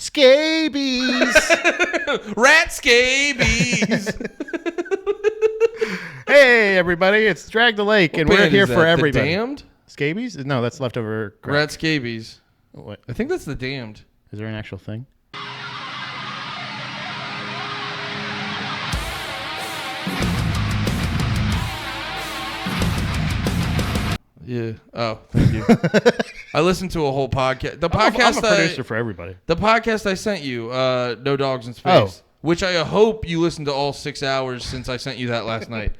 Scabies. Rat scabies. Hey, everybody. It's Drag the Lake, and we're band here is for that? everybody. The Damned? Scabies? No, that's leftover crap. Rat scabies. What? I think that's the Damned. Is there an actual thing? Yeah. Oh, thank you. I listened to a whole podcast. The podcast I'm a producer for everybody. The podcast I sent you, No Dogs in Space, Oh. which I hope you listened to all 6 hours since I sent you that last night.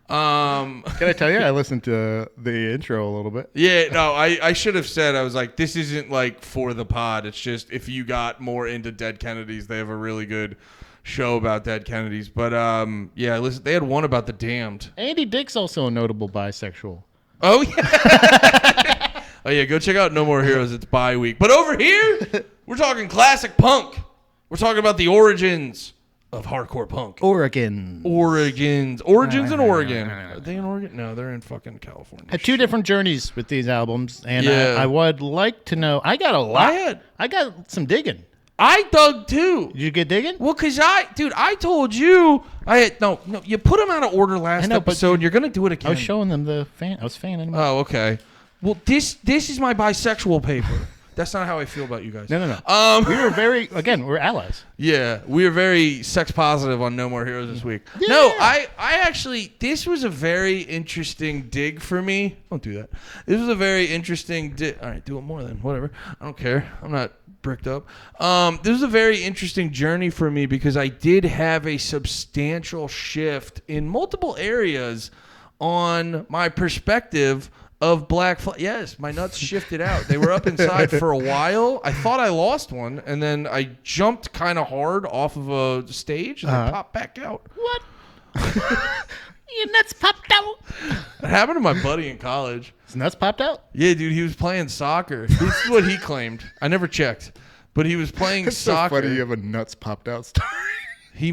Can I tell you? I listened to the intro a little bit. Yeah, no, I should have said, I was like, this isn't like for the pod. It's just if you got more into Dead Kennedys, they have a really good show about Dead Kennedys. But yeah, listen, they had one about the Damned. Andy Dick's also a notable bisexual. Oh, yeah. Oh, yeah, go check out No More Heroes. It's bye week. But over here, we're talking classic punk. We're talking about the origins of hardcore punk. Origins in Oregon. Are they in Oregon? No, they're in fucking California. Had two different journeys with these albums, and Yeah. I would like to know. I got a lot. I got some digging. I dug too. Did you get digging? Well, because I told you, no, you put them out of order last episode, and you're going to do it again. I was showing them the fan. I was fanning them. Oh, okay. Well, this is my bisexual paper. That's not how I feel about you guys. No. We were we're allies. Yeah, we are very sex positive on No More Heroes this week. Yeah. No, I actually, this was a very interesting dig for me. Don't do that. This was a very interesting dig. All right, do it more then. Whatever. I don't care. I'm not bricked up. This was a very interesting journey for me because I did have a substantial shift in multiple areas on my perspective of Black Flag. Yes, my nuts shifted out. They were up inside for a while. I thought I lost one, and then I jumped kind of hard off of a stage, and they popped back out. What? Your nuts popped out. It happened to my buddy in college. His nuts popped out? Yeah, dude, he was playing soccer. This is what he claimed. I never checked, but he was playing soccer. So funny you have a nuts popped out story. All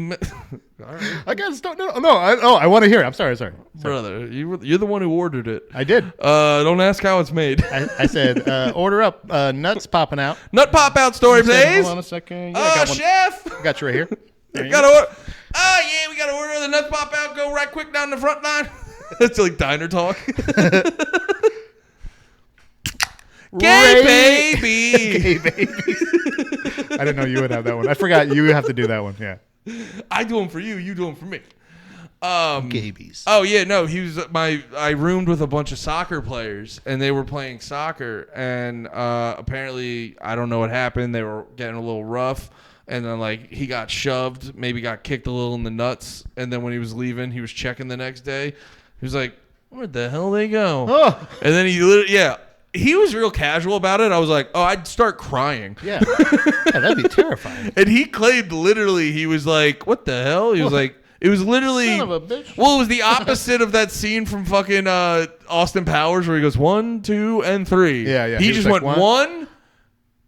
right. I guess I want to hear it. I'm sorry. Brother, you're the one who ordered it. I did. Don't ask how it's made. I said, order up nuts popping out. Nut pop out story, please. Hold on a second. Yeah, I got one. Chef. I got you right here. We got to order. Oh, yeah, we got to order the nuts pop out. Go right quick down the front line. That's like diner talk. Gay baby. Gay babies. I didn't know you would have that one. I forgot you have to do that one. Yeah. I do them for you. You do them for me. Gabies. Oh yeah, no. I roomed with a bunch of soccer players, and they were playing soccer, and apparently I don't know what happened. They were getting a little rough, and then like he got shoved, maybe got kicked a little in the nuts, and then when he was leaving, he was checking the next day. He was like, "Where'd the hell they go?" Oh. And then he literally, he was real casual about it. I was like, I'd start crying. Yeah, that'd be terrifying. And he claimed literally, he was like, what the hell? He was like, it was literally, son of a bitch. Well, it was the opposite of that scene from fucking Austin Powers where he goes 1, 2, and 3. Yeah. He just was went like, 1.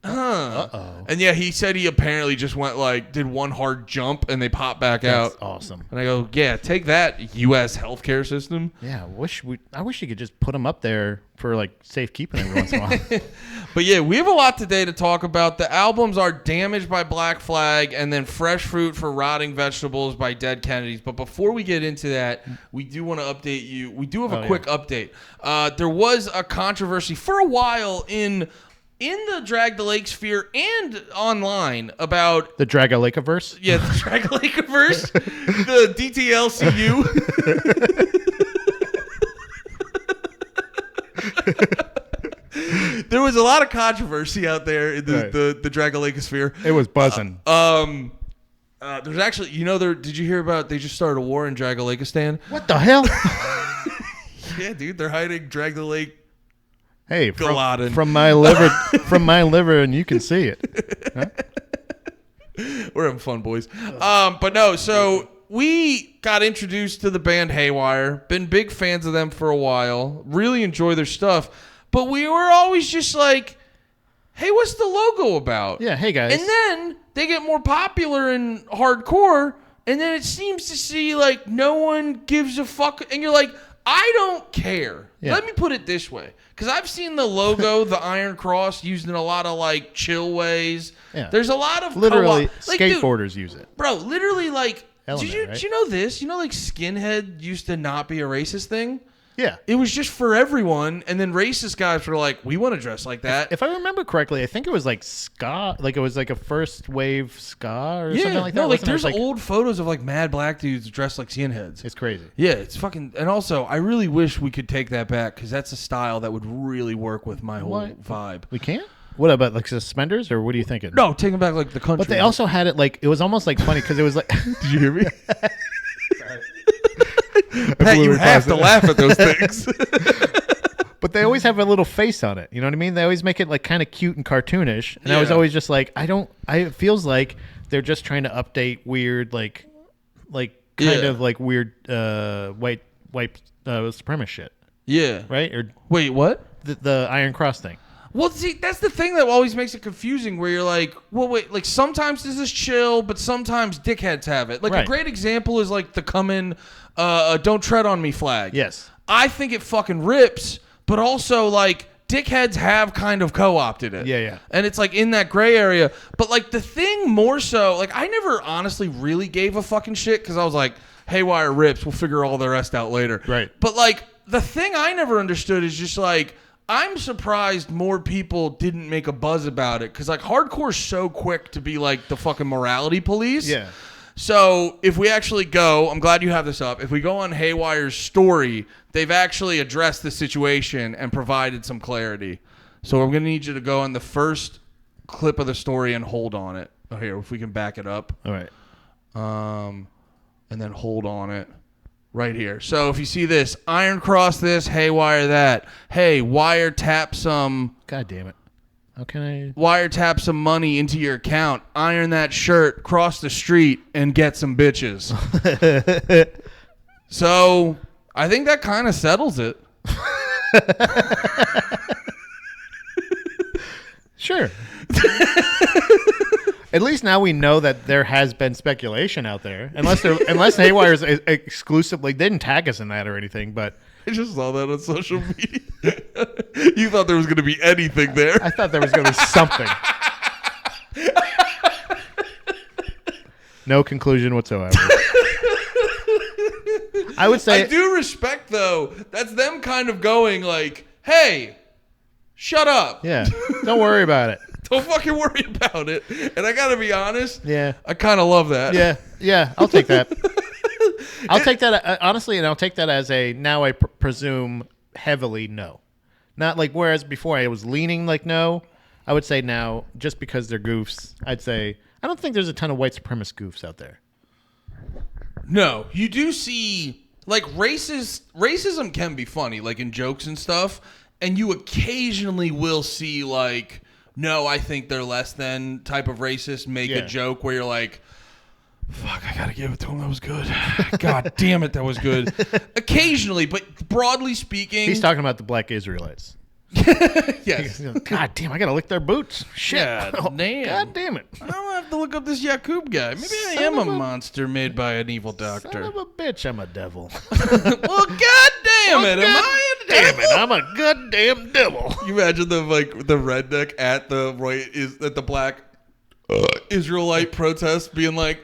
Uh-oh. And yeah, he said he apparently just went did one hard jump and they popped back That's out. awesome. And I go, yeah, take that, U.S. healthcare system. Yeah, I wish you could just put them up there for safekeeping every once in a while. But yeah, we have a lot today to talk about. The albums are Damaged by Black Flag and then Fresh Fruit for Rotting Vegetables by Dead Kennedys. But before we get into that, we do want to update you. We do have a quick update. There was a controversy for a while in the Drag the Lake sphere and online about The Drag-a-Lake-a-verse? the Drag Lake-a-verse, the DTLCU. There was a lot of controversy out there in the Drag Lake sphere. It was buzzing. There's actually, did you hear about they just started a war in Drag-a-Lake-istan? What the hell? Yeah, dude, they're hiding Drag the Lake. Hey, Gladden. from my liver, and you can see it. Huh? We're having fun, boys. But no, so we got introduced to the band Haywire. Been big fans of them for a while. Really enjoy their stuff. But we were always just like, hey, what's the logo about? Yeah, hey, guys. And then they get more popular in hardcore, and then it seems to see no one gives a fuck. And you're like, I don't care. Yeah. Let me put it this way, because I've seen the logo, the Iron Cross, used in a lot of like chill ways. Yeah. There's a lot of Literally, like, dude, skateboarders use it. bro. Literally, like, Element, right? did you know this? You know, like, skinhead used to not be a racist thing. Yeah. It was just for everyone, and then racist guys were like, "We want to dress like that." If I remember correctly, I think it was like ska, like it was like a first wave ska or something like that. No, like Wasn't it? there's Like, old photos of like mad black dudes dressed like skinheads. it's crazy. Yeah, it's fucking. And also, I really wish we could take that back because that's a style that would really work with my whole What? vibe. We can't? What about like suspenders or what are you thinking? No, taking back like the country. But they also had it like, it was almost like funny because it was like, Did you hear me? Pat, you have to laugh at those things. but they always have a little face on it. You know what I mean? They always make it like kind of cute and cartoonish. And I was Yeah. always just like, it feels like they're just trying to update weird, like kind Yeah. of like weird white supremacist shit. Yeah. Right? Or Wait, what? the Iron Cross thing. Well, see, that's the thing that always makes it confusing where you're like, well, wait, like sometimes this is chill, but sometimes dickheads have it. Like a Right. great example is like the don't tread on me flag. Yes. I think it fucking rips, but also like dickheads have kind of co-opted it. Yeah, yeah. And it's like in that gray area. But like the thing more so, like I never honestly really gave a fucking shit because I was like, Haywire rips, we'll figure all the rest out later. Right. But like the thing I never understood is just like, I'm surprised more people didn't make a buzz about it because like hardcore's so quick to be like the fucking morality police. Yeah. So if we actually go, I'm glad you have this up. If we go on Haywire's story, they've actually addressed the situation and provided some clarity. So I'm going to need you to go on the first clip of the story and hold on it. Oh, here, if we can back it up. All right. And then hold on it. Right here. So if you see this, Iron Cross this, Haywire that. Hey, wiretap some God damn it. How can I? wiretap some money into your account, iron that shirt, cross the street, and get some bitches. So I think that kind of settles it. Sure. At least now we know that there has been speculation out there. Unless Haywire's exclusively, they didn't tag us in that or anything, but I just saw that on social media. You thought there was going to be anything there. I thought there was going to be something. No conclusion whatsoever. I would say I do respect, though. That's them kind of going like, hey, shut up. yeah. Don't worry about it. Don't fucking worry about it. And I got to be honest. Yeah. I kind of love that. Yeah. I'll take that. I'll take that honestly, and I'll take that as a now I presume heavily no. Not like whereas before I was leaning like no. I would say now just because they're goofs. I'd say I don't think there's a ton of white supremacist goofs out there. No, you do see like racism can be funny, like in jokes and stuff, and you occasionally will see like, no, I think they're less than type of racist make Yeah. a joke where you're like, fuck, I gotta give it to him. That was good. God damn it, that was good. Occasionally, but broadly speaking, He's talking about the black Israelites. yes. God damn, I gotta lick their boots. Shit. God damn. God damn it. I'm gonna have to look up this Yakub guy. Maybe I Son am a of a- monster made by an evil Son doctor. of a bitch, I'm a devil. Well, god damn it, am I a Damn devil? it, I'm a goddamn devil. You imagine the redneck at the black Israelite protest being like,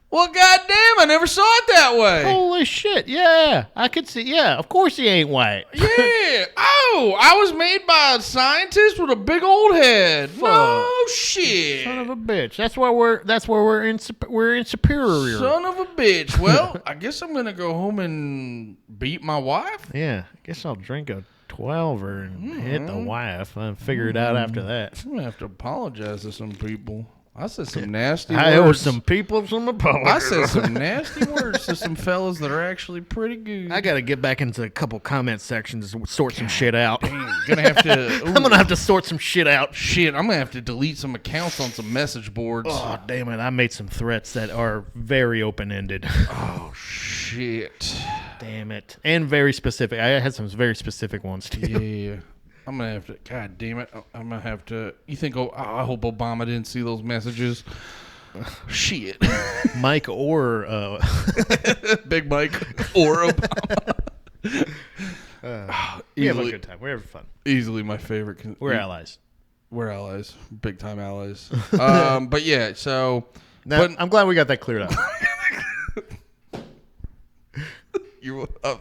well, goddamn, I never saw it that way. Holy shit, yeah. I could see, yeah, of course he ain't white. Yeah. Oh, I was made by a scientist with a big old head. No shit. Son of a bitch. That's where we're in superior. Son of a bitch. Well, I guess I'm gonna go home and beat my wife. Yeah, I guess I'll drink a 12er and hit the wife and figure it out after that. I'm gonna have to apologize to some people. I said some nasty I owe words. some people some I apologies. said some nasty words to some fellas that are actually pretty good. I gotta get back into a couple comment sections and sort some shit out. Gonna have to. I'm gonna have to sort some shit out. Shit, I'm gonna have to delete some accounts on some message boards. Oh, damn it. I made some threats that are very open-ended. Oh shit. Damn it. And very specific. I had some very specific ones, too. Yeah. I'm gonna have to. God damn it. I'm gonna have to. You think? Oh, I hope Obama didn't see those messages. Shit. Mike or... Big Mike or Obama. We have a Easily- good time. We're having fun. Easily my favorite. We're allies. We're allies. Big time allies. But yeah, so. Now, But- I'm glad we got that cleared up.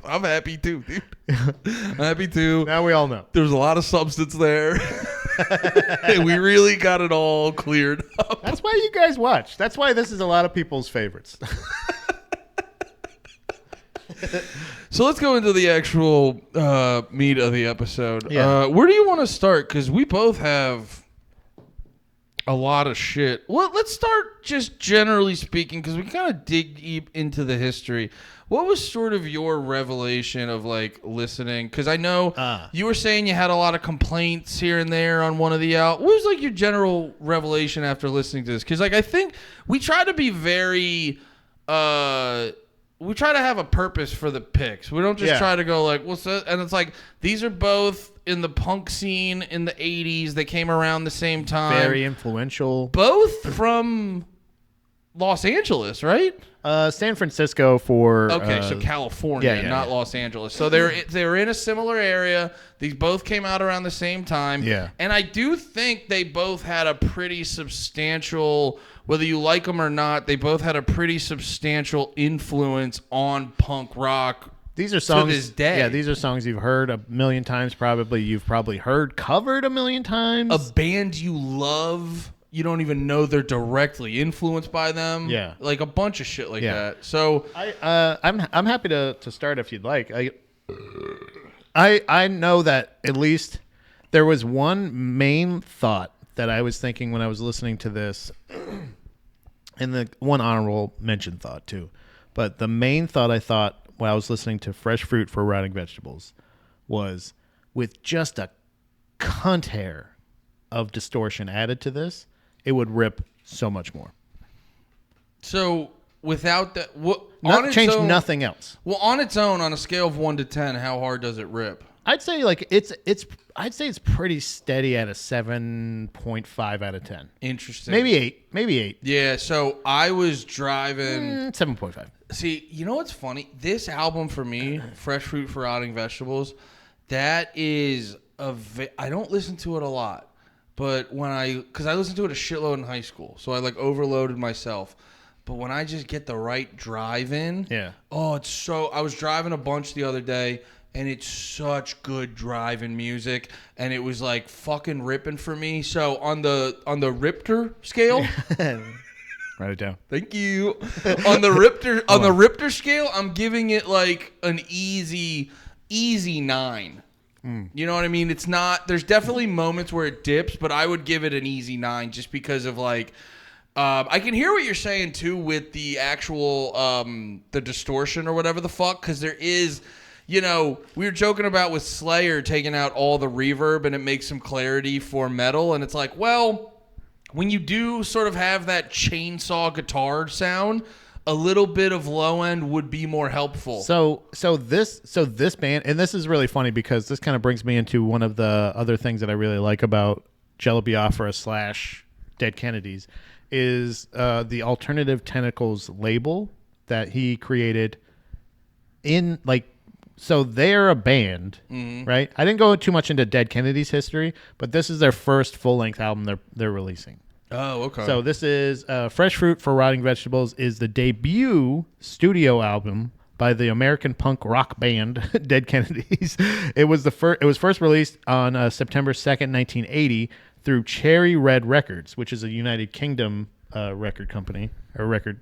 I'm happy too, dude. I'm happy too. Now we all know. There's a lot of substance there. And we really got it all cleared up. That's why you guys watch. That's why this is a lot of people's favorites. So let's go into the actual meat of the episode. Yeah. Where do you want to start? Because we both have a lot of shit. Well, let's start just generally speaking, because we kind of dig deep into the history. What was sort of your revelation of like listening? Because I know you were saying you had a lot of complaints here and there on one of the out. What was like your general revelation after listening to this? Because like I think we try to be very. We try to have a purpose for the picks. We don't just try to go like, what's that? And it's like, these are both in the punk scene in the 80s. They came around the same time. Very influential. Both from Los Angeles, right? San Francisco for... Okay, so California, not Los Angeles. So they're in a similar area. These both came out around the same time. Yeah. And I do think they both had a pretty substantial, whether you like them or not, they both had a pretty substantial influence on punk rock. These are songs, to this day. Yeah, these are songs you've heard a million times probably. You've probably heard covered a million times. A band you love, you don't even know they're directly influenced by them. Yeah. Like a bunch of shit like that. So I'm happy to start if you'd like. I know that at least there was one main thought that I was thinking when I was listening to this, and the one honorable mention thought too. But the main thought I thought when I was listening to Fresh Fruit for Rotting Vegetables was, with just a cunt hair of distortion added to this, it would rip so much more. So without that, Change nothing else. Well, on its own, on a scale of 1 to 10, how hard does it rip? I'd say like I'd say it's pretty steady at a 7.5 out of 10. Interesting. Maybe 8. Yeah. So I was driving. 7.5. See, you know what's funny? This album for me, Fresh Fruit for Rotting Vegetables, that is I don't listen to it a lot, but because I listened to it a shitload in high school, so I like overloaded myself. But when I just get the right drive in, it's so. I was driving a bunch the other day, and it's such good driving music, and it was like fucking ripping for me. So on the Richter scale. Write it down. Thank you. On the Richter scale, I'm giving it like an easy 9. You know what I mean? It's not. There's definitely moments where it dips, but I would give it an easy 9 just because of like. I can hear what you're saying too with the actual the distortion or whatever the fuck, because there is. You know, we were joking about with Slayer taking out all the reverb and it makes some clarity for metal, and it's like, well. When you do sort of have that chainsaw guitar sound, a little bit of low end would be more helpful. So this band, and this is really funny because this kind of brings me into one of the other things that I really like about Jello Biafra / Dead Kennedys is the Alternative Tentacles label that he created in like. So they're a band, right? I didn't go too much into Dead Kennedys history, but this is their first full-length album they're releasing. Oh, okay. So this is Fresh Fruit for Rotting Vegetables is the debut studio album by the American punk rock band Dead Kennedys. It was first released on September 2nd, 1980 through Cherry Red Records, which is a United Kingdom record company or record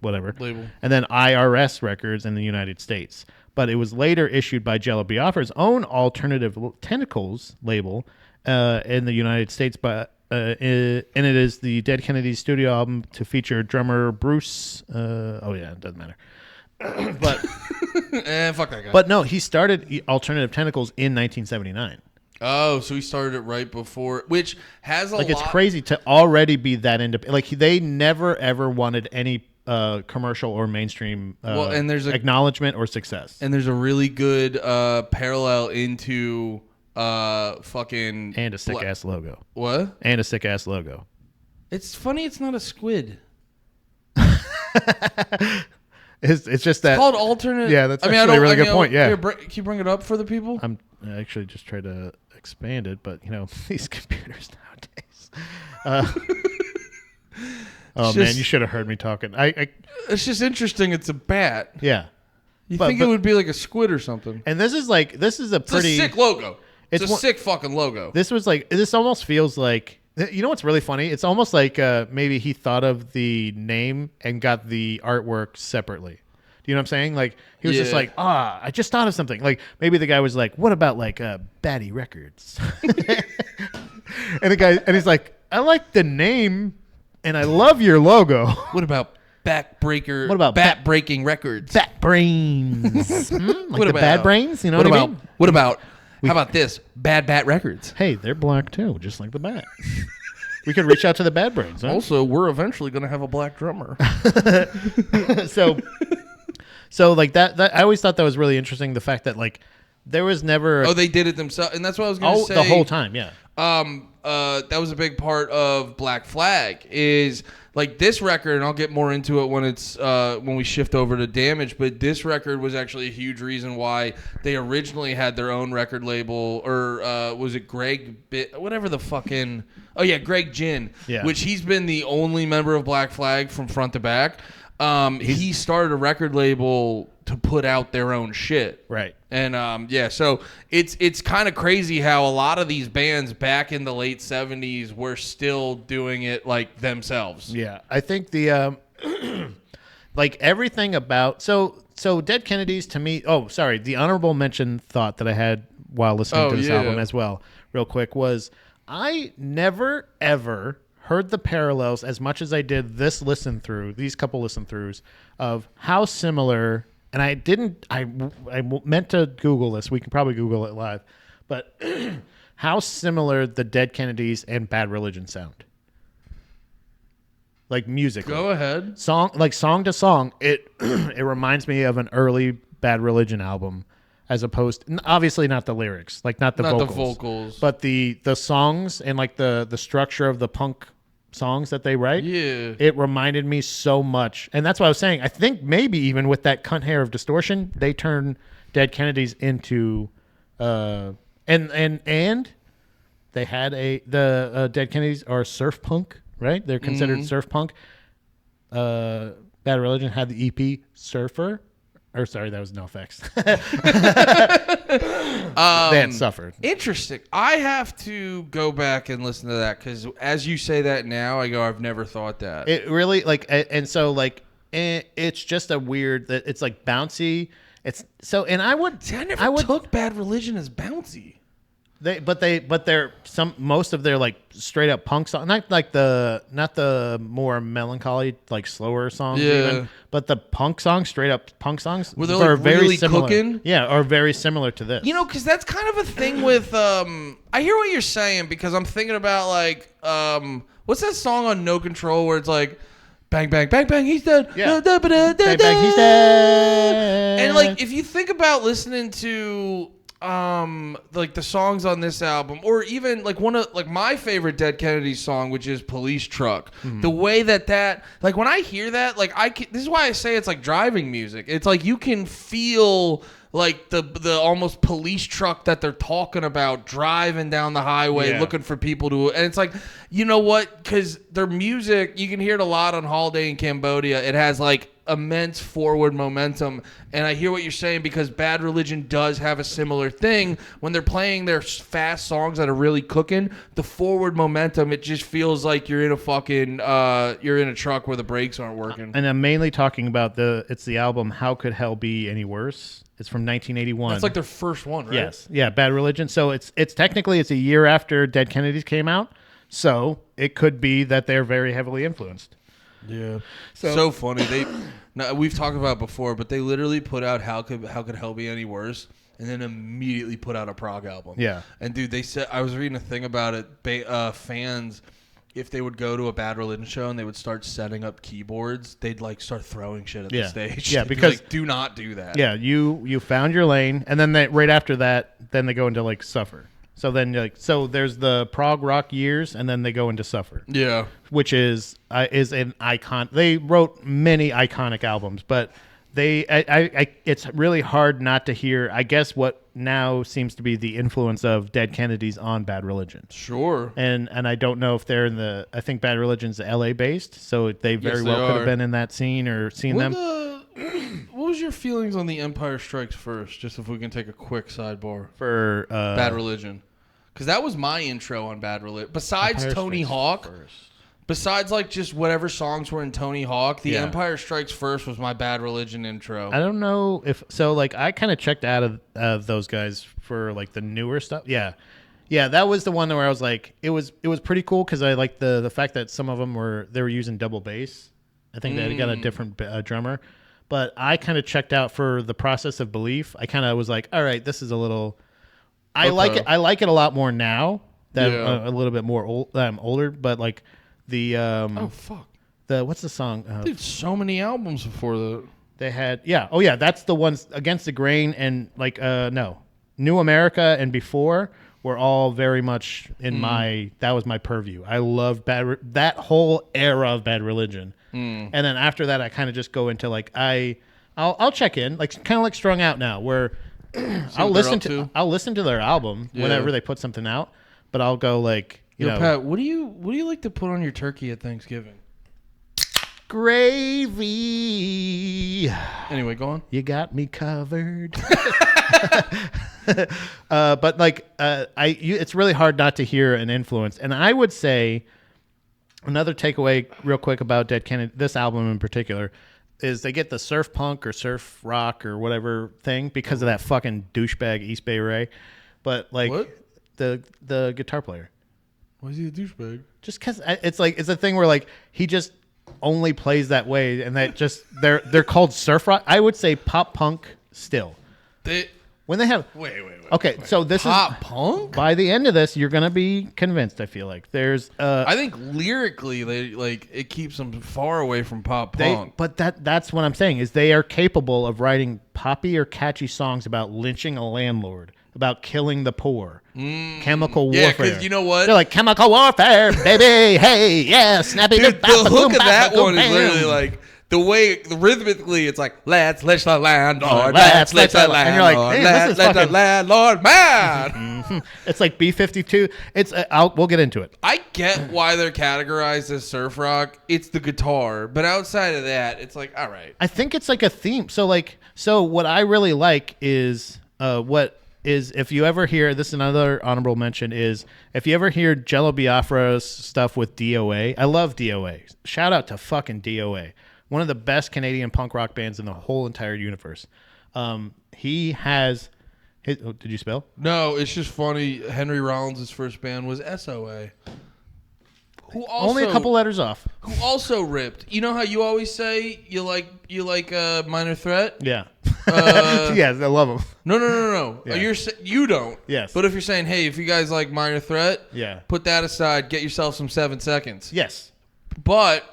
whatever label, and then IRS Records in the United States. But it was later issued by Jello Biafra's own Alternative Tentacles label in the United States. And it is the Dead Kennedys studio album to feature drummer Bruce. It doesn't matter. But fuck that guy. But no, he started Alternative Tentacles in 1979. Oh, so he started it right before, which has a lot. It's crazy to already be that independent. Like they never ever wanted any commercial or mainstream and there's acknowledgement or success. And there's a really good parallel into fucking and a sick ass logo. What? And a sick ass logo. It's funny. It's not a squid. It's just that. Called alternate. Yeah, that's actually a really good point. Yeah. Here, can you bring it up for the people? I actually just tried to expand it, but these computers nowadays. Oh man, you should have heard me talking. It's just interesting. It's a bat. Yeah. You think it would be like a squid or something? And this is a pretty sick logo. It's a sick fucking logo. This almost feels like, you know what's really funny? It's almost like maybe he thought of the name and got the artwork separately. Do you know what I'm saying? Like he was just like, I just thought of something. Like maybe the guy was like, what about like Batty Records? and he's like, I like the name and I love your logo. What about Backbreaker? What about Bat Breaking Records? Bat Brains. Like what the about, Bad Brains? You know what I mean? What about? How about this? Bad Bat Records. Hey, they're black too, just like the bat. We could reach out to the Bad Brains. Huh? Also, we're eventually going to have a black drummer. So like that I always thought that was really interesting. The fact that like there was never. They did it themselves, and that's what I was going to say. The whole time, yeah. That was a big part of Black Flag is like this record, and I'll get more into it when we shift over to Damage. But this record was actually a huge reason why they originally had their own record label, or was it Greg whatever the fucking Greg Ginn, which he's been the only member of Black Flag from front to back. He started a record label to put out their own shit. Right. And so it's kind of crazy how a lot of these bands back in the late 70s were still doing it like themselves. Yeah. I think the like everything about so Dead Kennedys to me, the honorable mention thought that I had while listening to this album as well, real quick, was I never ever heard the parallels as much as I did these couple listen throughs of how similar, and I meant to Google this. We can probably Google it live, but how similar the Dead Kennedys and Bad Religion sound. Like musically. Go ahead. Song to song, it reminds me of an early Bad Religion album, as opposed, obviously not the lyrics, like not the vocals, but the songs and like the structure of the punk songs that they write. Yeah, it reminded me so much, and that's what I was saying. I think maybe even with that Cunt Hair of Distortion, they turn Dead Kennedys into, and they had the Dead Kennedys are surf punk, right? They're considered surf punk. Bad Religion had the EP Surfer. Or sorry, that was NoFX. They had Suffered. Interesting. I have to go back and listen to that because as you say that now, I go, I've never thought that. It really it's just a weird. It's like bouncy. It's so, and I would. See, I never took Bad Religion as bouncy. Most of their like straight up punk songs, not the more melancholy, like slower songs even, but the punk songs, straight up punk songs, were they like very really similar. cooking? Yeah, are very similar to this. Because that's kind of a thing with. I hear what you're saying because I'm thinking about like what's that song on No Control where it's like. Bang, bang, bang, bang, he's dead. Yeah. Bang, bang, he's dead. And like if you think about listening to like the songs on this album, or even like one of like my favorite Dead Kennedys song, which is Police Truck. Mm-hmm. The way that like when I hear that, like this is why I say it's like driving music. It's like you can feel like the almost police truck that they're talking about driving down the highway looking for people to, and it's like, you know what? Because their music, you can hear it a lot on Holiday in Cambodia. It has like immense forward momentum, and I hear what you're saying because Bad Religion does have a similar thing when they're playing their fast songs that are really cooking. The forward momentum, it just feels like you're in a fucking you're in a truck where the brakes aren't working. And I'm mainly talking about it's the album How Could Hell Be Any Worse? It's from 1981. That's like their first one, right? Yes, yeah, Bad Religion. So it's technically it's a year after Dead Kennedys came out, so it could be that they're very heavily influenced. Yeah, so funny. We've talked about it before, but they literally put out How Could Hell Be Any Worse, and then immediately put out a prog album. Yeah, and dude, they said I was reading a thing about it. Fans, if they would go to a Bad Religion show and they would start setting up keyboards, they'd like start throwing shit at the stage. Yeah, because like, do not do that. Yeah, you found your lane, and then right after that, then they go into like Suffer. So then there's the prog rock years, and then they go into Suffer. Yeah, which is an icon. They wrote many iconic albums, but it's really hard not to hear, I guess, what now seems to be the influence of Dead Kennedys on Bad Religion. Sure. And I don't know if they're I think Bad Religion's LA based, so they very well could have been in that scene or seen them. What was your feelings on The Empire Strikes First? Just if we can take a quick sidebar. For Bad Religion. Because that was my intro on Bad Religion. Besides Empire Tony Strikes Hawk. First. Besides, like, just whatever songs were in Tony Hawk, The Empire Strikes First was my Bad Religion intro. I don't know if so. Like, I kind of checked out of those guys for like the newer stuff. Yeah, that was the one where I was like, it was pretty cool because I liked the fact that some of them were using double bass. I think they got a different drummer, but I kind of checked out for the Process of Belief. I kind of was like, all right, this is a little. I like it. I like it a lot more now that a little bit more I'm older, but like. The oh fuck! What's the song? Dude, so many albums before the they had that's the ones Against the Grain and like no New America and Before were all very much in that was my purview. I loved that whole era of Bad Religion, and then after that I kind of just go into like I'll check in like kind of like Strung Out now where I'll listen to their album whenever they put something out, but I'll go like. You know, Pat, what do you like to put on your turkey at Thanksgiving? Gravy. Anyway, go on. You got me covered. But like, it's really hard not to hear an influence. And I would say another takeaway, real quick, about Dead Kennedy, this album in particular, is they get the surf punk or surf rock or whatever thing because of that fucking douchebag East Bay Ray. But like the guitar player. Why is he a douchebag? Just because it's a thing where like he just only plays that way, and that just they're called surf rock. I would say pop punk still. When they have wait. Okay, so this pop punk. By the end of this, you're gonna be convinced. I feel like there's. I think lyrically, they like it keeps them far away from pop punk. But that's what I'm saying is they are capable of writing poppy or catchy songs about lynching a landlord, about killing the poor, chemical warfare. Yeah, because you know what? They're like chemical warfare, baby. Hey, yeah, snappy. Dude, the hook of that one is literally like the way rhythmically. It's like let's let the landlord, let's let the landlord, and you're like, let's let the landlord man. It's like B-52. It's we'll get into it. I get why they're categorized as surf rock. It's the guitar, but outside of that, it's like all right. I think it's like a theme. So what I really like is if you ever hear, this is another honorable mention, is if you ever hear Jello Biafra's stuff with DOA. I love DOA. Shout out to fucking DOA. One of the best Canadian punk rock bands in the whole entire universe. He has... did you spell? No, it's just funny. Henry Rollins' first band was SOA. Who also, only a couple letters off. Who also ripped. You know how you always say you like Minor Threat? Yeah. Yes, I love them. No. Yeah. You don't. Yes. But if you're saying, hey, if you guys like Minor Threat, yeah, put that aside. Get yourself some 7 Seconds. Yes. But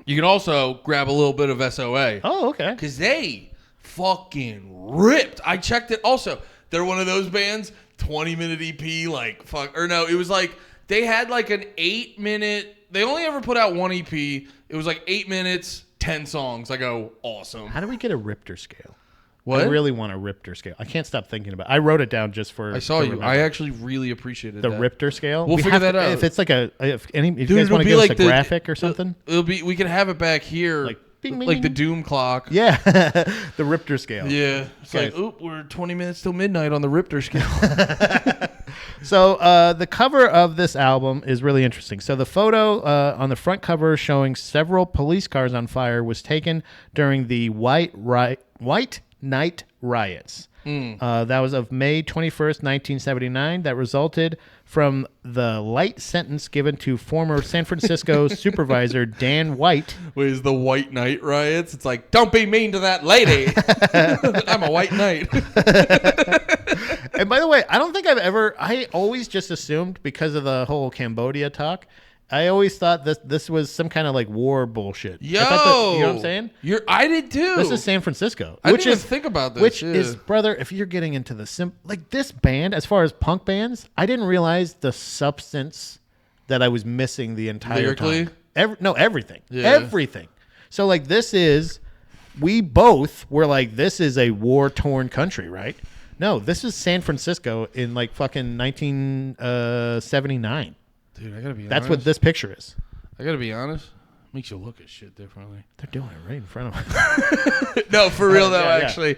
you can also grab a little bit of SOA. Oh, okay. Because they fucking ripped. I checked it. Also, they're one of those bands, 20-minute EP, like fuck. Or no, it was like they had like an 8-minute. They only ever put out one EP. It was like 8 minutes. 10 songs. I go, awesome. How do we get a Richter scale? What? I really want a Richter scale. I can't stop thinking about it. I wrote it down just for... I saw you. Remember. I actually really appreciated the Richter scale. We'll figure that out. If it's like if you guys want to give us a graphic or something. It'll be. We can have it back here. Like, bing, bing, like the Doom clock. Yeah. The Richter scale. Yeah. It's like, oop, we're 20 minutes till midnight on the Richter scale. So the cover of this album is really interesting. So the photo on the front cover showing several police cars on fire was taken during the White Night Riots. That was of May 21st, 1979. That resulted from the light sentence given to former San Francisco supervisor Dan White. Wait, is the White Knight Riots? It's like, don't be mean to that lady. I'm a white knight. And by the way, I don't think I always just assumed because of the whole Cambodia talk, I always thought this was some kind of like war bullshit. Yo, you know what I'm saying? I did too. This is San Francisco. I didn't even think about this. Which is, brother, if you're getting into the like this band, as far as punk bands, I didn't realize the substance that I was missing the entire lyrically? time. Everything. Yeah. Everything. So like this is we both were like, this is a war-torn country, right? No, this is San Francisco in like fucking 1979. Dude, I gotta be honest. That's what this picture is. I gotta be honest. Makes you look at shit differently. They're doing it right in front of us. No, for real though. Yeah, yeah. Actually,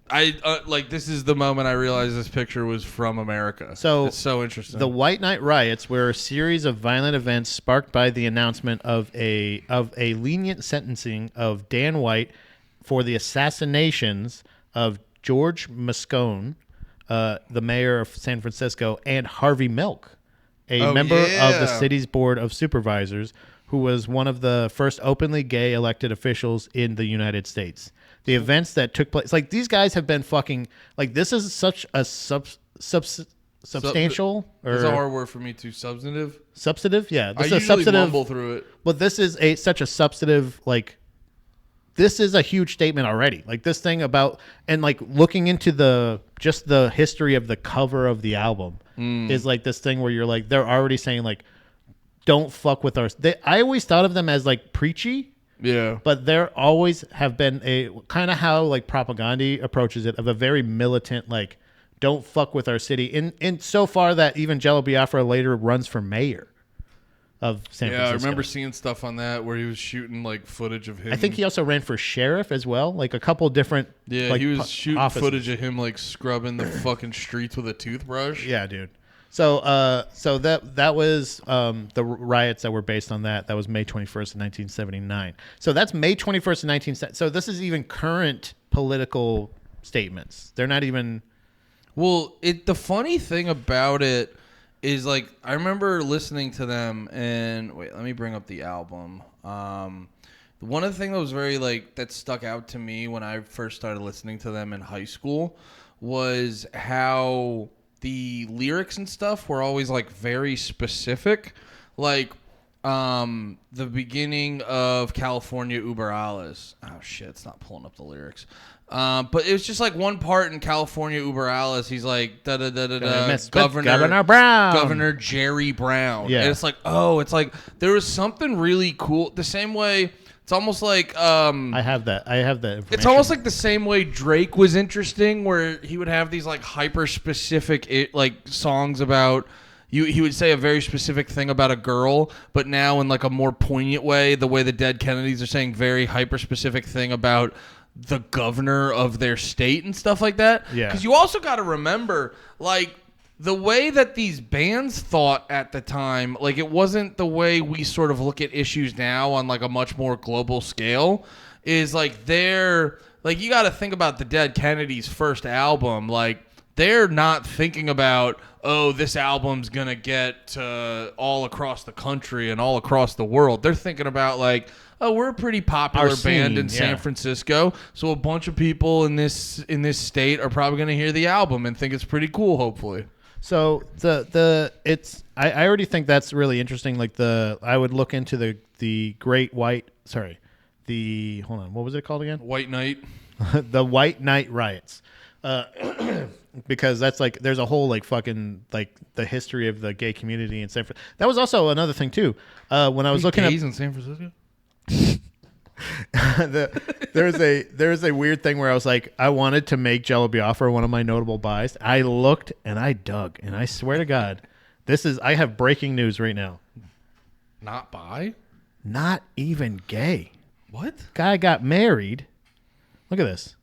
I like this is the moment I realized this picture was from America. So it's so interesting. The White Night riots were a series of violent events sparked by the announcement of a lenient sentencing of Dan White for the assassinations of George Moscone, the mayor of San Francisco, and Harvey Milk, a member of the city's board of supervisors, who was one of the first openly gay elected officials in the United States. The events that took place, like these guys have been fucking, like this is such a substantial or That's a hard word for me too. Substantive. Substantive, yeah. This I is a usually substantive. mumble through it. But this is such a substantive, like, this is a huge statement already. Like this thing about, and like looking into the history of the cover of the album is like this thing where you're like, they're already saying like, don't fuck with our. I always thought of them as like preachy. Yeah. But there always have been a kind of how like Propaganda approaches it, of a very militant, like, don't fuck with our city. In so far that even Jello Biafra later runs for mayor of San Francisco. I remember seeing stuff on that where he was shooting like footage of him. I think he also ran for sheriff as well, like a couple different. Yeah, like, he was shooting offices. footage of him like scrubbing the fucking streets with a toothbrush. Yeah, dude. So that was the riots that were based on that. That was May 21st of 1979. So that's May 21st of 1970. So this is even current political statements. They're not even. Well, the funny thing about it is like I remember listening to them and wait, let me bring up the album. One of the things that was very like that stuck out to me when I first started listening to them in high school was how the lyrics and stuff were always like very specific, like the beginning of California Uber Alles. Oh shit, it's not pulling up the lyrics. But it was just like one part in California Uber Alles. He's like da da da da da. Governor Brown, Governor Jerry Brown. Yeah, and it's like it's like there was something really cool. The same way. It's almost like I have that information. It's almost like the same way Drake was interesting, where he would have these like hyper specific like songs about you. He would say a very specific thing about a girl, but now in like a more poignant way, the way the Dead Kennedys are saying very hyper specific thing about the governor of their state and stuff like that. Yeah, because you also got to remember like. The way that these bands thought at the time, like it wasn't the way we sort of look at issues now on like a much more global scale, is like they're like you got to think about the Dead Kennedys' first album. Like they're not thinking about, oh, this album's going to get all across the country and all across the world. They're thinking about like, oh, we're a pretty popular band in San Francisco, so a bunch of people in this state are probably going to hear the album and think it's pretty cool, hopefully. So I already think that's really interesting. Like I would look into the hold on, what was it called again? White Night. The White Night riots. Because that's like there's a whole like fucking like the history of the gay community in San Francisco. That was also another thing too. When I was looking gays in San Francisco. There's a weird thing where I was like, I wanted to make Jello Biafra one of my notable buys. I looked and I dug, and I swear to God, I have breaking news right now. Not bi? Not even gay. What? Guy got married. Look at this.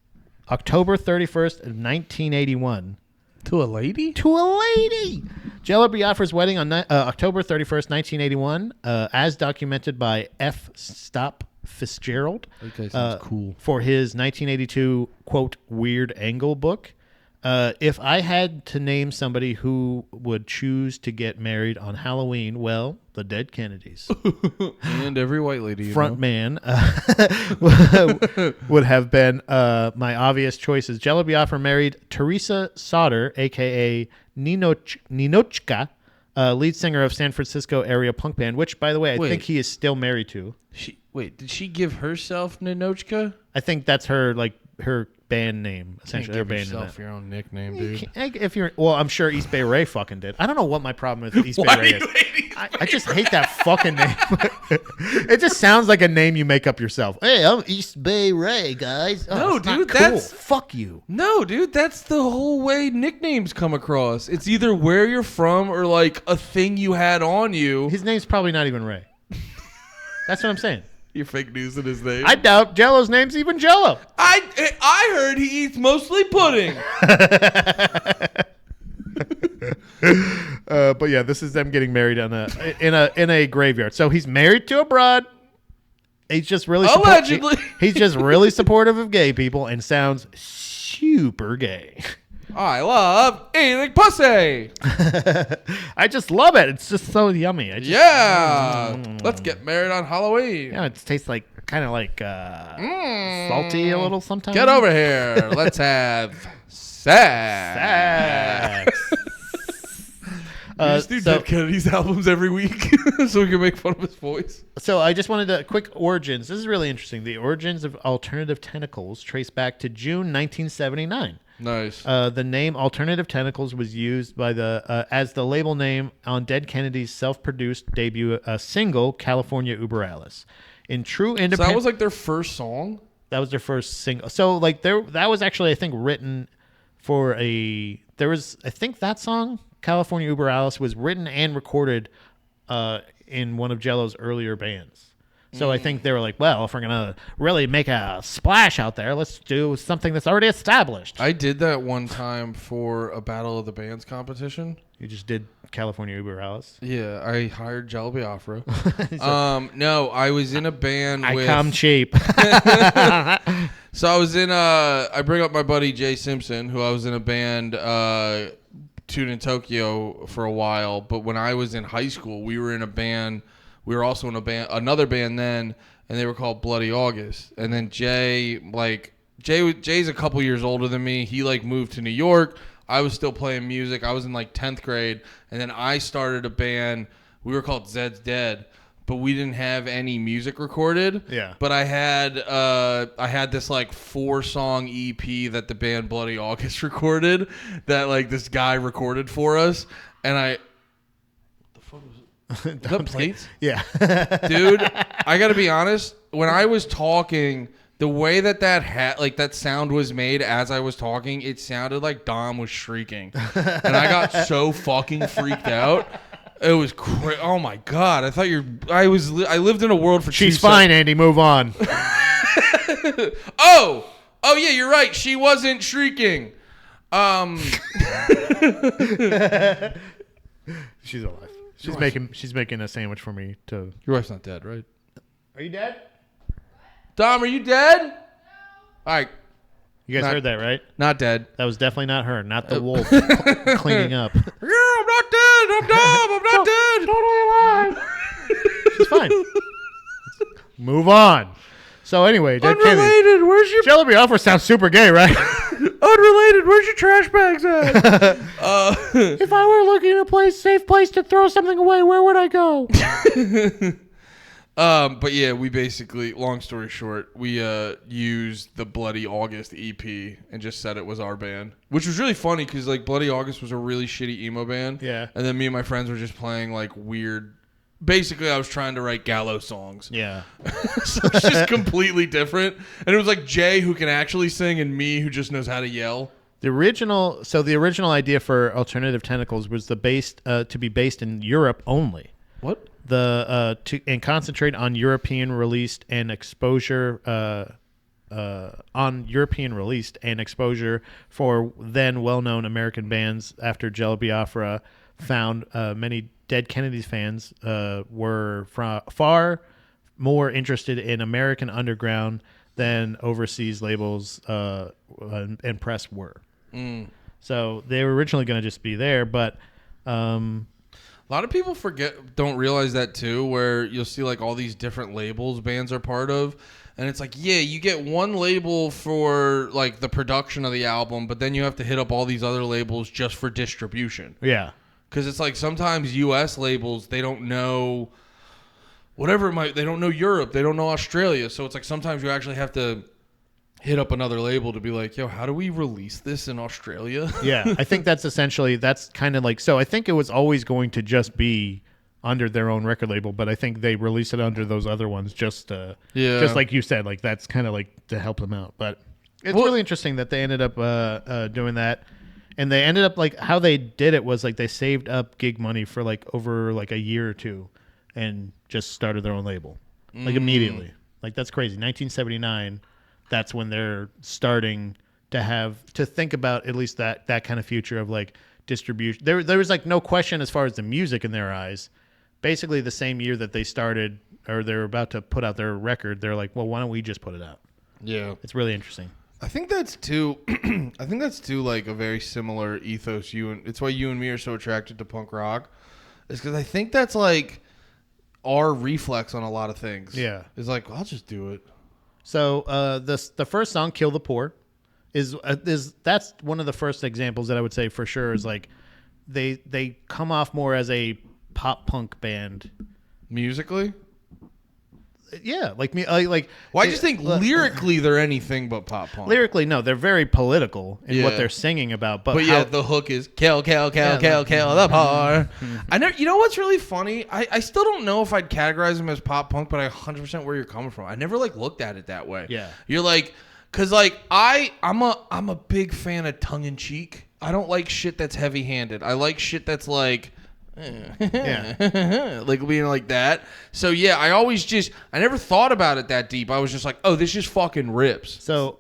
October 31st of 1981. To a lady? To a lady. Jello Biafra's wedding on October 31st, 1981, as documented by F. Stop Fitzgerald. That guy sounds cool. For his 1982, quote, Weird Angle book. If I had to name somebody who would choose to get married on Halloween, well, the Dead Kennedys. And every white lady. Front man would have been my obvious choices. Jello Biafra married Teresa Sauter, a.k.a. Ninochka, lead singer of San Francisco area punk band, which, by the way, I think he is still married to. Did she give herself Ninochka? I think that's her band name, essentially. Can't give yourself your own nickname, dude. I'm sure East Bay Ray fucking did. I don't know what my problem with East Bay Ray is. I just hate that fucking name. It just sounds like a name you make up yourself. Hey, I'm East Bay Ray, guys. Oh, No, it's not dude, cool. that's- fuck you. No, dude, that's the whole way nicknames come across. It's either where you're from or like a thing you had on you. His name's probably not even Ray. That's what I'm saying. You're fake news in his name. I doubt Jello's name's even Jello. I heard he eats mostly pudding. But yeah, this is them getting married in a graveyard. So he's married to a broad. He's just really Allegedly. he's just really supportive of gay people and sounds super gay. I love eating pussy. I just love it. It's just so yummy. Yeah. Let's get married on Halloween. Yeah, it tastes like kind of like salty a little sometimes. Get over here. Let's have sex. Sex. We just do Dead Kennedy's albums every week so we can make fun of his voice. So I just wanted to quick origins. This is really interesting. The origins of Alternative Tentacles trace back to June 1979. Nice. The name Alternative Tentacles was used by as the label name on Dead Kennedy's self-produced debut single, California Uber Alice. In true So independent, that was like their first song? that was their first single. So like that was actually I think written for I think that song California Uber Alice was written and recorded in one of Jello's earlier bands. So I think they were like, well, if we're gonna really make a splash out there, let's do something that's already established. I did that one time for a Battle of the Bands competition. You just did California Uber Alice. Yeah, I hired Jello Biafra. No, I was in a band I with... come cheap. So I was in I bring up my buddy Jay Simpson, who I was in a band Tune in Tokyo for a while, but when I was in high school, we were in a band. We were also in another band then, and they were called Bloody August. And then Jay's a couple years older than me. He like moved to New York. I was still playing music. I was in like 10th grade, and then I started a band. We were called Zed's Dead, but we didn't have any music recorded. Yeah. But I had this like 4-song EP that the band Bloody August recorded that like this guy recorded for us, and what the fuck was it? Is that plates? Yeah. Dude, I got to be honest. When I was talking, the way that sound was made as I was talking, it sounded like Dom was shrieking. And I got so fucking freaked out. It was crazy. Oh my God. I thought I lived in a world for She's fine, Andy. Move on. Oh, yeah, you're right. She wasn't shrieking. She's alive. She's making a sandwich for me to. Your wife's not dead, right? Are you dead? Dom, are you dead? No. All right. You guys heard that, right? Not dead. That was definitely not her, not the wolf cleaning up. Yeah, I'm not dead. I'm Dom. I'm not dead. Totally alive. She's fine. Move on. So anyway, Dead Kennedy. Unrelated. Where's your Jello Biafra sounds super gay, right? unrelated? Where's your trash bags at? If I were looking at a safe place to throw something away, where would I go? But yeah, we basically, long story short, we used the Bloody August EP and just said it was our band, which was really funny because like Bloody August was a really shitty emo band. Yeah. And then me and my friends were just playing like weird. Basically, I was trying to write Gallo songs. Yeah. So it's just completely different. And it was like Jay who can actually sing and me who just knows how to yell. The original idea for Alternative Tentacles was to be based in Europe only. What? And concentrate on European released and exposure for then well-known American bands after Jello Biafra found many Dead Kennedys fans were far more interested in American underground than overseas labels and press were. So they were originally going to just be there, but a lot of people don't realize that too, where you'll see like all these different labels bands are part of. And it's like, yeah, you get one label for like the production of the album, but then you have to hit up all these other labels just for distribution. yeah. Because it's like sometimes U.S. labels, they don't know whatever they don't know Europe, they don't know Australia. So it's like sometimes you actually have to hit up another label to be like, yo, how do we release this in Australia? Yeah, I think that's kind of like, so I think it was always going to just be under their own record label, but I think they release it under those other ones just Yeah. just like you said, like that's kind of like to help them out. But it's really interesting that they ended up doing that, and they ended up like how they did it was like they saved up gig money for like over like a year or two, and just started their own label like immediately. Like that's crazy. 1979, that's when they're starting to think about at least that kind of future of like distribution. There was like no question as far as the music in their eyes. Basically the same year that they started or they're about to put out their record, they're like, well, why don't we just put it out? Yeah. It's really interesting. I think that's too. I think that's too like a very similar ethos. It's why you and me are so attracted to punk rock, is because I think that's like our reflex on a lot of things. Yeah, it's like I'll just do it. So the first song, "Kill the Poor," is that's one of the first examples that I would say for sure is like they come off more as a pop punk band musically. Yeah, like me, like. Well, I just think lyrically they're anything but pop punk. Lyrically, no, they're very political in what they're singing about. But yeah, the hook is kill the poor. I know. You know what's really funny? I still don't know if I'd categorize them as pop punk, but I 100% where you're coming from. I never like looked at it that way. Yeah, you're like, cause like I'm a big fan of tongue in cheek. I don't like shit that's heavy handed. I like shit that's like. Yeah, like being like that. So yeah, I never thought about it that deep. I was just like, oh, this just fucking rips. So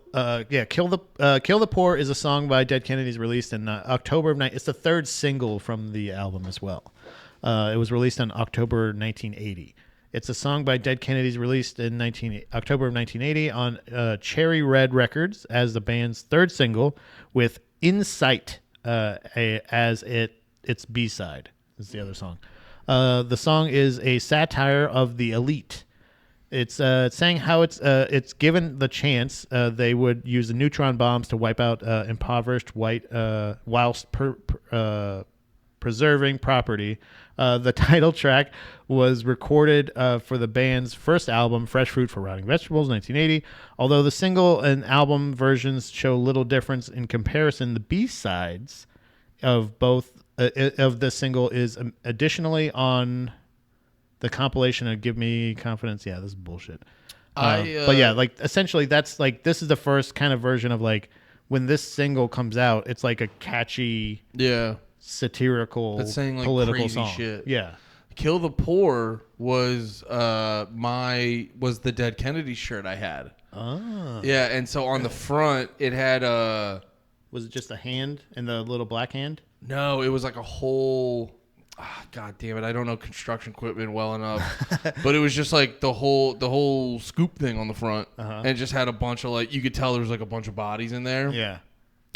yeah, Kill the Poor is a song by Dead Kennedys released in October of It's the third single from the album as well. It was released in October 1980. It's a song by Dead Kennedys released in October of 1980 on Cherry Red Records as the band's third single, with Insight as its B-side. Is the other song. The song is a satire of the elite. It's saying how it's given the chance they would use the neutron bombs to wipe out impoverished white whilst preserving property. The title track was recorded for the band's first album, Fresh Fruit for Rotting Vegetables, 1980. Although the single and album versions show little difference in comparison, the B-sides of both of the single is additionally on the compilation of Give Me Confidence. Yeah, this is bullshit. But yeah, like essentially that's like this is the first kind of version of like when this single comes out, it's like a catchy, satirical, it's saying like political crazy song. Shit. Yeah. Kill the Poor was the Dead Kennedy shirt I had. Oh. Yeah, and so on the front it had was it just a hand and the little black hand? No, it was like a whole. God damn it! I don't know construction equipment well enough, but it was just like the whole scoop thing on the front, and it just had a bunch of like you could tell there was like a bunch of bodies in there. Yeah,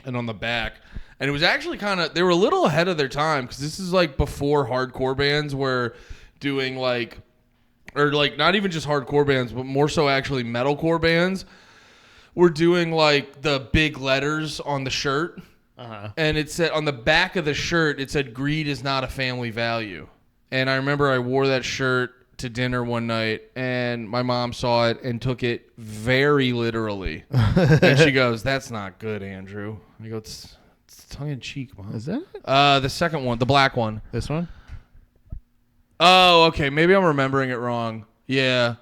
and on the back, and it was actually kind of they were a little ahead of their time because this is like before hardcore bands were doing like, or like not even just hardcore bands, but more so actually metalcore bands were doing like the big letters on the shirt. And it said on the back of the shirt, it said, "Greed is not a family value." And I remember I wore that shirt to dinner one night, and my mom saw it and took it very literally. And she goes, "That's not good, Andrew." I go, "It's tongue in cheek, Mom." Is that it? The second one, the black one. This one? Oh, okay. Maybe I'm remembering it wrong. Yeah,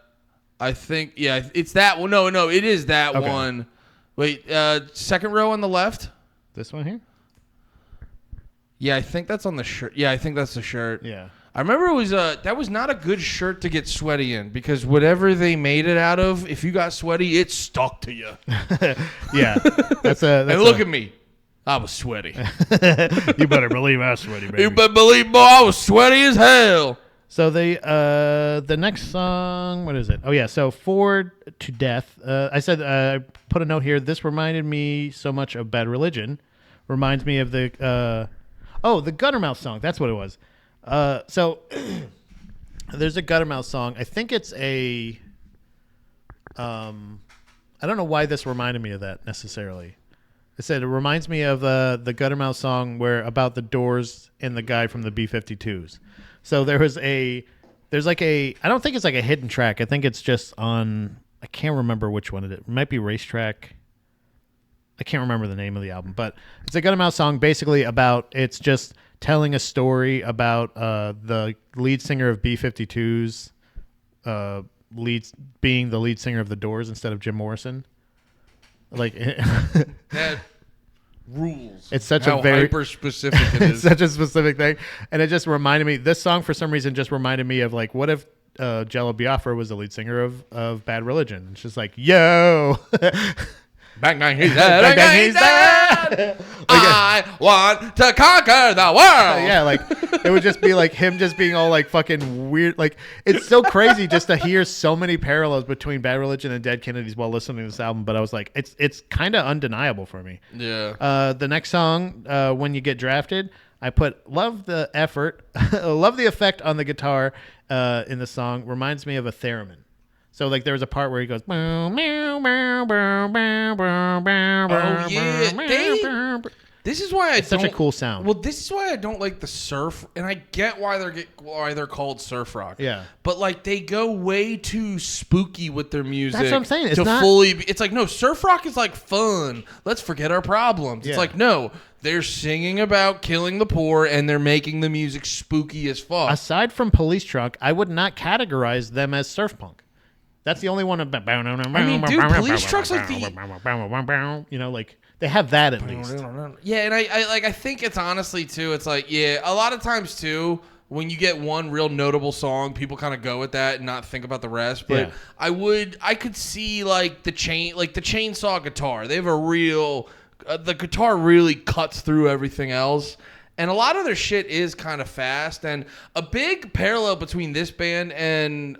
I think it's that one. No, it is that one. Wait, second row on the left. This one here? Yeah, I think that's on the shirt. Yeah, I think that's the shirt. Yeah. I remember it was that was not a good shirt to get sweaty in because whatever they made it out of, if you got sweaty, it stuck to you. Yeah. And look at me. I was sweaty. You better believe I was sweaty, baby. You better believe, boy, I was sweaty as hell. So the next song, what is it? Oh yeah, so Forward to Death. I said I put a note here. This reminded me so much of Bad Religion. Reminds me of the the Guttermouth song. That's what it was. So there's a Guttermouth song. I think it's a I don't know why this reminded me of that necessarily. I said it reminds me of the Guttermouth song where about the Doors and the guy from the B-52s. So there's like I don't think it's like a hidden track. I think it's just on, I can't remember which one it is. It might be Racetrack. I can't remember the name of the album, but it's a Good Amount song basically about, it's just telling a story about the lead singer of B-52's being the lead singer of The Doors instead of Jim Morrison. Like That rules. It's such how a very hyper specific it it's is. such a specific thing, and it just reminded me. This song, for some reason, just reminded me of like, what if Jello Biafra was the lead singer of Bad Religion? It's just like, yo, Bang bang, he's Bang, dead. bang, he's dead. I want to conquer the world. Yeah, like it would just be like him just being all like fucking weird. Like it's so crazy just to hear so many parallels between Bad Religion and Dead Kennedys while listening to this album. But I was like, it's kind of undeniable for me. Yeah. The next song, When You Get Drafted, I put love the effort, love the effect on the guitar in the song. Reminds me of a theremin. So like there was a part where he goes, oh yeah, this is why it's such a cool sound. Well, this is why I don't like the surf, and I get why they're called surf rock. Yeah, but like they go way too spooky with their music. That's what I'm saying. It's to not fully. It's like no, surf rock is like fun. Let's forget our problems. Yeah. It's like no, they're singing about killing the poor, and they're making the music spooky as fuck. Aside from Police Truck, I would not categorize them as surf punk. That's the only one. I mean, dude, Police Truck's like the. You know, like they have that at least. Yeah, and I think it's honestly too. It's like a lot of times too. When you get one real notable song, people kind of go with that and not think about the rest. But Yeah. I could see like the chainsaw guitar. They have a real. The guitar really cuts through everything else. And a lot of their shit is kind of fast. And a big parallel between this band and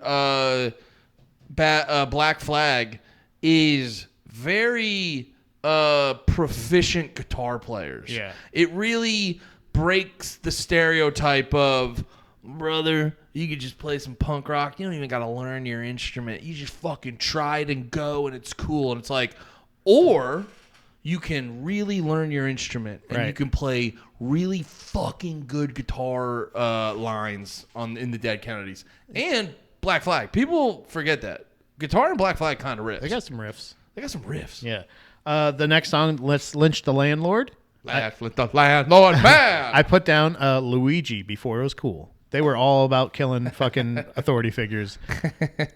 Black Flag is very proficient guitar players. Yeah. It really breaks the stereotype of, brother, you could just play some punk rock. You don't even got to learn your instrument. You just fucking try it and go, and it's cool. And it's like, or you can really learn your instrument and you can play really fucking good guitar lines in the Dead Kennedys and Black Flag. People forget that guitar and Black Flag kind of riffs. They got some riffs. Yeah. The next song, Let's Lynch the Landlord. Let's let the landlord man. I put down Luigi before it was cool. They were all about killing fucking authority figures.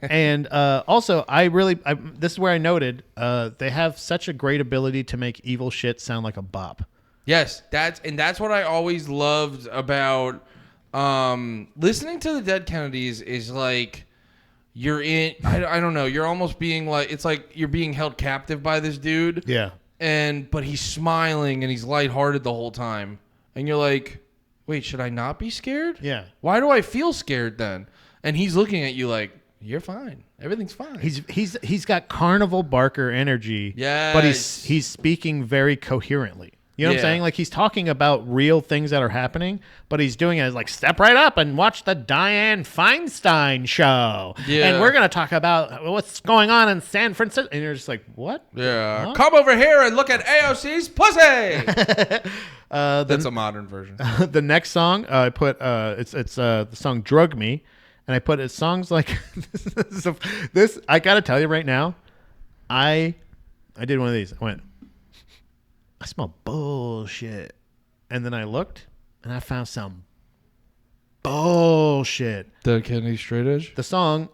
And also, this is where I noted they have such a great ability to make evil shit sound like a bop. Yes, that's what I always loved about listening to the Dead Kennedys is like you're in I don't know, you're almost being like, it's like you're being held captive by this dude. Yeah. But he's smiling and he's lighthearted the whole time. And you're like, wait, should I not be scared? Yeah. Why do I feel scared then? And he's looking at you like, you're fine. Everything's fine. He's got Carnival Barker energy. Yes. But he's speaking very coherently. You know what I'm saying? Like he's talking about real things that are happening, but he's doing it as like, step right up and watch the Dianne Feinstein show. Yeah. And we're going to talk about what's going on in San Francisco. And you're just like, what? Yeah. What? Come over here and look at AOC's pussy. That's a modern version. The next song I put it's the song Drug Me, and I put songs like this. I got to tell you right now, I did one of these. I went, I smell bullshit. And then I looked and I found some bullshit. Dead Kennedy Straight Edge? The song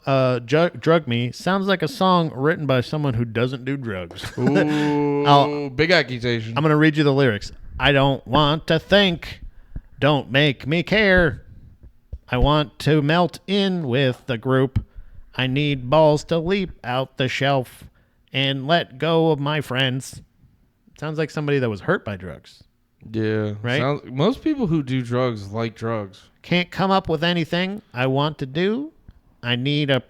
Drug Me sounds like a song written by someone who doesn't do drugs. Ooh, big accusation. I'm going to read you the lyrics. I don't want to think. Don't make me care. I want to melt in with the group. I need balls to leap out the shelf and let go of my friends. Sounds like somebody that was hurt by drugs. Yeah. Right? Most people who do drugs like drugs. Can't come up with anything I want to do. I need a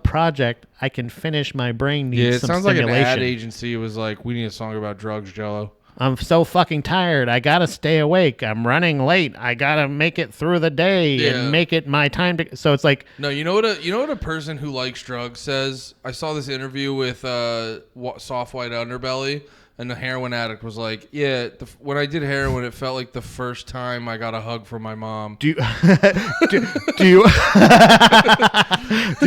project I can finish. My brain needs some sounds like stimulation. an ad agency was like, we need a song about drugs, Jello. I'm so fucking tired. I gotta stay awake. I'm running late. I gotta make it through the day and make it my time to. So it's like, no, you know what a person who likes drugs says. I saw this interview with Soft White Underbelly, and the heroin addict was like, "Yeah, when I did heroin, it felt like the first time I got a hug from my mom." do you do you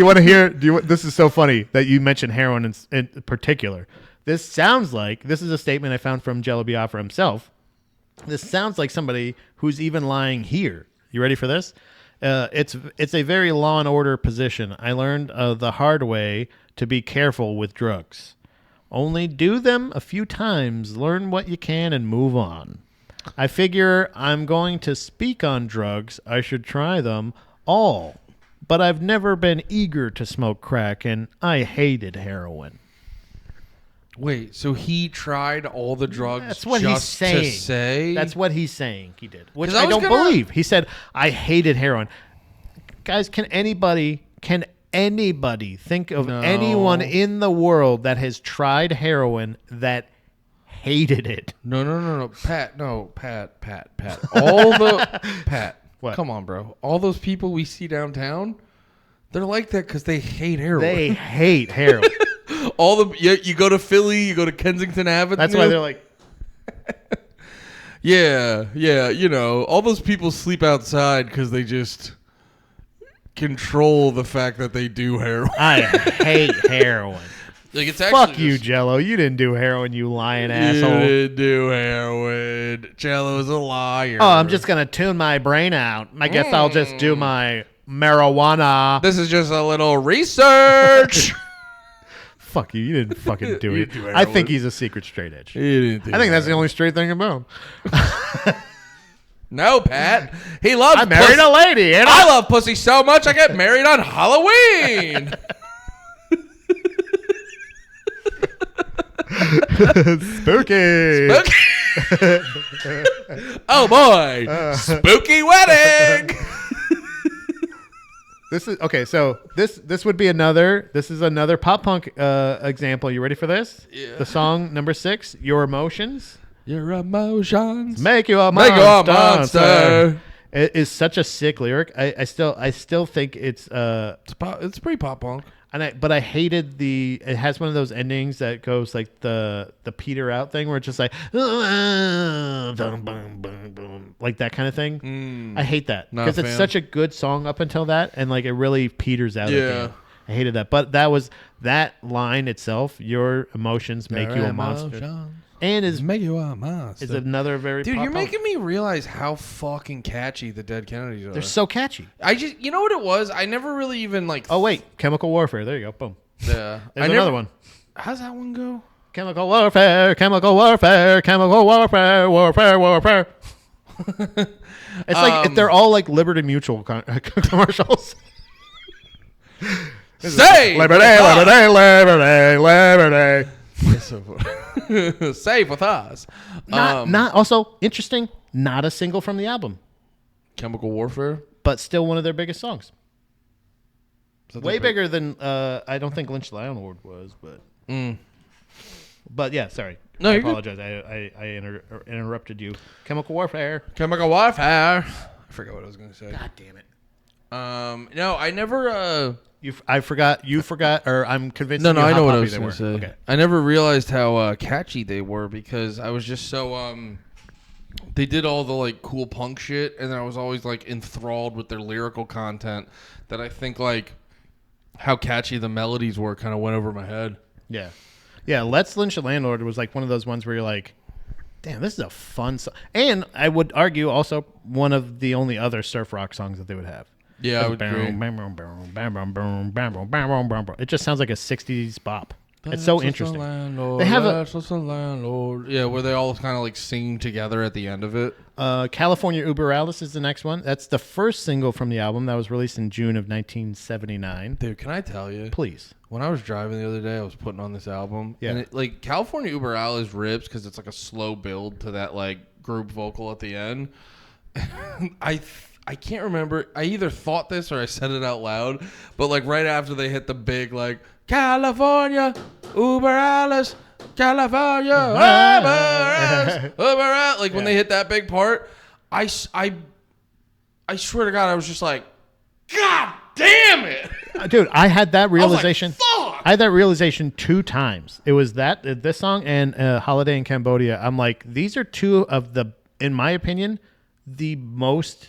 want to hear? This is so funny that you mentioned heroin in particular. This sounds like, this is a statement I found from Jello Biafra himself. This sounds like somebody who's even lying here. You ready for this? It's a very law and order position. I learned the hard way to be careful with drugs. Only do them a few times, learn what you can, and move on. I figure I'm going to speak on drugs. I should try them all. But I've never been eager to smoke crack, and I hated heroin. Wait, so he tried all the drugs That's what just he's saying. to say? That's what he's saying he did, which 'Cause I I was don't gonna- believe. He said, I hated heroin. Guys, can anybody think of No. anyone in the world that has tried heroin that hated it? No. Pat. All the Pat. What? Come on, bro. All those people we see downtown, they're like that because they hate heroin. They hate heroin. You go to Philly, you go to Kensington Avenue. That's why they're like, yeah. You know, all those people sleep outside because they just control the fact that they do heroin. I hate heroin. Like it's actually Fuck you, just, Jello. You didn't do heroin, you lying You asshole. didn't do heroin. Jello's a liar. Oh, I'm just going to tune my brain out. I guess I'll just do my marijuana. This is just a little research. Fuck you. You didn't fucking do You it. didn't do I think heroin. he's a secret straight edge. You didn't do I think that's the only straight thing about him. No, Pat. He loves I married a lady, and I love pussy so much I get married on Halloween. spooky. Oh boy. Spooky wedding. This is okay. So this would be another. This is another pop punk example. You ready for this? Yeah. The song number 6, "Your Emotions." Your emotions Make you a make monster. you a monster. It is such a sick lyric. I still think it's It's pretty pop punk. but I hated it has one of those endings that goes like the peter out thing where it's just like boom, boom, boom, boom, like that kind of thing. I hate that Not a because it's fan. such a good song up until that, and like it really peters out. Yeah. At the end. I hated that, but that line itself, "Your emotions make you a monster," and is Make you a monster. is another very Dude, you're pop-punk. making me realize how fucking catchy the Dead Kennedys are. They're so catchy. You know what it was? I never really even like. Oh wait, Chemical Warfare. There you go. Boom. Yeah. There's another one. How's that one go? Chemical warfare, chemical warfare, chemical warfare, warfare. It's like they're all like Liberty Mutual commercials. Save Liberty, liberty, liberty, liberty. Save with us. Not also interesting. Not a single from the album, Chemical Warfare. but still one of their biggest songs. Is that Way their bigger than I don't think Lynch Lion Award was, but but yeah, sorry. No, I you're good. apologize. I interrupted you. Chemical Warfare. Chemical Warfare. I forgot what I was going to say. God damn it. No, I never. I forgot. You forgot, or I'm convinced. No, you I how know what I poppy was they going were. to say. Okay. I never realized how catchy they were because I was just so. They did all the like cool punk shit, and then I was always like enthralled with their lyrical content. That I think like how catchy the melodies were kind of went over my head. Yeah. Yeah. Let's Lynch the Landlord was like one of those ones where you're like, damn, this is a fun song. And I would argue also one of the only other surf rock songs that they would have. Yeah, I would agree. It just sounds like a 60s bop. It's so interesting. They have a yeah, where they all kind of like sing together at the end of it. California Uber Alice is the next one. That's the first single from the album that was released in June of 1979. Dude, can I tell you? Please. When I was driving the other day, I was putting on this album. Yeah. And it, like California Uber Alice rips because it's like a slow build to that like group vocal at the end. I can't remember. I either thought this or I said it out loud. But like right after they hit the big like California Uber Alice, California Uber Alice, Uber Alice. Like when they hit that big part, I swear to God, I was just like, God damn it. Dude, I had that realization. Fuck. I had that realization 2 times. It was this song and Holiday in Cambodia. I'm like, these are 2 of the, in my opinion, the most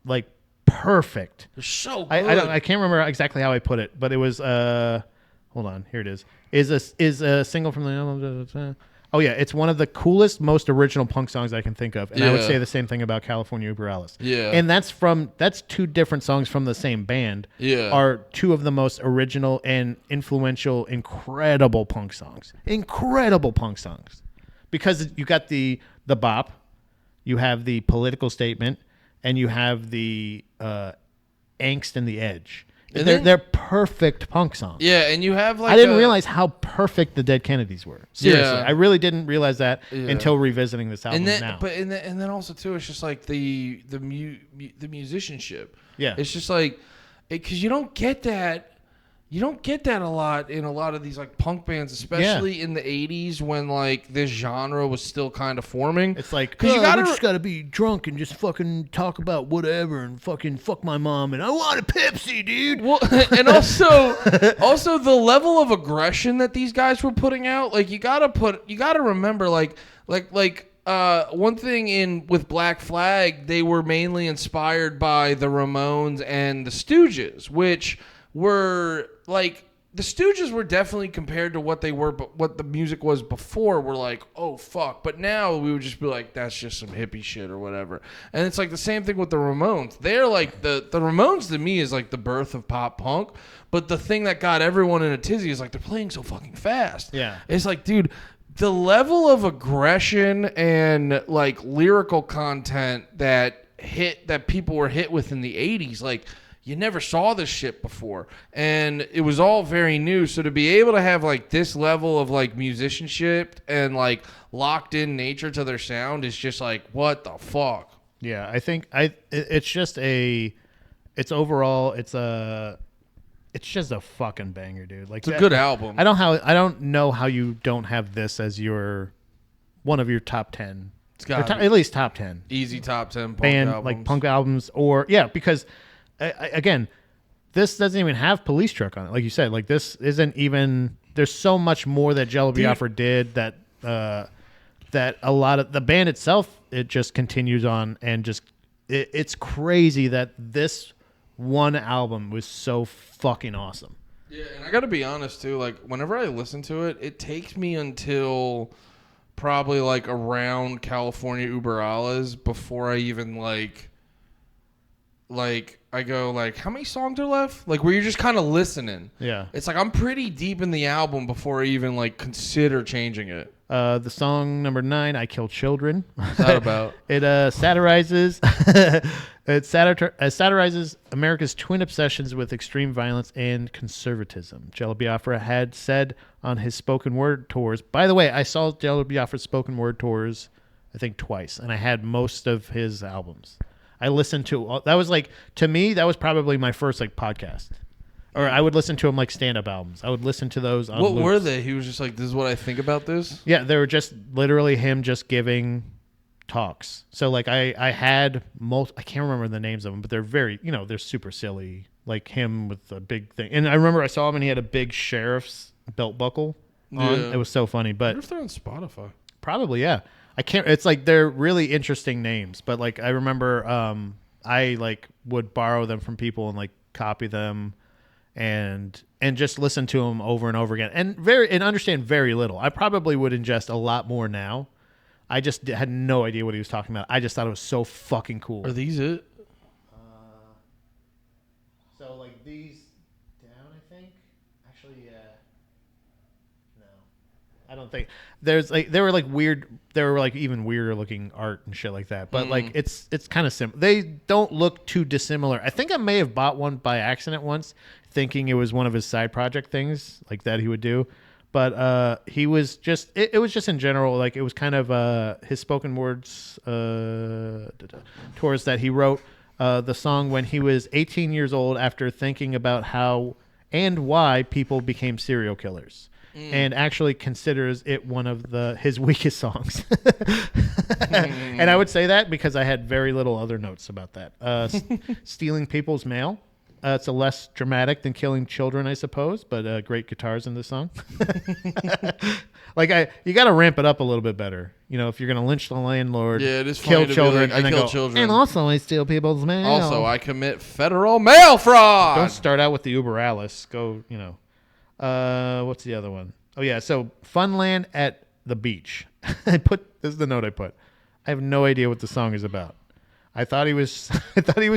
like perfect. They're so good. I can't remember exactly how I put it, but it was hold hold on, here it is. Is a single from the album. Oh yeah, it's one of the coolest, most original punk songs I can think of, and I would Yeah. say the same thing about California Uber Alice. Yeah. And that's two different songs from the same band. Yeah. Are two of the most original and influential, incredible punk songs. Incredible punk songs, because you got the bop, you have the political statement, and you have the angst and the edge. And They're perfect punk songs. Yeah, and you have like I didn't realize how perfect the Dead Kennedys were. Seriously, Yeah. I really didn't realize that Yeah. until revisiting this album and then, now. and then also too, it's just like the musicianship. Yeah. it's just like because you don't get that. You don't get that a lot in a lot of these like punk bands, especially in the '80s when like this genre was still kind of forming. It's like, 'Cause you gotta- we just gotta be drunk and just fucking talk about whatever and fucking fuck my mom and I want a Pepsi, dude. Well, and also the level of aggression that these guys were putting out, like you gotta remember, like one thing with Black Flag, they were mainly inspired by the Ramones and the Stooges, which were like the Stooges were definitely compared to what they were, but what the music was before, we're like, oh fuck. But now we would just be like, that's just some hippie shit or whatever. And it's like the same thing with the Ramones. They're like the Ramones to me is like the birth of pop punk. But the thing that got everyone in a tizzy is like they're playing so fucking fast. Yeah. It's like, dude, the level of aggression and like lyrical content that people were hit with in the 80s, like you never saw this shit before, and it was all very new. So to be able to have like this level of like musicianship and like locked in nature to their sound is just like, what the fuck? Yeah, I think it's just it's just a fucking banger, dude. Like It's a good album. I don't know how you don't have this as your one of your top 10. It's got at least top 10 easy top 10 punk band albums. like punk albums, or because again, this doesn't even have Police Truck on it. Like you said, like this isn't even. There's so much more that Jello Biafra did that a lot of the band itself, it just continues on, and just it's crazy that this one album was so fucking awesome. Yeah, and I got to be honest too. Like whenever I listen to it, it takes me until probably like around California Uber Alles before I even like I go like, how many songs are left? Like where you're just kind of listening. Yeah. It's like I'm pretty deep in the album before I even like consider changing it. The song number 9, "I Kill Children." What's that about? It satirizes satirizes America's twin obsessions with extreme violence and conservatism. Jello Biafra had said on his spoken word tours. By the way, I saw Jello Biafra's spoken word tours, I think twice, and I had most of his albums. I listened to that was like, to me, that was probably my first like podcast. Or I would listen to him like stand-up albums. I would listen to those on What loops. were they? He was just like, this is what I think about this. Yeah, they were just literally him just giving talks. So like I had I can't remember the names of them, but they're very, they're super silly. Like him with a big thing. And I remember I saw him and he had a big sheriff's belt buckle on. Yeah. It was so funny, I but wonder if they're on Spotify. probably, yeah. I can't, it's like they're really interesting names, but like I remember I like would borrow them from people and like copy them and just listen to them over and over again and understand very little. I probably would ingest a lot more now. I just had no idea what he was talking about. I just thought it was so fucking cool. Are these it? So like these down, I think. Actually, no, I don't think there's like they were like weird. They were like even weirder looking art and shit like that. But like it's kind of similar. They don't look too dissimilar. I think I may have bought one by accident once, thinking it was one of his side project things like that he would do. But he was just it was just in general, like it was kind of his spoken words tours that he wrote the song when he was 18 years old after thinking about how and why people became serial killers. And actually considers it one of his weakest songs. And I would say that because I had very little other notes about that. Stealing people's mail. It's a less dramatic than killing children, I suppose, but great guitars in the song. You got to ramp it up a little bit better. If you're going to lynch the landlord, Yeah, it is kill funny to be children, like, and I then kill go, children. and also I steal people's mail. Also, I commit federal mail fraud. Don't start out with the Uber Alice. Go, What's the other one? Oh yeah, so Funland at the Beach. This is the note I put. I have no idea what the song is about. I thought he was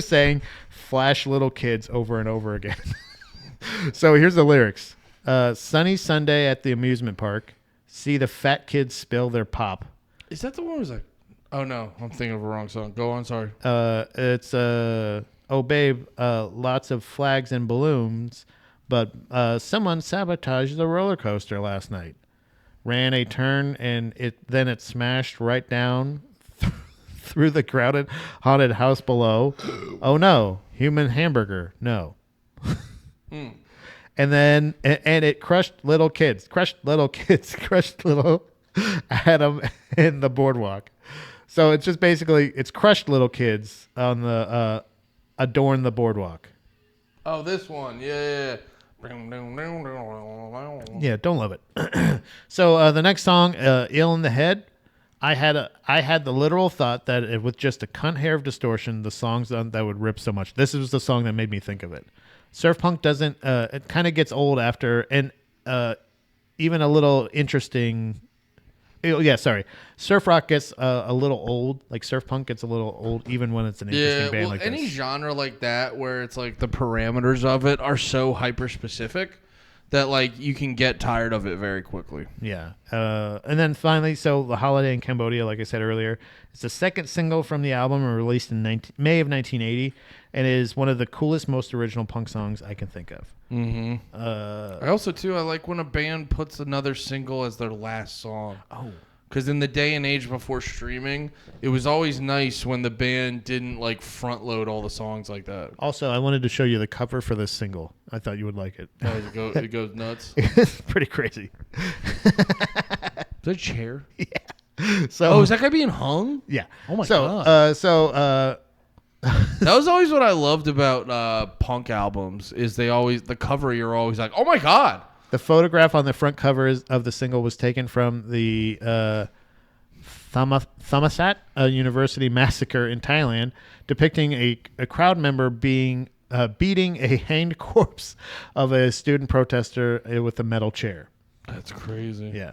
saying flash little kids over and over again. So here's the lyrics. Sunny Sunday at the amusement park. See the fat kids spill their pop. Is that the one who was like, oh no, I'm thinking of a wrong song. Go on, sorry. It's oh babe, lots of flags and balloons, but someone sabotaged the roller coaster last night. Ran a turn and it smashed right down through the crowded haunted house below. Oh no, human hamburger, no. And then and it crushed little Adam in the boardwalk. So it's just basically it's crushed little kids on the adorn the boardwalk. Oh, this one, yeah. Yeah, don't love it. So the next song, "Ill in the Head," I had the literal thought that with just a cunt hair of distortion, the songs that would rip so much. This was the song that made me think of it. Surf punk doesn't. It kind of gets old after, and even a little interesting. Oh, yeah, sorry. Surf rock gets a little old. Like surf punk gets a little old, even when it's an interesting band like any this. genre like that where it's like the parameters of it are so hyper specific that like you can get tired of it very quickly. Yeah. And then finally, so The Holiday in Cambodia, like I said earlier, it's the second single from the album released in May of 1980 and is one of the coolest, most original punk songs I can think of. Mm-hmm. I also, too, I like when a band puts another single as their last song. Oh. Because in the day and age before streaming, it was always nice when the band didn't like front load all the songs like that. Also, I wanted to show you the cover for this single. I thought you would like it. Oh, it goes nuts. It's pretty crazy. Is that a chair? Yeah. So, is that guy being hung? Yeah. Oh my god. That was always what I loved about punk albums. Is the cover you're always like, oh my god. The photograph on the front cover of the single was taken from the Thammasat University massacre in Thailand, depicting a crowd member beating a hanged corpse of a student protester with a metal chair. That's crazy. Yeah.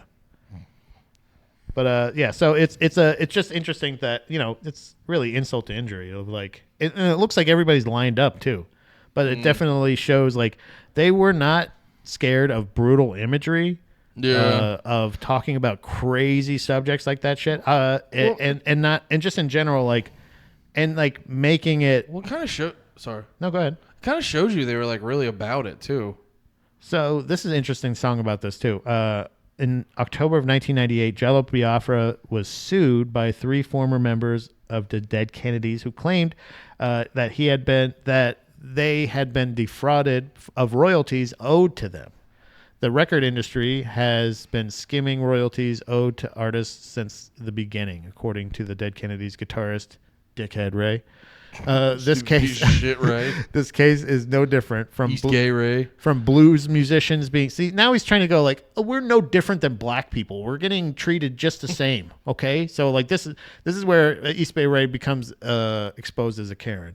But so it's just interesting that it's really insult to injury of like and it looks like everybody's lined up too, but it definitely shows like they were not scared of brutal imagery, of talking about crazy subjects like that shit, and just in general like making it. What kind of show? Sorry, no, go ahead. Kind of showed you they were like really about it too. So this is an interesting song about this too. In October of 1998, Jello Biafra was sued by 3 former members of the Dead Kennedys who claimed that they had been defrauded of royalties owed to them. The record industry has been skimming royalties owed to artists since the beginning, according to the Dead Kennedys guitarist Dickhead Ray. This case, shit, Ray. This case is no different from Gay Ray. From blues musicians being. See, now he's trying to go like, oh, we're no different than black people. We're getting treated just the same. Okay, so like this is where East Bay Ray becomes exposed as a Karen.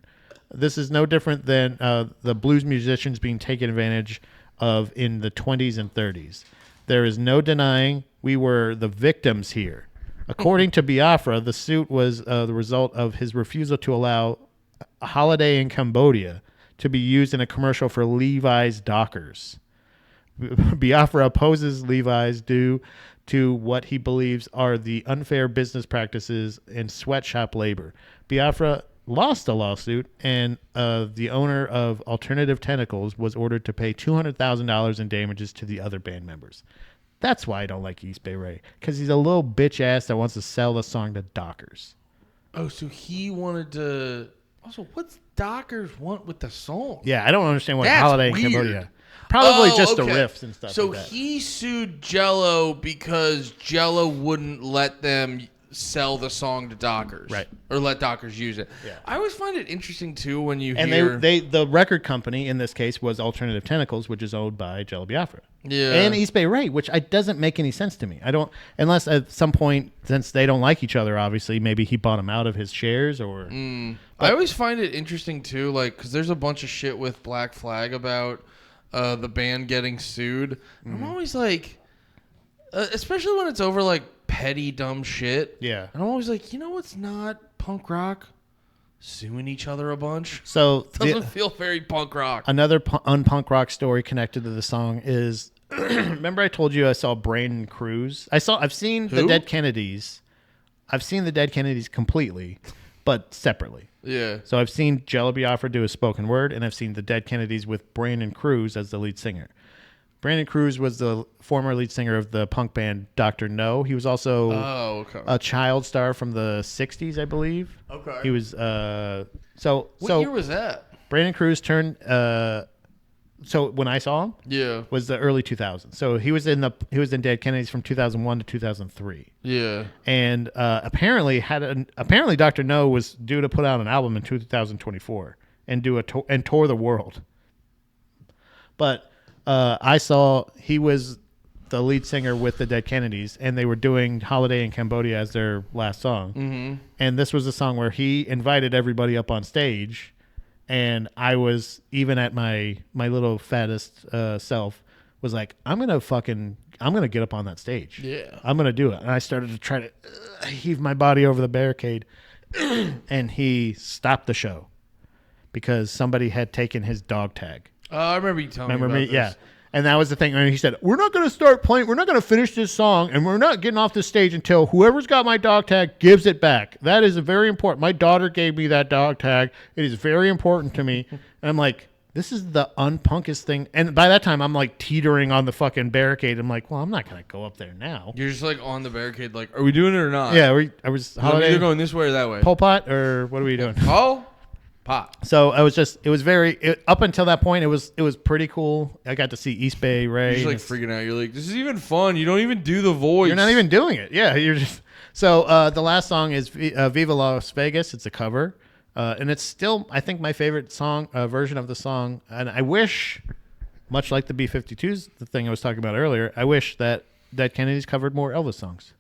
This is no different than the blues musicians being taken advantage of in the 20s and 30s. There is no denying we were the victims here. According to Biafra, the suit was the result of his refusal to allow A Holiday in Cambodia to be used in a commercial for Levi's Dockers. Biafra opposes Levi's due to what he believes are the unfair business practices and sweatshop labor. Biafra lost a lawsuit, and the owner of Alternative Tentacles was ordered to pay $200,000 in damages to the other band members. That's why I don't like East Bay Ray, because he's a little bitch ass that wants to sell the song to Dockers. Oh, so he wanted to. Also, what's Dockers want with the song? Yeah, I don't understand what That's Holiday weird. in Cambodia. Probably just okay. the riffs and stuff. So like that. he sued Jello because Jello wouldn't let them sell the song to Dockers, right? Or let Dockers use it. Yeah. I always find it interesting too when you and hear the record company in this case was Alternative Tentacles, which is owned by Jello Biafra. Yeah. And East Bay Ray, which doesn't make any sense to me. I don't, unless at some point, since they don't like each other, obviously, maybe he bought him out of his shares or. I always find it interesting too, like because there's a bunch of shit with Black Flag about the band getting sued. I'm always like, especially when it's over like petty dumb shit. Yeah. And I'm always like, you know what's not punk rock? Suing each other a bunch. So Doesn't feel very punk rock. another unpunk rock story connected to the song is remember I told you I saw Brandon Cruz. I've seen the Who? Dead Kennedys. I've seen the Dead Kennedys completely, but separately. Yeah. So I've seen Jello Biafra do a spoken word, and I've seen the Dead Kennedys with Brandon Cruz as the lead singer. Brandon Cruz was the former lead singer of the punk band Dr. No. He was also a child star from the 60s, I believe. Okay. He was What year was that? Brandon Cruz turned so when I saw him Yeah. was the early 2000s. So he was in Dead Kennedys from 2001 to 2003. Yeah. And apparently Dr. No was due to put out an album in 2024 and do a tour the world. But I saw he was the lead singer with the Dead Kennedys, and they were doing "Holiday in Cambodia" as their last song. Mm-hmm. And this was a song where he invited everybody up on stage, and I was, even at my little fattest self, was like, I'm gonna get up on that stage. Yeah. I'm gonna do it. And I started to try to heave my body over the barricade, and he stopped the show because somebody had taken his dog tag. I remember you telling me about this. Yeah. And that was the thing. And he said, we're not going to start playing. We're not going to finish this song. And we're not getting off the stage until whoever's got my dog tag gives it back. That is very important. My daughter gave me that dog tag. It is very important to me. And I'm like, this is the unpunkest thing. And by that time, I'm like teetering on the fucking barricade. I'm like, well, I'm not going to go up there now. You're just like on the barricade, like, are we doing it or not? Yeah. I was I'm either going this way or that way. Pol Pot, or what are we doing? Pot. So up until that point, it was pretty cool. I got to see East Bay Ray. You're just like freaking out. You're like, this is even fun. You don't even do the voice. You're not even doing it. Yeah, you're just. So the last song is Viva Las Vegas. It's a cover, and it's still, I think, my favorite song version of the song. And I wish, much like the B-52s, the thing I was talking about earlier, I wish that Kennedy's covered more Elvis songs.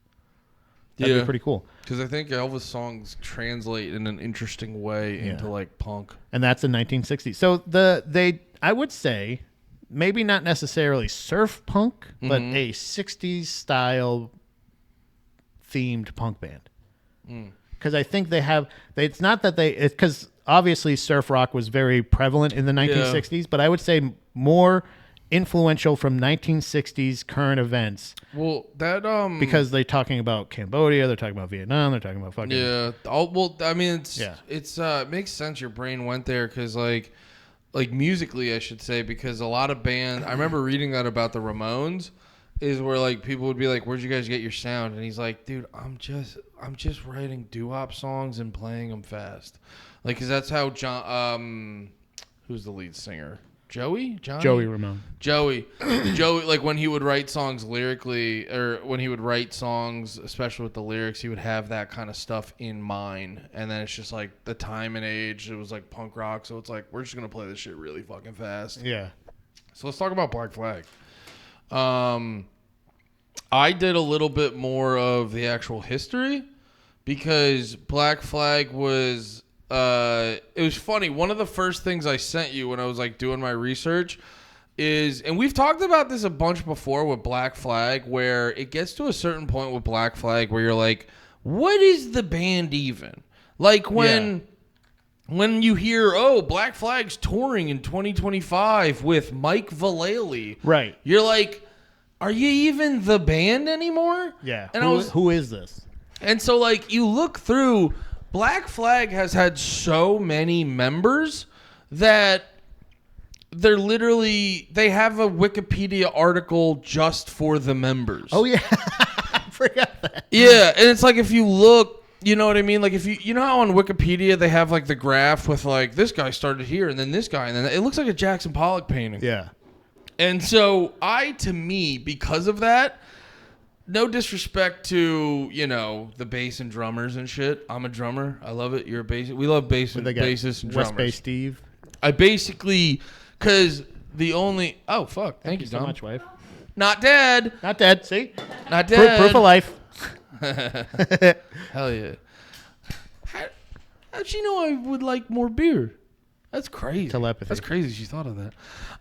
That'd be pretty cool. Because I think Elvis songs translate in an interesting way into like punk. And that's in 1960. So I would say, maybe not necessarily surf punk, but a 60s style themed punk band. Because I think it's not that because obviously surf rock was very prevalent in the 1960s, but I would say more influential from 1960s current events. Well, that because they're talking about Cambodia, they're talking about Vietnam, they're talking about fucking I mean, it's it makes sense your brain went there because like musically, I should say, because a lot of bands. I remember reading that about the Ramones, is where like people would be like, "Where'd you guys get your sound?" And he's like, "Dude, I'm just writing doo-wop songs and playing them fast, like because that's how John who's the lead singer." Joey Ramone. Joey, like when he would write songs lyrically, or when he would write songs, especially with the lyrics, he would have that kind of stuff in mind. And then it's just like the time and age, it was like punk rock. So it's like, we're just going to play this shit really fucking fast. Yeah. So let's talk about Black Flag. I did a little bit more of the actual history because Black Flag was... it was funny. One of the first things I sent you when I was like doing my research is, and we've talked about this a bunch before with Black Flag, where it gets to a certain point with Black Flag where you're like, what is the band even? Like when you hear, oh, Black Flag's touring in 2025 with Mike Vallely. Right. You're like, are you even the band anymore? Yeah. And who is this? And so like you look through, Black Flag has had so many members that they have a Wikipedia article just for the members. Oh yeah. I forgot that. Yeah, and it's like if you look, you know what I mean? Like if you know how on Wikipedia they have like the graph with like this guy started here and then this guy and then it looks like a Jackson Pollock painting. Yeah. And so to me, because of that, no disrespect to, the bass and drummers and shit. I'm a drummer. I love it. You're a bass. We love bassists and drummers. West Bay Steve. I basically, because the only... Oh, fuck. Thank you so much, wife. Not dead. Not dead. See? Not dead. Proof of life. Hell yeah. How'd you know I would like more beer? That's crazy. Telepathy. That's crazy she thought of that.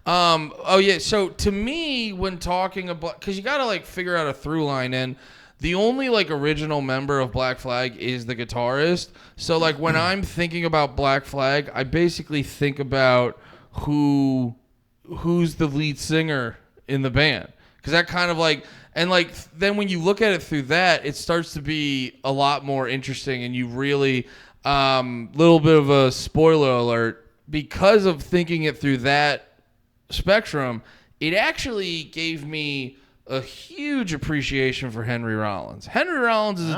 Oh, yeah. So to me, when talking about... Because you got to, like, figure out a through line. And the only, like, original member of Black Flag is the guitarist. So, like, when I'm thinking about Black Flag, I basically think about who's the lead singer in the band. Because that kind of, like... And, like, then when you look at it through that, it starts to be a lot more interesting. And you really... little bit of a spoiler alert. Because of thinking it through that spectrum, it actually gave me a huge appreciation for Henry Rollins. Henry Rollins is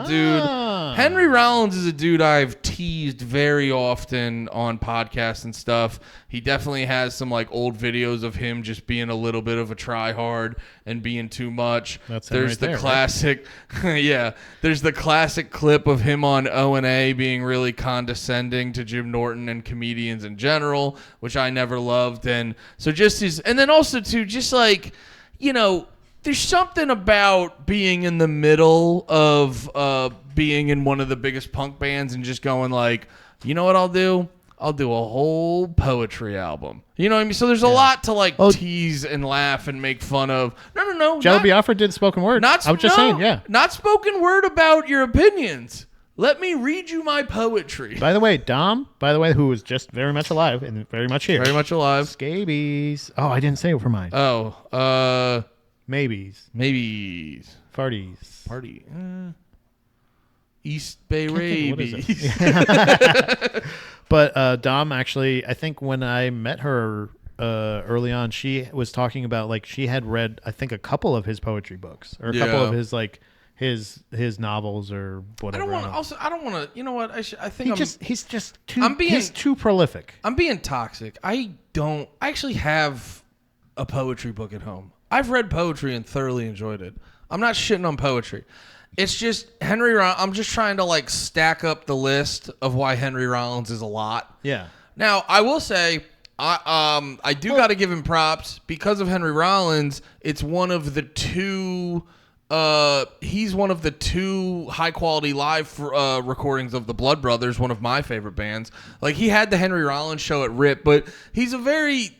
a dude I've teased very often on podcasts and stuff. He definitely has some like old videos of him just being a little bit of a try-hard and being too much. There's the classic, yeah. There's the classic clip of him on O&A being really condescending to Jim Norton and comedians in general, which I never loved. And so just his, and then also too, just like, you know, there's something about being in the middle of being in one of the biggest punk bands and just going like, you know what I'll do? I'll do a whole poetry album. You know what I mean? So there's a lot to like tease and laugh and make fun of. No. Jello Biafra did spoken word. I was just saying, yeah. Not spoken word about your opinions. Let me read you my poetry. By the way, Dom, who was just very much alive and very much here. Very much alive. Scabies. Oh, I didn't say it for mine. Oh, Maybes. Farties. Party. East Bay Rabies. But Dom, actually, I think when I met her early on, she was talking about like she had read, I think, a couple of his poetry books or a couple of his like his novels or whatever. I don't want to. You know what? I think he's too prolific. I'm being toxic. I actually have a poetry book at home. I've read poetry and thoroughly enjoyed it. I'm not shitting on poetry. It's just Henry Rollins. I'm just trying to like stack up the list of why Henry Rollins is a lot. Yeah. Now I will say I do got to give him props because of Henry Rollins. It's one of the two. He's one of the two high quality live recordings of the Blood Brothers, one of my favorite bands. Like he had the Henry Rollins show at RIP, but he's a very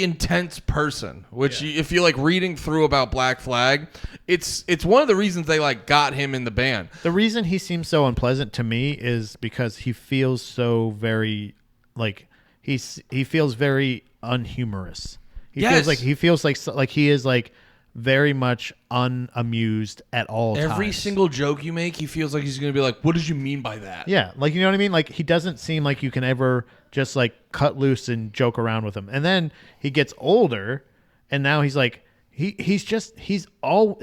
intense person. Which if you like reading through about Black Flag, it's one of the reasons they like got him in the band. The reason he seems so unpleasant to me is because he feels so very like he feels very unhumorous. He feels like he is like very much unamused at all times. Every single joke you make, he feels like he's going to be like, what did you mean by that? Yeah, like, you know what I mean? Like, he doesn't seem like you can ever just, like, cut loose and joke around with him. And then he gets older, and now he's like, he's always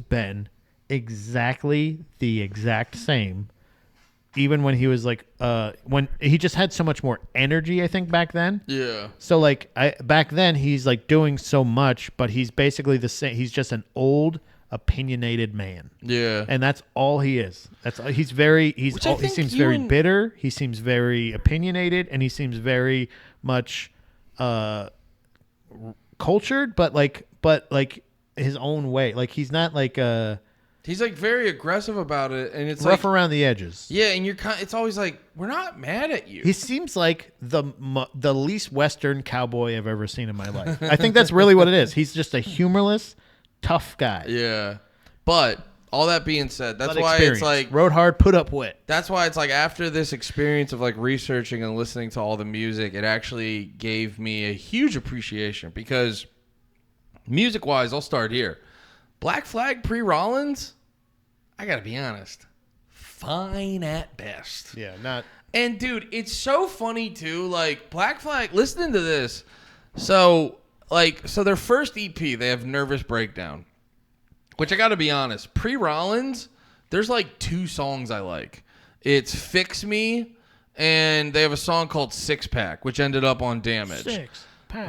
been exactly the exact same. Even when he was like, when he just had so much more energy, I think back then. Yeah. So like, back then he's like doing so much, but he's basically the same. He's just an old, opinionated man. Yeah. And that's all he is. He seems very bitter. He seems very opinionated, and he seems very much cultured, but like his own way. Like he's not like he's like very aggressive about it, and it's rough like, around the edges. Yeah, and it's always like, we're not mad at you. He seems like the least Western cowboy I've ever seen in my life. I think that's really what it is. He's just a humorless, tough guy. Yeah, but all that being said, that's why it's like rode hard, put up wit. That's why it's like after this experience of like researching and listening to all the music, it actually gave me a huge appreciation because music-wise, I'll start here. Black Flag pre-Rollins, I gotta be honest, fine at best. Yeah, not. And dude, it's so funny too. Like Black Flag, listening to this. So their first EP, they have Nervous Breakdown, which I gotta be honest, pre-Rollins, there's like two songs I like. It's Fix Me, and they have a song called Six Pack, which ended up on Damage.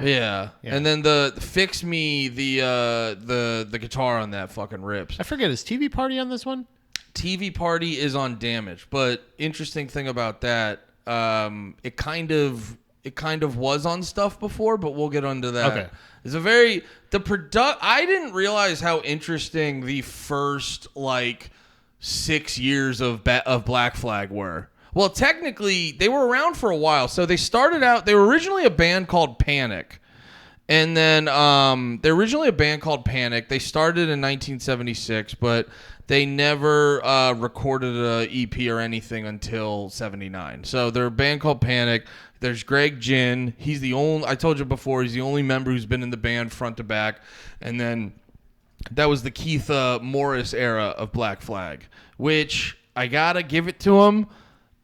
Yeah, and then the Fix Me, the guitar on that fucking rips. I forget, is TV Party on this one? TV Party is on Damage, but interesting thing about that, it kind of was on stuff before, but we'll get onto that. Okay. It's I didn't realize how interesting the first like 6 years of Black Flag were. Well, technically, they were around for a while. So they started out. They were originally a band called Panic. And then they're originally a band called Panic. They started in 1976, but they never recorded an EP or anything until 79. So they're a band called Panic. There's Greg Ginn. He's the only, I told you before, he's the only member who's been in the band front to back. And then that was the Keith Morris era of Black Flag, which I got to give it to him.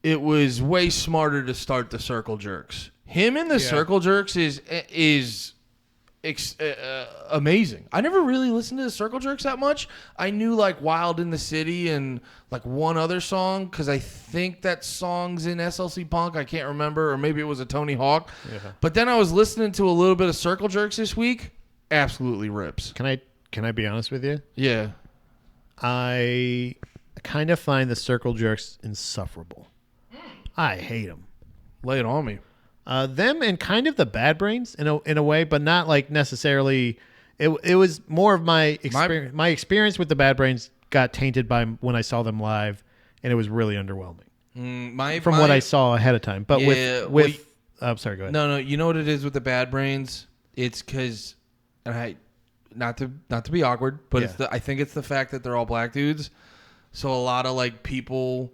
It was way smarter to start the Circle Jerks. Him and the Circle Jerks is amazing. I never really listened to the Circle Jerks that much. I knew like Wild in the City and like one other song because I think that song's in SLC Punk. I can't remember, or maybe it was a Tony Hawk. Yeah. But then I was listening to a little bit of Circle Jerks this week. Absolutely rips. Can I be honest with you? Yeah. I kind of find the Circle Jerks insufferable. I hate them. Lay it on me. Them and kind of the Bad Brains in a way, but not like necessarily. It was more of my experience. My experience with the Bad Brains got tainted by when I saw them live, and it was really underwhelming. From what I saw ahead of time. But I'm sorry, go ahead. No, you know what it is with the Bad Brains? It's because, and I, not to be awkward, but I think it's the fact that they're all black dudes. So a lot of like people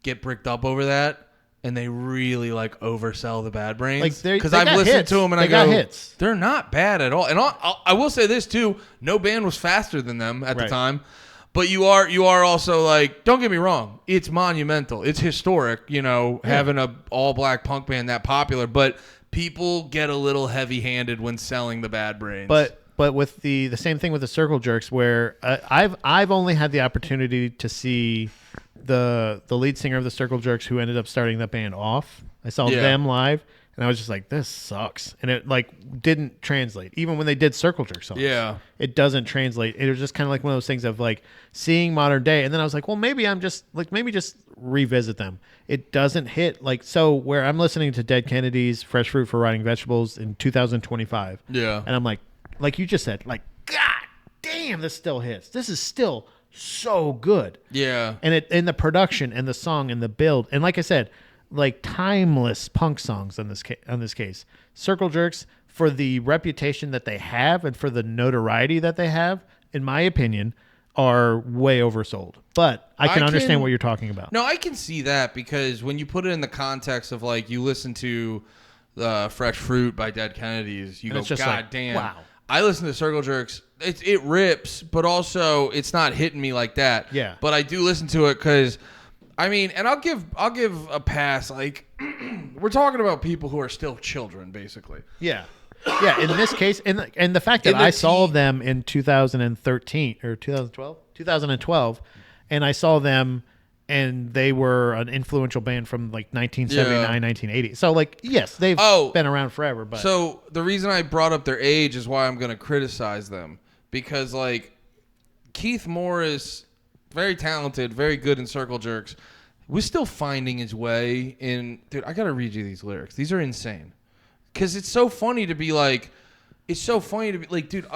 get bricked up over that. And they really like oversell the Bad Brains because I've listened to them and I go, hits. They're not bad at all. And I will say this too: no band was faster than them at the time. But you are also like, don't get me wrong, it's monumental, it's historic, having a all black punk band that popular. But people get a little heavy handed when selling the Bad Brains. But with the same thing with the Circle Jerks, where I've only had the opportunity to see the lead singer of the Circle Jerks, who ended up starting that band off. I saw them live, and I was just like, this sucks. And it like didn't translate. Even when they did Circle Jerk songs, it doesn't translate. It was just kind of like one of those things of like seeing modern day. And then I was like, well, maybe just revisit them. It doesn't hit like, so where I'm listening to Dead Kennedys, Fresh Fruit for Rotting Vegetables in 2025. Yeah. And I'm like you just said, like, God damn, this still hits. This is still so good. Yeah. And the production and the song and the build. And like I said, like timeless punk songs on this case. Circle Jerks, for the reputation that they have and for the notoriety that they have, in my opinion, are way oversold. But I can understand what you're talking about. No, I can see that because when you put it in the context of like you listen to Fresh Fruit by Dead Kennedys, you go, God like, damn. Wow. I listen to Circle Jerks. It rips, but also it's not hitting me like that. Yeah. But I do listen to it because, I mean, and I'll give a pass. Like, we're talking about people who are still children, basically. Yeah. Yeah. In this case, and the fact that I saw them in 2013 or 2012, and I saw them. And they were an influential band from like 1979, 1980. So like, yes, they've been around forever. But so the reason I brought up their age is why I'm going to criticize them. Because like Keith Morris, very talented, very good in Circle Jerks, was still finding his way in. Dude, I got to read you these lyrics. These are insane. Because it's so funny to be like, it's so funny to be like, dude,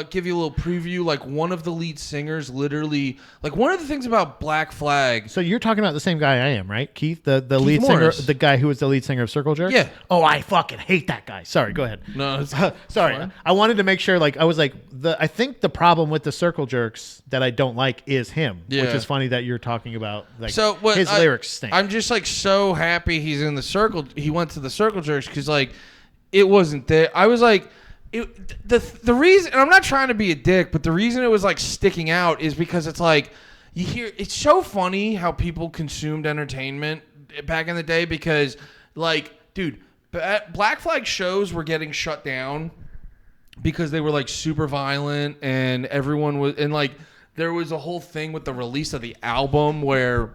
give you a little preview. Like one of the lead singers literally, like one of the things about Black Flag. So you're talking about the same guy I am, right? Keith, the lead Morris. singer, the guy who was the lead singer of Circle Jerks? Yeah. Oh, I fucking hate that guy. Sorry, go ahead. No, it's sorry. fine. I wanted to make sure, like, I was like, I think the problem with the Circle Jerks that I don't like is him, which is funny that you're talking about, like, so his lyrics stink. I'm just like so happy he went to the Circle Jerks because like, it wasn't there. I was like, the reason, and I'm not trying to be a dick, but the reason it was like sticking out is because it's like you hear. It's so funny how people consumed entertainment back in the day because, like, dude, Black Flag shows were getting shut down because they were like super violent and everyone was, and like there was a whole thing with the release of the album where.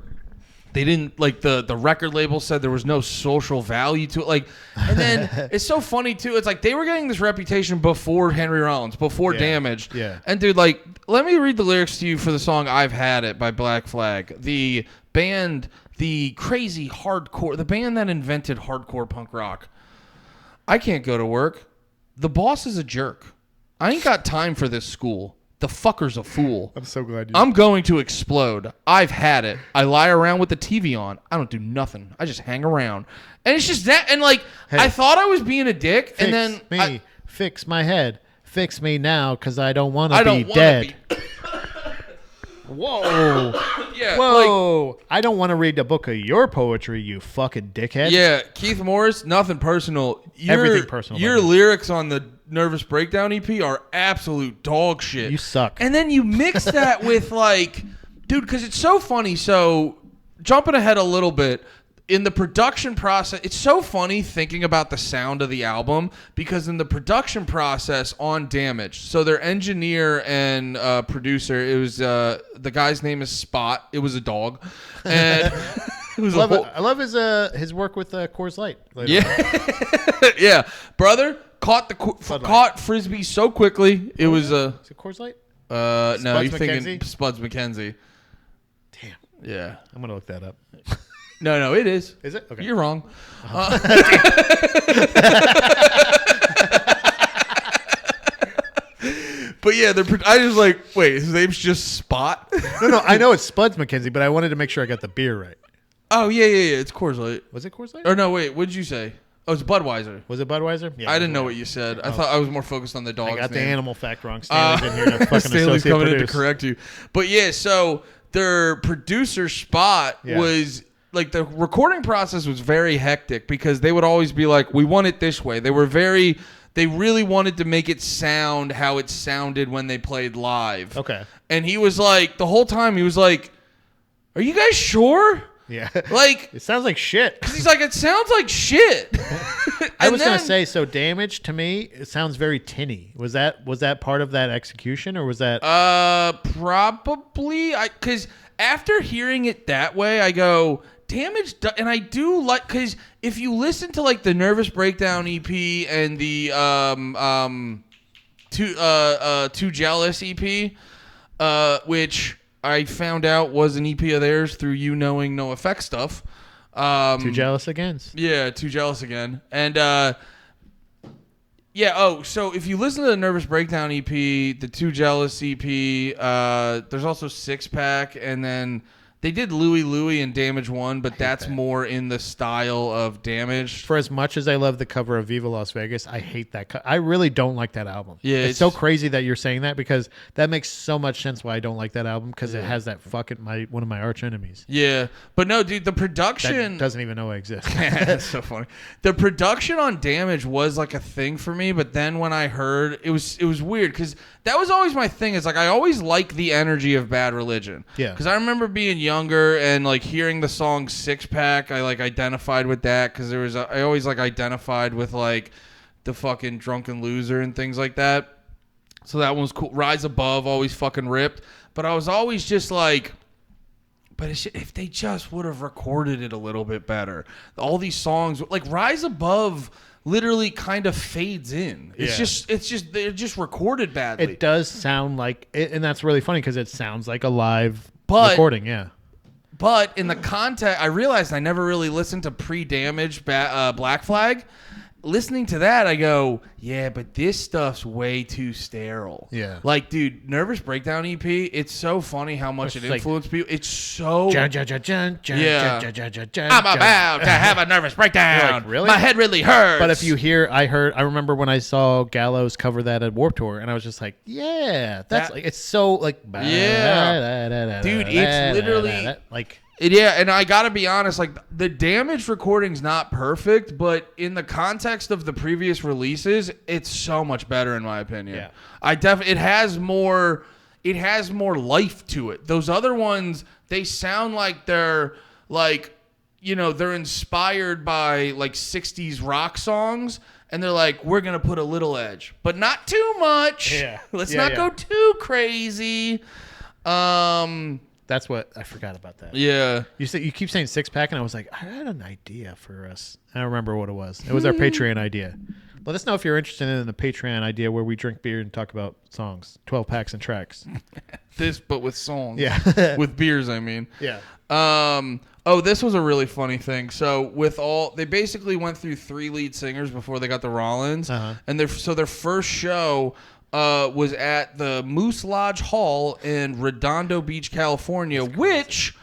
They didn't, like, the record label said there was no social value to it. Like, and then it's so funny, too. It's like they were getting this reputation before Henry Rollins, before Damaged. Yeah. And, dude, like, let me read the lyrics to you for the song I've Had It by Black Flag. The band, the crazy hardcore, the band that invented hardcore punk rock. I can't go to work. The boss is a jerk. I ain't got time for this school. the fucker's a fool. I'm so glad you. I'm going to explode. I've had it. I lie around with the TV on. I don't do nothing. I just hang around. And it's just that. And like, Hey, I thought I was being a dick. Fix And then me. Fix my head. Fix me now because I don't want to I be don't want dead. to be. Whoa. Yeah. Whoa. I don't want to read the book of your poetry, you fucking dickhead. Yeah. Keith Morris, nothing personal. Everything personal Your about me. lyrics on the Nervous Breakdown EP are absolute dog shit. You suck. And then you mix that with like, dude, because it's so funny. So jumping ahead a little bit, in the production process, it's so funny thinking about the sound of the album because in the production process on Damage, so their engineer and producer, it was the guy's name is Spot. It was a dog, and it was I love his work with Coors Light. Later yeah, yeah, brother caught frisbee so quickly. It was Is it Coors Light? no, Spuds you're thinking McKenzie? Spuds McKenzie. Damn. Yeah. I'm gonna look that up. No, it is. Is it? Okay. You're wrong. But yeah, I just like, wait, his name's just Spot? No, I know it's Spuds McKenzie, but I wanted to make sure I got the beer right. Oh, yeah, it's Coors Light. Was it Coors Light? Or no, wait, what did you say? Oh, it's Budweiser. Was it Budweiser? Yeah, I didn't know what you said. I thought I was more focused on the dog's I got the name. animal fact wrong. Stanley's in here to fucking Stanley's associate coming in to produce. correct you. But yeah, so their producer Spot was like the recording process was very hectic because they would always be like, "We want it this way." They really wanted to make it sound how it sounded when they played live. Okay. And he was like, the whole time he was like, "Are you guys sure?" Yeah. Like, It sounds like shit. he's like, "It sounds like shit." I was gonna say, so Damage to me, it sounds very tinny. Was that part of that execution, or was that? Probably. Because after hearing it that way, I go, Damage, and I do like, because if you listen to like the Nervous Breakdown EP and the Too Jealous EP, which I found out was an EP of theirs through you knowing No Effect stuff. Too Jealous again. Yeah, Too Jealous again. And so if you listen to the Nervous Breakdown EP, the Too Jealous EP, there's also Six Pack, and then they did Louie and Damage 1, but that's more in the style of Damage. For as much as I love the cover of Viva Las Vegas, I hate that. I really don't like that album. Yeah, it's so crazy that you're saying that because that makes so much sense why I don't like that album because it has that fucking one of my arch enemies. Yeah, but no, dude, the production That doesn't even know I exist. That's so funny. The production on Damage was like a thing for me, but then when I heard it was weird because that was always my thing. Is like I always liked the energy of Bad Religion. Yeah. Because I remember being younger and like hearing the song Six Pack, I like identified with that because I always like identified with like the fucking Drunken Loser and things like that. So that one was cool. Rise Above always fucking ripped, but I was always just like. But if they just would have recorded it a little bit better. All these songs, like Rise Above, literally kind of fades in. It's Yeah. just they're just recorded badly. It does sound like, and that's really funny because it sounds like a live But- recording. Yeah. But in the context, I realized I never really listened to pre-Damage Black Flag. Listening to that, I go, yeah, but this stuff's way too sterile. Yeah. Like, dude, Nervous Breakdown EP, it's so funny how much it It's like- influenced people. It's so... Yeah. I'm about to have a nervous breakdown. You're like, really? My head really hurts. But if you hear, I remember when I saw Gallows cover that at Warped Tour, and I was just like, yeah, that's like, it's so like, Yeah. Dude, it's literally- like, Yeah, and I gotta be honest, like the Damaged recording's not perfect, but in the context of the previous releases, it's so much better in my opinion. Yeah. It has more life to it. Those other ones, they sound like they're like, you know, they're inspired by like 60s rock songs, and they're like, we're gonna put a little edge, but not too much. Yeah. Let's Yeah, not yeah. go too crazy. that's what I forgot about that. Yeah. You keep saying Six Pack, and I was like, I had an idea for us. I don't remember what it was. It was our Patreon idea. Let us know if you're interested in the Patreon idea where we drink beer and talk about songs, 12 packs and tracks. This, but with songs. Yeah. With beers, I mean. Yeah. Oh, this was a really funny thing. So they basically went through 3 lead singers before they got the Rollins, and their first show was at the Moose Lodge Hall in Redondo Beach, California, which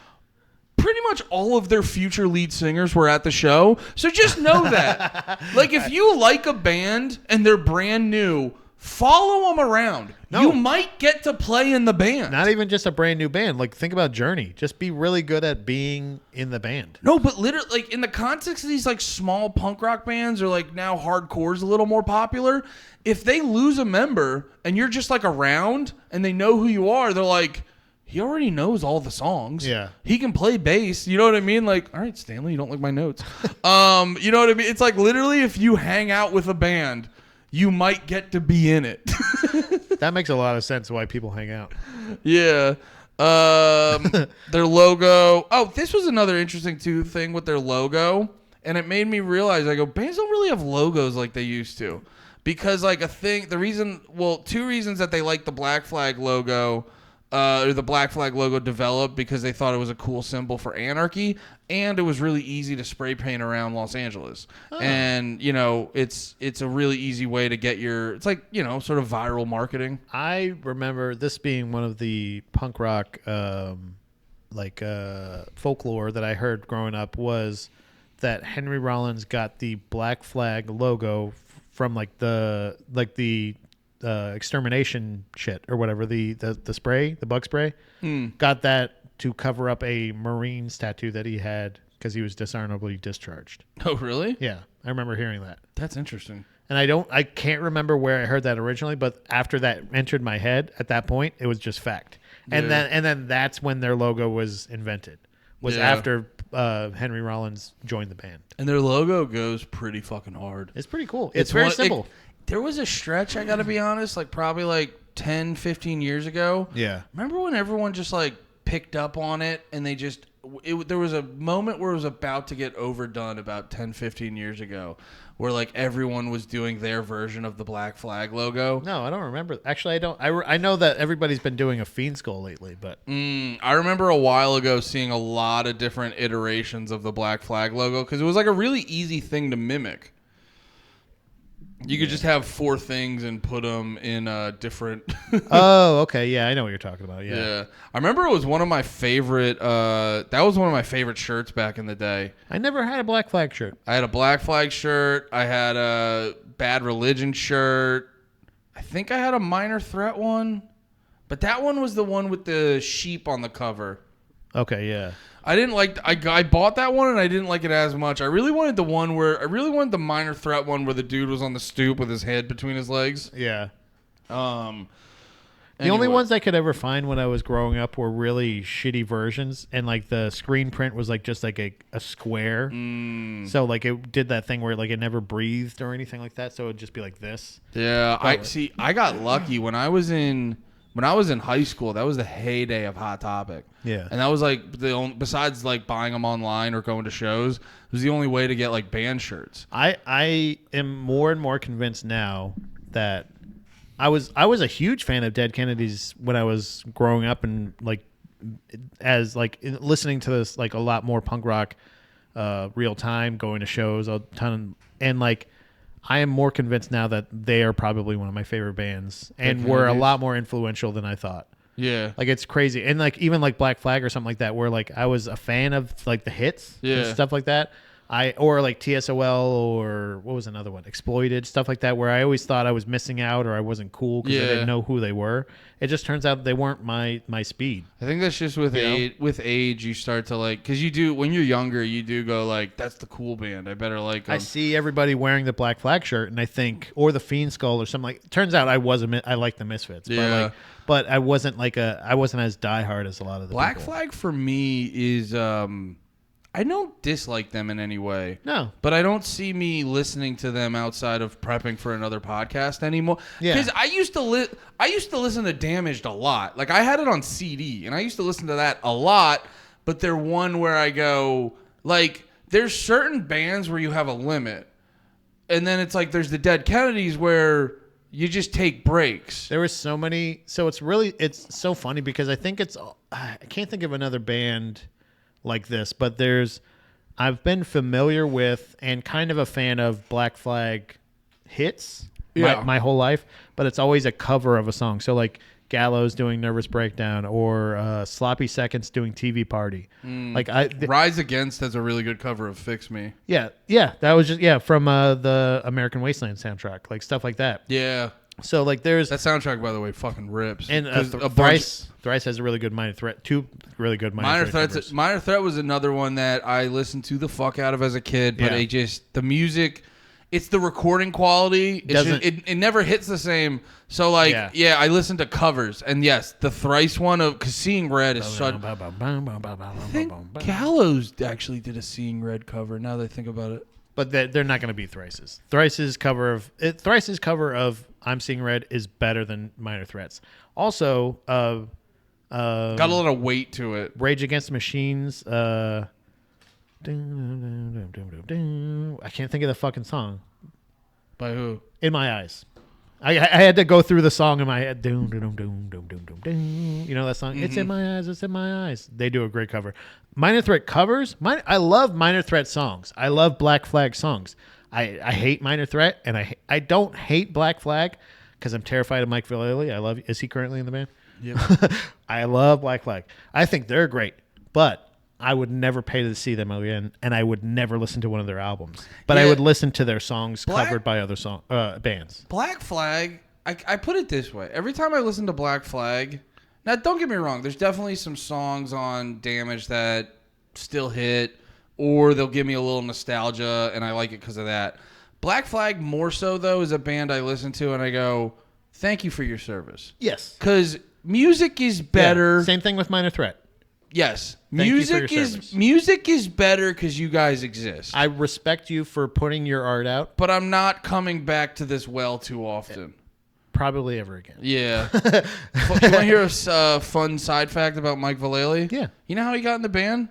pretty much all of their future lead singers were at the show. So just know that. Like, if you like a band and they're brand new, follow them around. No. You might get to play in the band. Not even just a brand new band. Like, think about Journey. Just be really good at being in the band. No, but literally, like, in the context of these, like, small punk rock bands, or, like, now hardcore's a little more popular, if they lose a member and you're just, like, around and they know who you are, they're like, he already knows all the songs. Yeah. He can play bass. You know what I mean? Like, all right, Stanley, you don't like my notes. You know what I mean? It's like, literally, if you hang out with a band, you might get to be in it. That makes a lot of sense why people hang out. Yeah. Their logo. Oh, this was another interesting thing with their logo. And it made me realize, I go, bands don't really have logos like they used to. Because, like, two reasons that they like the Black Flag logo, or the Black Flag logo developed, because they thought it was a cool symbol for anarchy, and it was really easy to spray paint around Los Angeles. Oh. And, you know, it's a really easy way to get it's like, you know, sort of viral marketing. I remember this being one of the punk rock folklore that I heard growing up, was that Henry Rollins got the Black Flag logo from the extermination shit or whatever, the spray, the bug spray. Got that to cover up a Marines tattoo that he had because he was dishonorably discharged. Oh, really? Yeah, I remember hearing that. That's interesting. And I can't remember where I heard that originally, but after that entered my head, at that point, it was just fact. And then that's when their logo was invented. After Henry Rollins joined the band. And their logo goes pretty fucking hard. It's pretty cool. It's very simple. There was a stretch, I gotta be honest, like probably like 10, 15 years ago. Yeah. Remember when everyone just like picked up on it, and there was a moment where it was about to get overdone about 10, 15 years ago, where like everyone was doing their version of the Black Flag logo. No, I don't remember. Actually, I don't. I know that everybody's been doing a Fiend Skull lately, but I remember a while ago seeing a lot of different iterations of the Black Flag logo, because it was like a really easy thing to mimic. You could just have 4 things and put them in different... Oh, okay. Yeah, I know what you're talking about. Yeah. I remember it was one of my favorite... that was one of my favorite shirts back in the day. I never had a Black Flag shirt. I had a Black Flag shirt. I had a Bad Religion shirt. I think I had a Minor Threat one. But that one was the one with the sheep on the cover. Okay, yeah. I didn't like... I bought that one, and I didn't like it as much. I really wanted the Minor Threat one where the dude was on the stoop with his head between his legs. Yeah. Anyway. The only ones I could ever find when I was growing up were really shitty versions, and like the screen print was like just like a square. So like it did that thing where like it never breathed or anything like that, so it would just be like this. Yeah, I got lucky when I was in high school. That was the heyday of Hot Topic. Yeah. And that was like besides like buying them online or going to shows, it was the only way to get like band shirts. I am more and more convinced now that I was a huge fan of Dead Kennedys when I was growing up, and like as like listening to this like a lot more punk rock real time, going to shows a ton, and like I am more convinced now that they are probably one of my favorite bands, and were a lot more influential than I thought. Yeah. Like it's crazy. And like even like Black Flag or something like that, where like I was a fan of like the hits and stuff like that. Or like TSOL, or what was another one? Exploited, stuff like that, where I always thought I was missing out or I wasn't cool because I didn't know who they were. It just turns out they weren't my speed. I think that's just with age. With age, you start to like, because you do, when you're younger, you do go like, that's the cool band. I better like them. I see everybody wearing the Black Flag shirt, and I think, or the Fiend Skull or something like. Turns out I like the Misfits. Yeah. But I wasn't I wasn't as diehard as a lot of the Black people. Flag for me is I don't dislike them in any way. No. But I don't see me listening to them outside of prepping for another podcast anymore. Yeah. Because I used to listen to Damaged a lot. Like I had it on CD, and I used to listen to that a lot. But they're one where I go, like, there's certain bands where you have a limit. And then it's like there's the Dead Kennedys where you just take breaks. There were so many. So it's so funny because I think I can't think of another band like this, but I've been familiar with and kind of a fan of Black Flag hits my whole life, but it's always a cover of a song. So like Gallows doing Nervous Breakdown or Sloppy Seconds doing TV Party. Like Rise Against has a really good cover of Fix Me. Yeah, that was just from the American Wasteland soundtrack, like stuff like that. Yeah. So like there's That soundtrack, by the way, fucking rips. and a Thrice has a really good Minor Threat, two really good Minor Threat covers. Minor Threat was another one that I listened to the fuck out of as a kid, but the music, it's the recording quality. It never hits the same. So like, I listened to covers, and yes, the Thrice one of because Seeing Red is such. I think Gallows actually did a Seeing Red cover. Now that I think about it. But they're not going to be Thrice's. Thrice's cover of I'm Seeing Red is better than Minor Threats. Also, got a lot of weight to it. Rage Against the Machines. I can't think of the fucking song. By who? In My Eyes. I had to go through the song in my head. You know that song? Mm-hmm. It's in my eyes. It's in my eyes. They do a great cover. Minor Threat covers. I love Minor Threat songs. I love Black Flag songs. I hate Minor Threat, and I don't hate Black Flag because I'm terrified of Mike Vallely. Is he currently in the band? Yep. I love Black Flag. I think they're great, but I would never pay to see them again, and I would never listen to one of their albums. But I would listen to their songs covered by other bands. Black Flag, I put it this way. Every time I listen to Black Flag, now don't get me wrong, there's definitely some songs on Damage that still hit, or they'll give me a little nostalgia, and I like it because of that. Black Flag more so, though, is a band I listen to, and I go, thank you for your service. Yes. Because music is better. Yeah. Same thing with Minor Threat. Yes. Thank you for your service. Music is better because you guys exist. I respect you for putting your art out. But I'm not coming back to this well too often. Probably ever again. Yeah. You want to hear a fun side fact about Mike Vallely? Yeah. You know how he got in the band?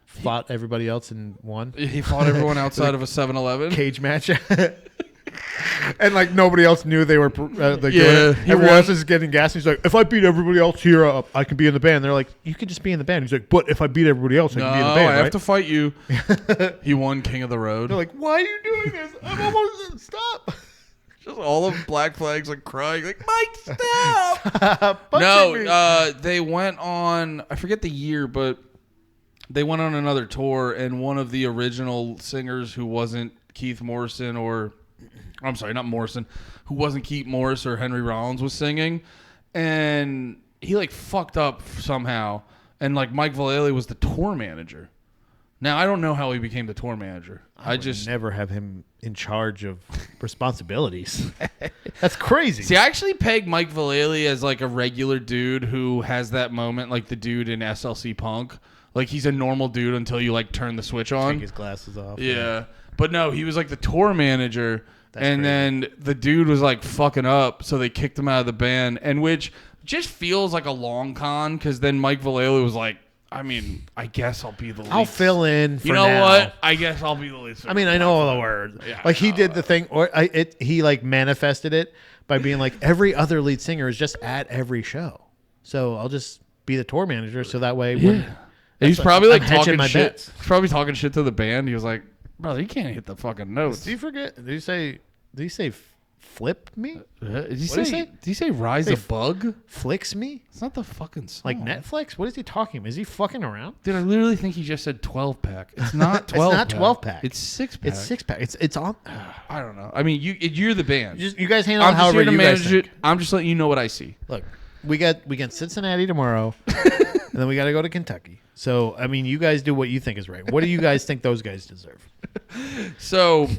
Fought everybody else and won. He fought everyone outside of a 7-Eleven. Cage match. And like nobody else knew they were doing it. he Everyone won. else is getting gas. He's like, if I beat everybody else here, I can be in the band. They're like, you can just be in the band. He's like, but if I beat everybody else, I can be in the band. I right? have to fight you. He won King of the Road. They're like, why are you doing this? I'm almost stop. Just all of Black Flag's like crying, like Mike, stop. Stop punching me. They went on. I forget the year, but they went on another tour, and one of the original singers who wasn't Keith Morrison or. I'm sorry, not Morrison, who wasn't Keith Morris or Henry Rollins was singing, and he like fucked up somehow, and like Mike Vallely was the tour manager. Now I don't know how he became the tour manager. I just never have him in charge of responsibilities. That's crazy. see. I actually peg Mike Vallely as like a regular dude who has that moment, like the dude in SLC Punk. Like he's a normal dude until you like turn the switch on. Take his glasses off. Yeah. But no, he was like the tour manager. That's and crazy. then the dude was like fucking up, so they kicked him out of the band. And which just feels like a long con because then Mike Vallely was like, I mean, I guess I'll be the lead. I'll fill in for You know now. what? I guess I'll be the lead. I mean, I know all the words. Yeah, like he did the thing, he like manifested it by being like every other lead singer is just at every show, so I'll just be the tour manager, so that way. Yeah. He's probably like I'm hedging talking my shit. bets. He's probably talking shit to the band. He was like, brother, you can't hit the fucking notes. Did you forget? Did you say flip me? Did he What did he say? Did he say rise a bug? Flicks me? It's not the fucking song. Like Netflix? What is he talking about? Is he fucking around? Dude, I literally think he just said 12-pack. It's not 12. It's not 12-pack. It's 6-pack. It's 6-pack. It's on. I don't know. I mean, you're the band. You guys handle I'm it just however here to you guys manage think. it. I'm just letting you know what I see. Look, we got Cincinnati tomorrow, and then we got to go to Kentucky. So I mean, you guys do what you think is right. What do you guys think those guys deserve? So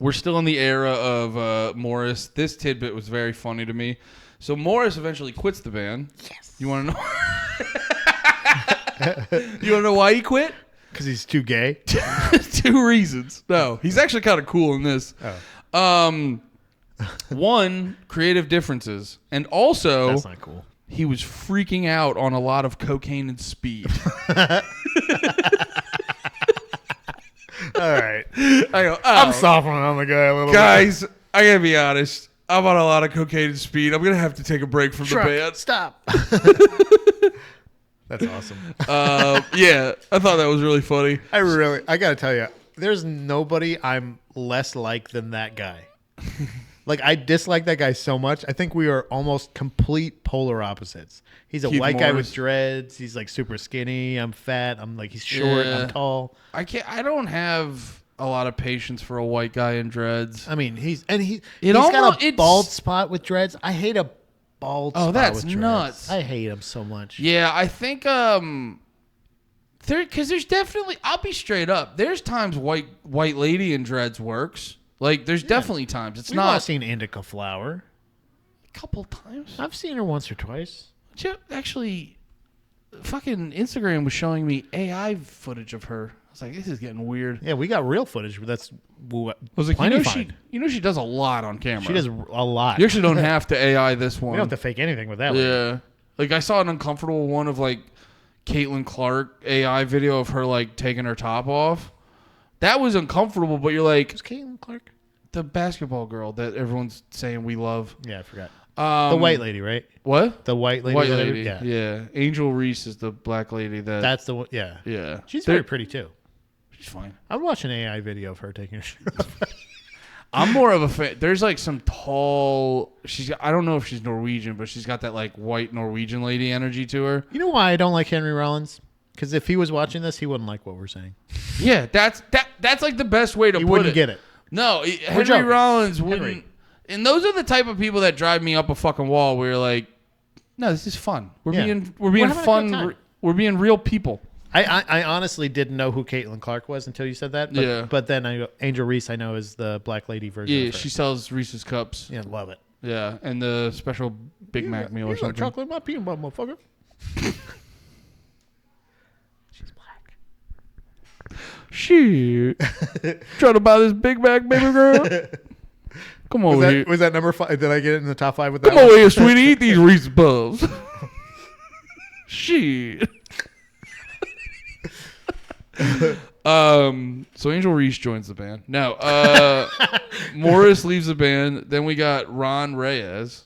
we're still in the era of Morris. This tidbit was very funny to me. So Morris eventually quits the band. Yes. You want to know? You want to know why he quit? Because he's too gay. 2 reasons. No, he's actually kind of cool in this. Oh. One, creative differences, and also That's not cool. he was freaking out on a lot of cocaine and speed. All right. I go, I'm softening on the guy a little guys, I gotta be honest. I'm on a lot of cocaine and speed. I'm gonna have to take a break from bit. the band. Stop. That's awesome. Yeah, I thought that was really funny. I gotta tell you, there's nobody I'm less like than that guy. Like, I dislike that guy so much. I think we are almost complete polar opposites. He's a Keith white guy with Morris. dreads. He's like super skinny. I'm fat. He's short. Yeah. I'm tall. I don't have a lot of patience for a white guy in dreads. I mean, he's got almost- a it's- bald spot with dreads. I hate a bald spot that's with dreads. nuts. I hate him so much. Yeah, I think there's definitely, I'll be straight up. There's times white lady in dreads works. Like, there's definitely times. It's We've all not seen Indica Flower. a couple times. I've seen her once or twice. Actually, fucking Instagram was showing me AI footage of her. I was like, this is getting weird. Yeah, we got real footage. That's I was like, plenty you fine. know she does a lot on camera. She does a lot. You actually don't have to AI this one. We don't have to fake anything with that one. Yeah. Like, I saw an uncomfortable one of, like, Caitlin Clark AI video of her, like, taking her top off. That was uncomfortable, but you're like, Who's Caitlin Clark? the basketball girl that everyone's saying we love. Yeah, I forgot. The The white lady, right? What? The white lady. White that lady. every- Yeah. Angel Reese is the black lady that. That's the one. Yeah. yeah. She's They're- very pretty too. She's fine. I would watch an AI video of her taking her shirt off. I'm more of a fan. There's like some tall. I don't know if she's Norwegian, but she's got that like white Norwegian lady energy to her. You know why I don't like Henry Rollins? Because if he was watching this, he wouldn't like what we're saying. Yeah, that's like the best way to He put wouldn't it. get it. No, Henry joking. Rollins wouldn't. Henry. And those are the type of people that drive me up a fucking wall. Where you're like, no, this is fun. We're Yeah. being We're having a good fun. time. We're being real people. I honestly didn't know who Caitlin Clark was until you said that. But, Yeah. But then Angel Reese, I know, is the black lady version. Yeah, of her. she sells Reese's cups. Yeah, love it. Yeah, and the special Big Mac meal or You got something. chocolate in my peanut butter, motherfucker. She's black. Shit. Trying to buy this Big Mac, baby girl? Come over here. Was that number 5? Did I get it in the top 5 with that Come over here, sweetie. Eat these Reese's Puffs. Shit. So Angel Reese joins the band. No, Morris leaves the band. Then we got Ron Reyes.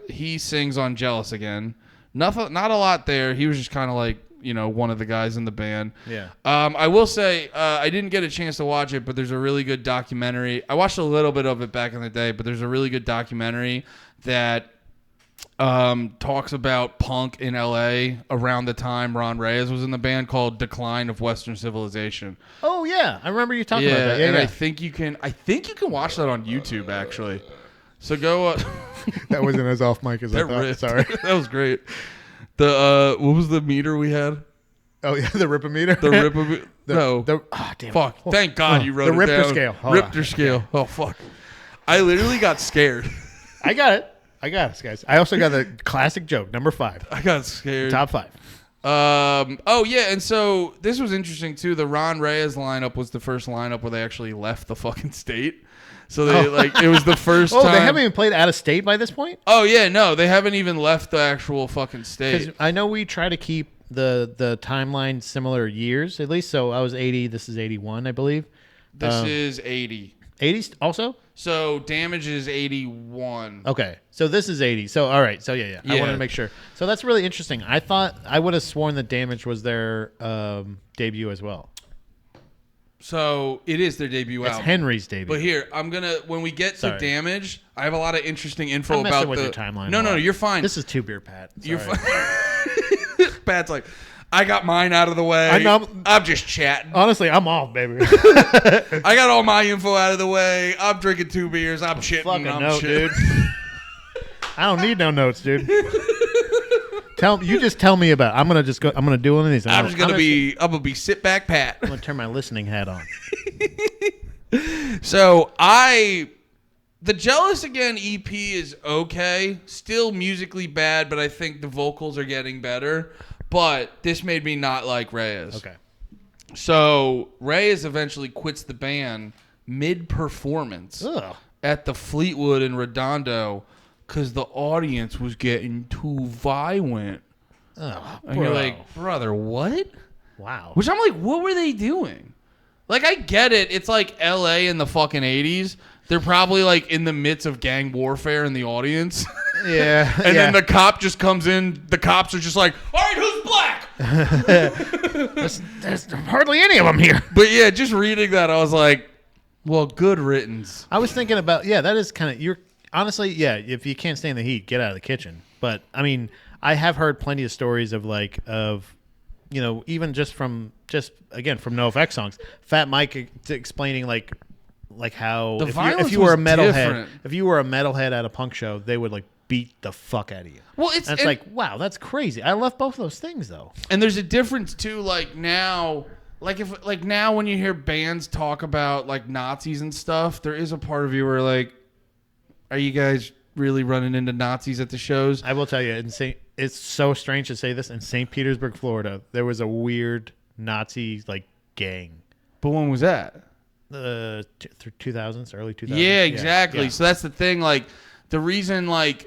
He sings on Jealous Again. Not a lot there. He was just kind of like, one of the guys in the band. Yeah. I will say I didn't get a chance to watch it, but there's a really good documentary. I watched a little bit of it back in the day, but there's a really good documentary that talks about punk in LA around the time Ron Reyes was in the band, called Decline of Western Civilization. Oh yeah, I remember you talking about that. Yeah, and yeah. I think you can watch that on YouTube actually. So go. That wasn't as off mic as I That thought. ripped. Sorry. That was great. The what was the meter we had? Oh yeah, the Ripometer. The Ripometer. No. Damn. Fuck. Thank God you wrote the it Richter down. scale. Hold Richter on. scale. Oh fuck. I literally got scared. I got it, guys. I also got the classic joke, number 5, I got scared. top 5. Oh yeah, and so this was interesting too. The Ron Reyes lineup was the first lineup where they actually left the fucking state. So they it was the first Oh, time. they haven't even played out of state by this point. Oh yeah, no, they haven't even left the actual fucking state. Because I know we try to keep the timeline similar years at least. So I was 80. This is 81, I believe. This is 80. 80 also. So Damage is 81. Okay, so this is 80. So all right, so yeah. I Yeah. wanted to make sure. So that's really interesting. I thought I would have sworn that Damage was their debut as well. So it is their debut It's album. Henry's debut. But here, when we get to Sorry. Damage, I have a lot of interesting info I'm messing about with the your timeline. No, a no, lot. you're fine. This is 2 Beer Pat. You're Sorry. fine. Pat's like, I got mine out of the way. I know. I'm just chatting. Honestly, I'm off, baby. I got all my info out of the way. I'm drinking 2 beers. I'm chitting. Fucking I'm note, shit. dude. I don't need no notes, dude. You just tell me about it. I'm gonna do one of these. I'm gonna be sit back Pat. I'm gonna turn my listening hat on. So the Jealous Again EP is okay. Still musically bad, but I think the vocals are getting better. But this made me not like Reyes. Okay. So Reyes eventually quits the band mid-performance Ugh. at the Fleetwood in Redondo because the audience was getting too violent. Oh, And you're like, brother, what? wow. Which I'm like, what were they doing? Like, I get it. It's like LA in the fucking 80s. They're probably like in the midst of gang warfare in the audience. Yeah. And then the cop just comes in. The cops are just like, all right, There's hardly any of them here. But yeah, just reading that, I was like, well, good riddance. I was thinking about, that is kind of, honestly, if you can't stand the heat, get out of the kitchen. But, I mean, I have heard plenty of stories of even from NoFX songs, Fat Mike explaining like how The if violence you were a was metalhead, different. if you were a metalhead at a punk show, they would like beat the fuck out of you. Well, And it's like, wow, that's crazy. I love both those things though. And there's a difference too, like now, like now when you hear bands talk about like Nazis and stuff, there is a part of you where like, are you guys really running into Nazis at the shows? I will tell you, it's so strange to say this. In St. Petersburg, Florida, there was a weird Nazi like gang. But when was that? Through 2000s, early 2000s. Yeah, exactly. Yeah. So that's the thing. Like the reason, like,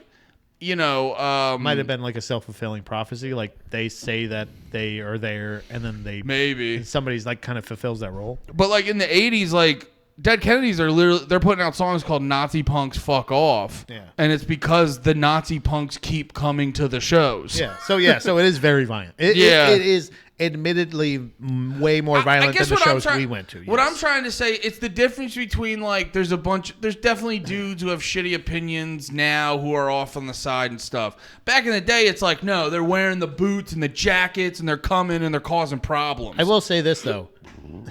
Might have been like a self-fulfilling prophecy. Like they say that they are there, and then maybe somebody's like kind of fulfills that role. But like in the 80s, like Dead Kennedys they're putting out songs called Nazi Punks Fuck Off. Yeah. And it's because the Nazi punks keep coming to the shows. Yeah. So it is very violent. It is admittedly way more violent than the shows we went to. What yes. I'm trying to say, it's the difference between like there's definitely dudes who have shitty opinions now who are off on the side and stuff. Back in the day, it's like, no, they're wearing the boots and the jackets and they're coming and they're causing problems. I will say this though.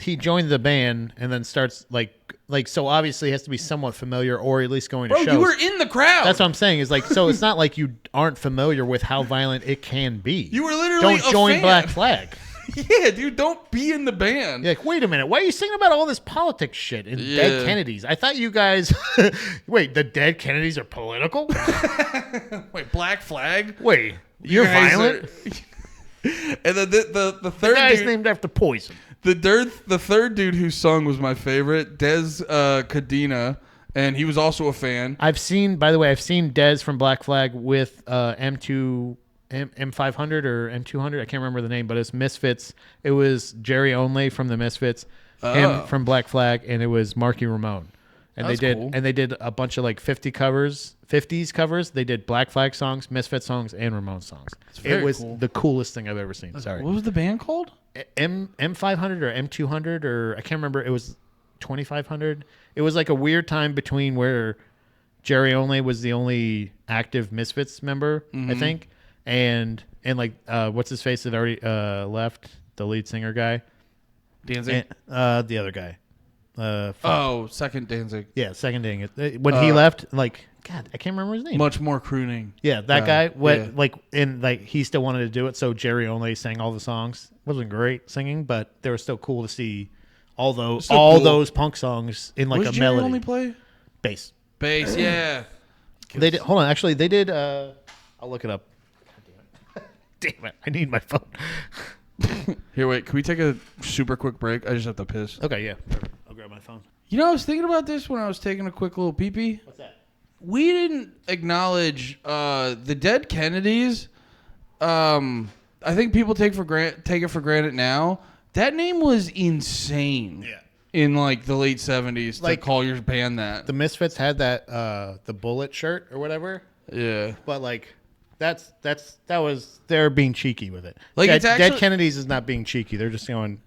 He joined the band and then starts so obviously he has to be somewhat familiar or at least going to shows. You were in the crowd. That's what I'm saying. Is like, so it's not like you aren't familiar with how violent it can be. You were literally don't join fan. Black Flag. Yeah, dude, don't be in the band. You're like, wait a minute, why are you singing about all this politics shit and dead Kennedys? I thought you guys. Wait, the dead Kennedys are political? Wait, Black Flag? Wait, you're guys violent? And then the The third guy's dude, named after poison. the third dude who sung was my favorite, Des Cadena, and he was also a fan. I've seen Dez from Black Flag with M500 or M200. I can't remember the name, but it's Misfits. It was Jerry Only from the Misfits, him from Black Flag, and it was Marky Ramone. And That's cool. they did a bunch of like 50s covers. They did Black Flag songs, Misfit songs, and Ramone songs. very It was cool. the coolest thing I've ever seen. Sorry. What was the band called? M500 or M200 or I can't remember. It was 2500. It was like a weird time between where Jerry Only was the only active Misfits member, I think, and like what's his face that already left, the lead singer guy, Danzig. and, the other guy. Second Danzig. Yeah, second dang it. When he left, like God, I can't remember his name. Much more crooning. Yeah, that guy. yeah. He still wanted to do it, so Jerry Only sang all the songs. Wasn't great singing, but they were still cool to see all those punk songs in like What a did Jerry melody. only play? Bass. Bass, yeah. They did. Hold on, actually, they did. I'll look it up. God damn it! I need my phone. Here, wait. Can we take a super quick break? I just have to piss. Okay, yeah. I'll grab my phone. You know, I was thinking about this when I was taking a quick little pee-pee. What's that? We didn't acknowledge the Dead Kennedys. I think people take it for granted now. That name was insane. Yeah. In like the late 70s to Like, call your band that. The Misfits had that the Bullet shirt or whatever, Yeah. but like that was they're being cheeky with it. Like, Dead, it's actually- Dead Kennedys is not being cheeky. They're just going.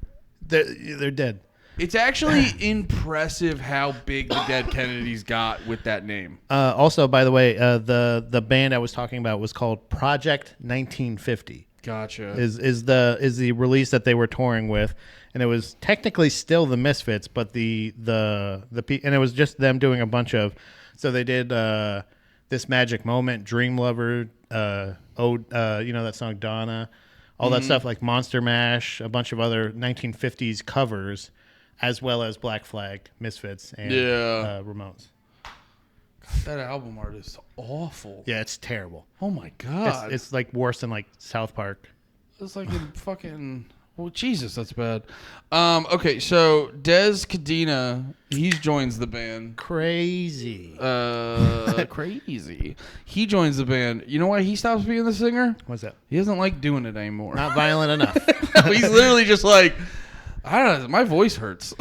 They're dead. It's actually impressive how big the Dead Kennedys got with that name. Also, by the way, the band I was talking about was called Project 1950. Gotcha. Is the release that they were touring with, and it was technically still the Misfits, but and it was just them doing a bunch of. So they did This Magic Moment, Dream Lover, that song Donna, all that stuff like Monster Mash, a bunch of other 1950s covers, as well as Black Flag, Misfits, and Ramones. That album art is awful. Yeah, it's terrible. Oh my god. It's like worse than like South Park. It's like in fucking. Well, Jesus, that's bad. Okay, so Des Cadena, he joins the band. Crazy. Crazy. He joins the band. You know why he stops being the singer? What's that? He doesn't like doing it anymore. Not violent enough. He's literally just like, I don't know. My voice hurts.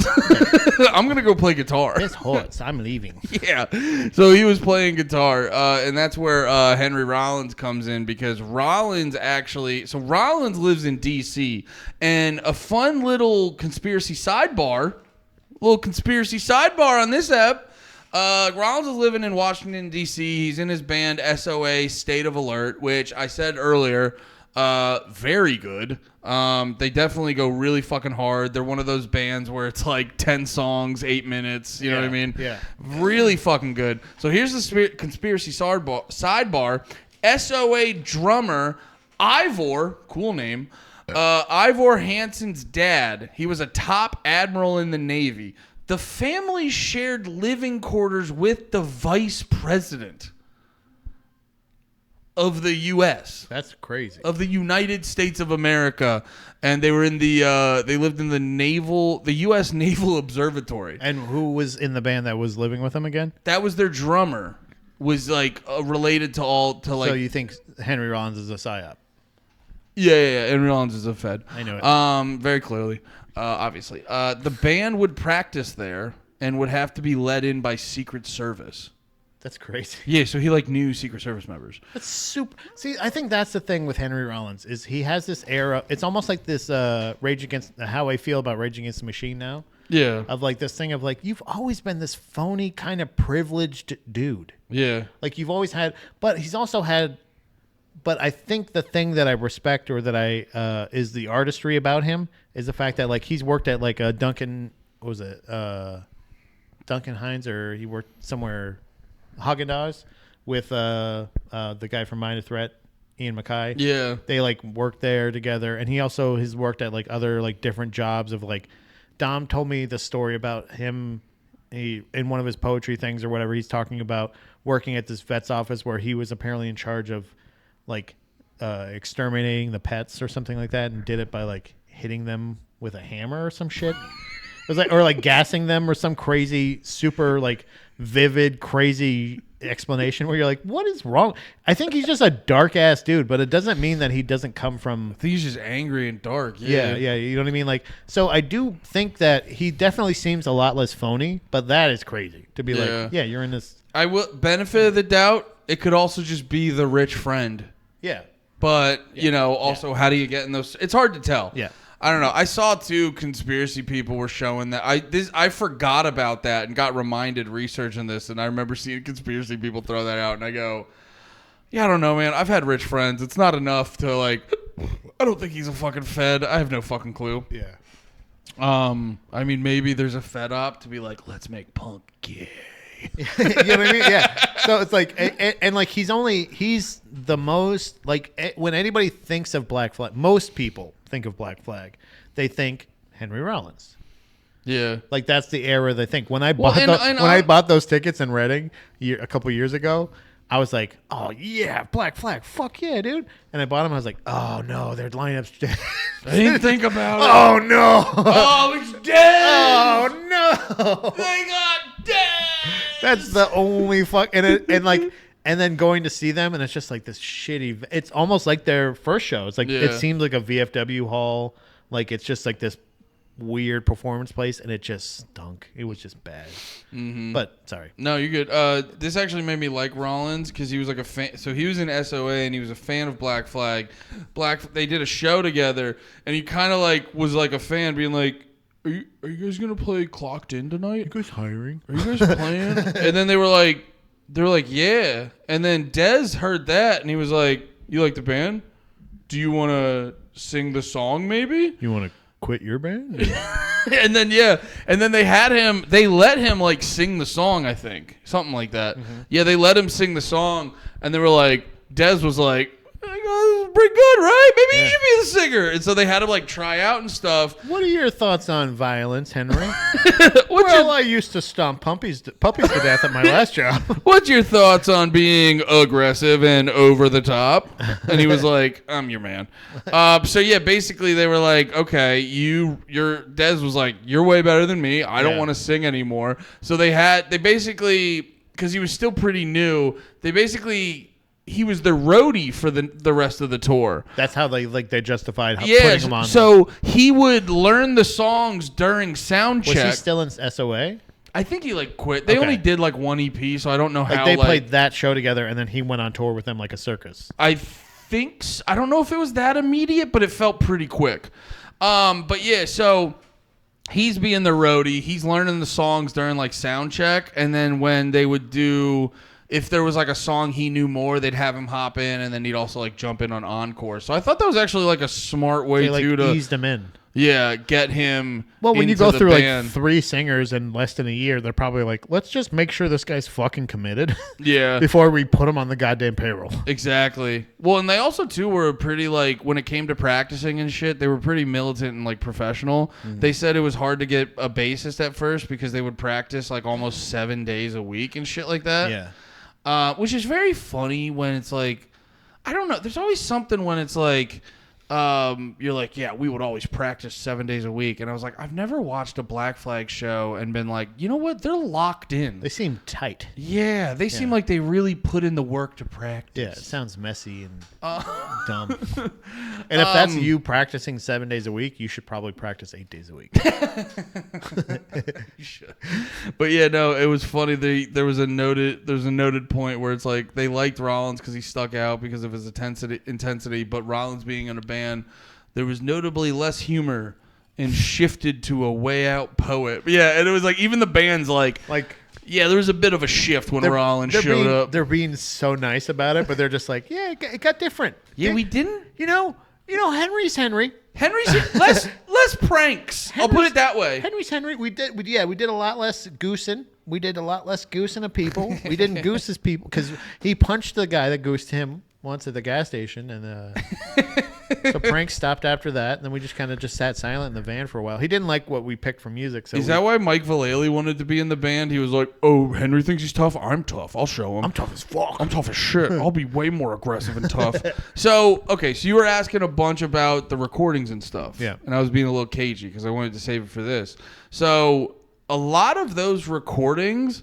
I'm gonna go play guitar. This hurts. I'm leaving. Yeah. So he was playing guitar, and that's where Henry Rollins comes in because Rollins lives in D.C. and a fun little conspiracy sidebar on this app. Rollins is living in Washington, D.C. He's in his band SOA, State of Alert, which I said earlier, very good. They definitely go really fucking hard. They're one of those bands where it's like 10 songs, 8 minutes. You know what I mean? Yeah. Really fucking good. So here's the conspiracy sidebar. SOA drummer Ivor, cool name, Ivor Hansen's dad. He was a top admiral in the Navy. The family shared living quarters with the vice president of the U.S. That's crazy. of the United States of America, and they were in they lived in the U.S. Naval Observatory. And who was in the band that was living with him again? That was their drummer. Was like related to like. So you think Henry Rollins is a psyop? Yeah. Henry Rollins is a Fed. I knew it. Very clearly, obviously. The band would practice there and would have to be let in by Secret Service. That's crazy. Yeah, so he like knew Secret Service members. That's super. See, I think that's the thing with Henry Rollins is he has this era. It's almost like this how I feel about Rage Against the Machine now. Yeah. Of like this thing of like you've always been this phony kind of privileged dude. Yeah. Like you've always had, but he's also had. But I think the thing that I respect or that I is the artistry about him is the fact that like he's worked at like a Duncan. What was it? Duncan Hines, or he worked somewhere. Haagen-Dazs with the guy from Minor Threat, Ian MacKaye. Yeah. They like worked there together, and he also has worked at like other like different jobs of like. Dom told me the story about him. He in one of his poetry things or whatever. He's talking about working at this vet's office where he was apparently in charge of like exterminating the pets or something like that, and did it by like hitting them with a hammer or some shit. It was like or like gassing them or some crazy super like vivid crazy explanation where you're like, what is wrong? I think he's just a dark ass dude, but it doesn't mean that he doesn't come from. I think he's just angry and dark. Yeah, you know what I mean? Like, so I do think that he definitely seems a lot less phony, but that is crazy to be like, yeah, you're in this. I will benefit of the doubt. It could also just be the rich friend. Yeah. But, you know, also how do you get in those? It's hard to tell. Yeah. I don't know. I saw too conspiracy people were showing that I forgot about that and got reminded researching this, and I remember seeing conspiracy people throw that out, and I go, yeah, I don't know, man. I've had rich friends. It's not enough to like. I don't think he's a fucking Fed. I have no fucking clue. Yeah. I mean, maybe there's a Fed op to be like, let's make punk gay. You know what I mean? Yeah. So it's like, and like he's the most like when anybody thinks of Black Flag, most people think of Black Flag, they think Henry Rollins. Yeah. Like that's the era they think. When I bought I bought those tickets in Reading a couple years ago, I was like, oh yeah, Black Flag, fuck yeah, dude. And I bought them. I was like, oh no, their lineup's dead. I didn't think about it. Oh no. Oh, it's dead. Oh no. They got dead. That's the only fuck and then going to see them and it's just like this shitty. It's almost like their first show. It's like it seems like a VFW hall. Like it's just like this weird performance place, and it just stunk. It was just bad. Mm-hmm. But sorry. No, you're good. This actually made me like Rollins because he was like a fan. So he was in SOA and he was a fan of Black Flag. They did a show together, and he kind of like was like a fan, being like, Are you guys gonna play Clocked In tonight? You guys hiring? Are you guys playing? And then they were like, yeah. And then Dez heard that, and he was like, you like the band? Do you want to sing the song maybe? You want to quit your band? And then they let him like sing the song, I think. Something like that. Mm-hmm. Yeah, they let him sing the song, and they were like, Dez was like, this is pretty good, right? Maybe you should be the singer. And so they had him like try out and stuff. What are your thoughts on violence, Henry? I used to stomp puppies to death at my last job. What's your thoughts on being aggressive and over the top? And he was like, I'm your man. So yeah, basically they were like, okay, your Dez was like, you're way better than me. I don't want to sing anymore. So they basically, because he was still pretty new, they basically he was the roadie for the rest of the tour. That's how they justified putting him on. So he would learn the songs during sound check. Was he still in SOA? I think he like quit. They Okay. only did like one EP, so I don't know Like how they played that show together, and then he went on tour with them like a circus. I think I don't know if it was that immediate, but it felt pretty quick. But yeah, so he's being the roadie. He's learning the songs during like sound check, and then when they would do, if there was like a song he knew more, they'd have him hop in, and then he'd also like jump in on encore. So I thought that was actually like a smart way They like to eased him in. get him. Well, when you into go the through band. like 3 singers in less than a year, they're probably like, let's just make sure this guy's fucking committed Yeah. before we put him on the goddamn payroll. Exactly. Well, and they also too were pretty like when it came to practicing and shit, they were pretty militant and like professional. They said it was hard to get a bassist at first because they would practice like almost 7 days a week and shit like that. Which is very funny when it's like, I don't know. There's always something when it's like, you're like, yeah, we would always practice 7 days a week. And I was like, I've never watched a Black Flag show and been like, you know what? They're locked in. They seem tight. Yeah, they seem like they really put in the work to practice. Yeah, it sounds messy and dumb. And if that's you practicing 7 days a week, you should probably practice 8 days a week. But yeah, no, it was funny. There was a noted point where it's like they liked Rollins because he stuck out because of his intensity, but Rollins being in a band, there was notably less humor and shifted to a way out poet. Yeah, and it was like even the band's like yeah, there was a bit of a shift when Rollins showed up. They're being so nice about it, but they're just like, yeah, it got different. Yeah, we didn't. You know, Henry's Henry. Henry's less pranks. I'll put it that way. Henry's Henry. We did a lot less goosing. We did a lot less goosing of people. We didn't goose his people because he punched the guy that goosed him once at the gas station, and so pranks stopped after that. And then we just kind of sat silent in the van for a while. He didn't like what we picked for music. So Is that why Mike Vallely wanted to be in the band? He was like, "Oh, Henry thinks he's tough. I'm tough. I'll show him. I'm tough as fuck. I'm tough as shit. I'll be way more aggressive and tough." So you were asking a bunch about the recordings and stuff. Yeah. And I was being a little cagey because I wanted to save it for this. So a lot of those recordings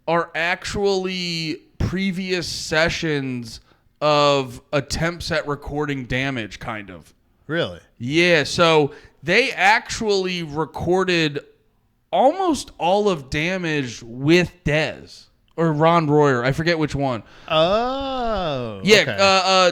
are actually previous sessions of attempts at recording Damage, kind of. Really? Yeah, so they actually recorded almost all of Damage with Dez or Ron Royer. I forget which one. Oh. Yeah,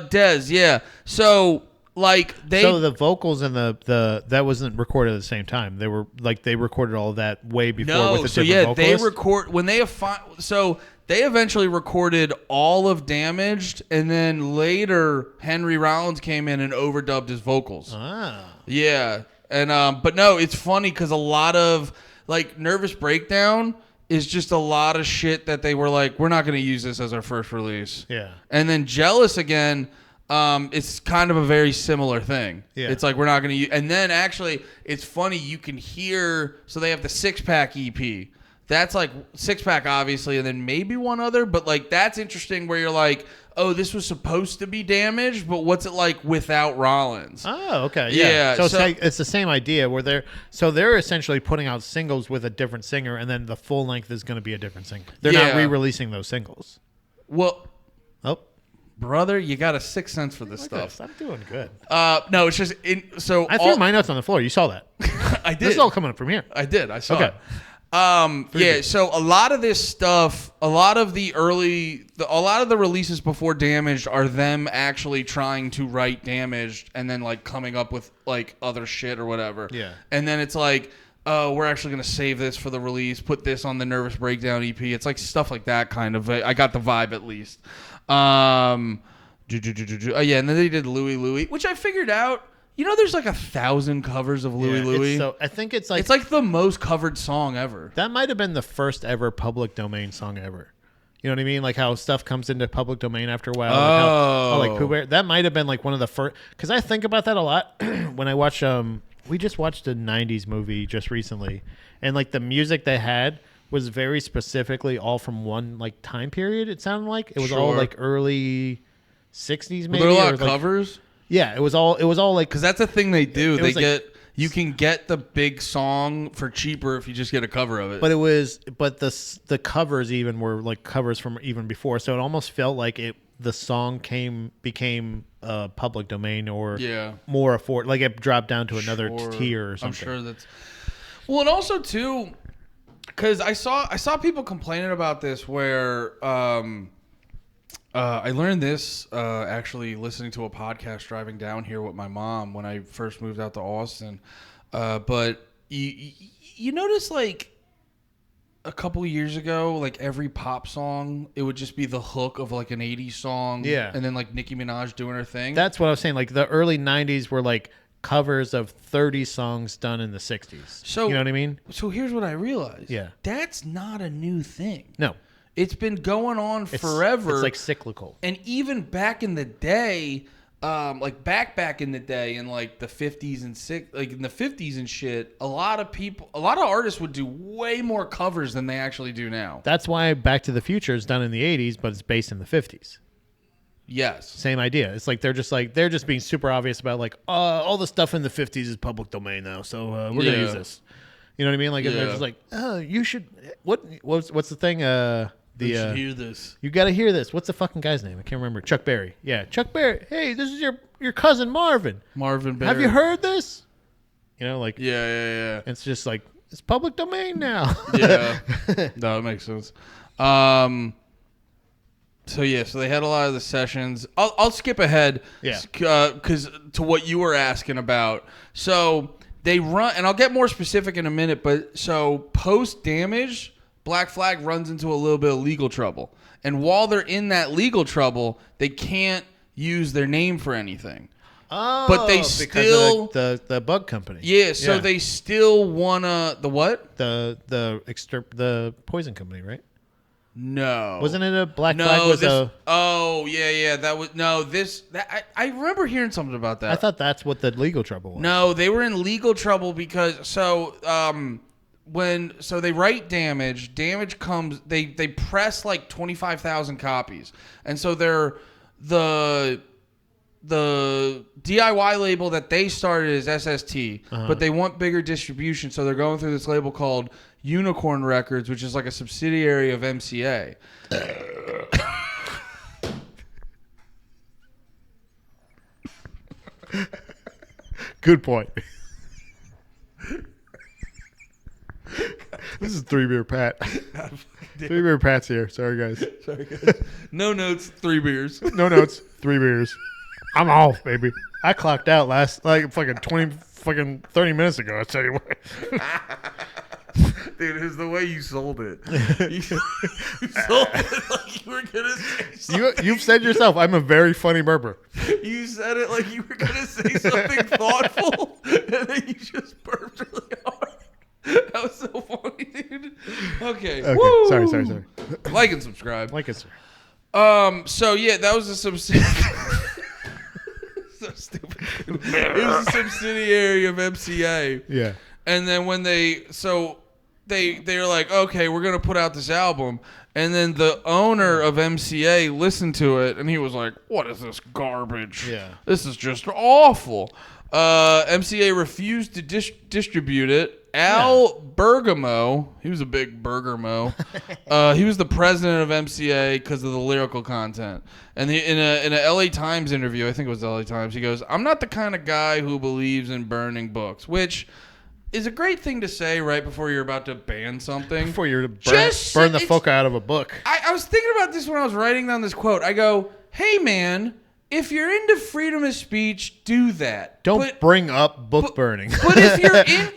okay. Dez, yeah. So like So the vocals and the that wasn't recorded at the same time. They were like they recorded all of that way before with a different vocalist? They eventually recorded all of Damaged, and then later Henry Rollins came in and overdubbed his vocals. Ah. Yeah, and but no, it's funny because a lot of like Nervous Breakdown is just a lot of shit that they were like, we're not going to use this as our first release. Yeah. And then Jealous again, it's kind of a very similar thing. Yeah. It's like we're not going to use, and then actually it's funny you can hear. So they have the 6-pack EP. That's like 6-pack, obviously, and then maybe one other. But like that's interesting where you're like, oh, this was supposed to be Damaged, but what's it like without Rollins? Oh, okay. Yeah, Yeah. So, so- it's the same idea where they're essentially putting out singles with a different singer, and then the full length is going to be a different singer. They're not Yeah. re-releasing those singles. Well, Oh, brother, you got a sixth sense for this okay, stuff. I'm doing good. No, it's just I threw my notes on the floor. You saw that. I did. This is all coming up from here. I did. I saw Okay. it. Yeah, so a lot of this stuff, a lot of the releases before Damaged are them actually trying to write Damaged and then like coming up with like other shit or whatever. Yeah. And then it's like, oh, we're actually going to save this for the release, put this on the Nervous Breakdown EP. It's like stuff like that kind of. I got the vibe at least. Yeah, and then they did Louie, which I figured out. You know, there's like 1,000 covers of Louie. So I think it's like the most covered song ever. that might have been the first ever public domain song ever. You know what I mean? Like how stuff comes into public domain after a while. Like Pooh Bear. That might have been like one of the first. Because I think about that a lot when I watch. We just watched a '90s movie just recently, and like the music they had was very specifically all from one like time period. It sounded like it was all Sure. like early '60s. Maybe Were there a lot of or, like, covers? Yeah, it was all like Because that's the thing they do. It They was like- you can get the big song for cheaper if you just get a cover of it. But the covers even were like covers from even before, so it almost felt like it the song became public domain or Yeah. more like it dropped down to another Sure. tier or something. I'm sure that's well, and also too, because I saw people complaining about this where I learned this actually listening to a podcast driving down here with my mom when I first moved out to Austin. But you notice like a couple years ago, like every pop song, it would just be the hook of like an 80s song. Yeah. And then like Nicki Minaj doing her thing. That's what I was saying. Like the early 90s were like covers of 30 songs done in the 60s. So you know what I mean? So here's what I realized. Yeah. That's not a new thing. No. It's been going on It's, forever. It's like cyclical. And even back in the day, like back in the day in like the 50s and like in the 50s and shit, a lot of artists would do way more covers than they actually do now. That's why Back to the Future is done in the 80s, but it's based in the 50s. Yes. Same idea. It's like they're just being super obvious about like all the stuff in the 50s is public domain now, so we're gonna use this. You know what I mean? Like they're just like, oh, you should. What's the thing? You should hear this. You got to hear this. What's the fucking guy's name? I can't remember. Chuck Berry. Yeah, Chuck Berry. Hey, this is your cousin Marvin. Marvin Berry. Have you heard this? You know, like Yeah. it's just like it's public domain now. Yeah. No, it makes sense. So they had a lot of the sessions. I'll skip ahead. Yeah. Because to what you were asking about. So they run, and I'll get more specific in a minute. But so post Damage, Black Flag runs into a little bit of legal trouble, and while they're in that legal trouble, they can't use their name for anything. Oh, But they because still- of the bug company. Yeah. So they still wanna the what? the poison company, right? No. Wasn't it a Black No, Flag was this. a? Oh, yeah. That was no. This. That, I remember hearing something about that. I thought that's what the legal trouble was. No, they were in legal trouble because so they write Damage. Damage comes. They press like 25,000 copies, and so they're the DIY label that they started is SST, but they want bigger distribution, so they're going through this label called Unicorn Records, which is like a subsidiary of MCA. Good point. This is Three Beer Pat. Three Beer Pat's here. Sorry, guys. No notes, 3 beers. No notes. 3 beers. I'm off, baby. I clocked out last like fucking 30 minutes ago. I tell you what. Dude, it's the way you sold it. You sold it like you were gonna say something. You've said yourself, I'm a very funny burper. You said it like you were gonna say something thoughtful, and then you just burped really hard. That was so funny, dude. Okay. Okay. Woo! Sorry. Like and subscribe. Like it's So yeah, that was a subsidiary. So stupid. It was a subsidiary of MCA. yeah. And then when they were like, okay, we're gonna put out this album, and then the owner of MCA listened to it, and he was like, "What is this garbage? Yeah. This is just awful." MCA refused to distribute it. Al Bergamo, he was a big Bergamo. He was the president of MCA because of the lyrical content. And in a LA Times interview, I think it was LA Times, he goes, "I'm not the kind of guy who believes in burning books," which is a great thing to say right before you're about to ban something. Before you're to Just burn the it's- fuck out of a book. I was thinking about this when I was writing down this quote. I go, "Hey man, if you're into freedom of speech, do that. Don't bring up book burning. But if you're in,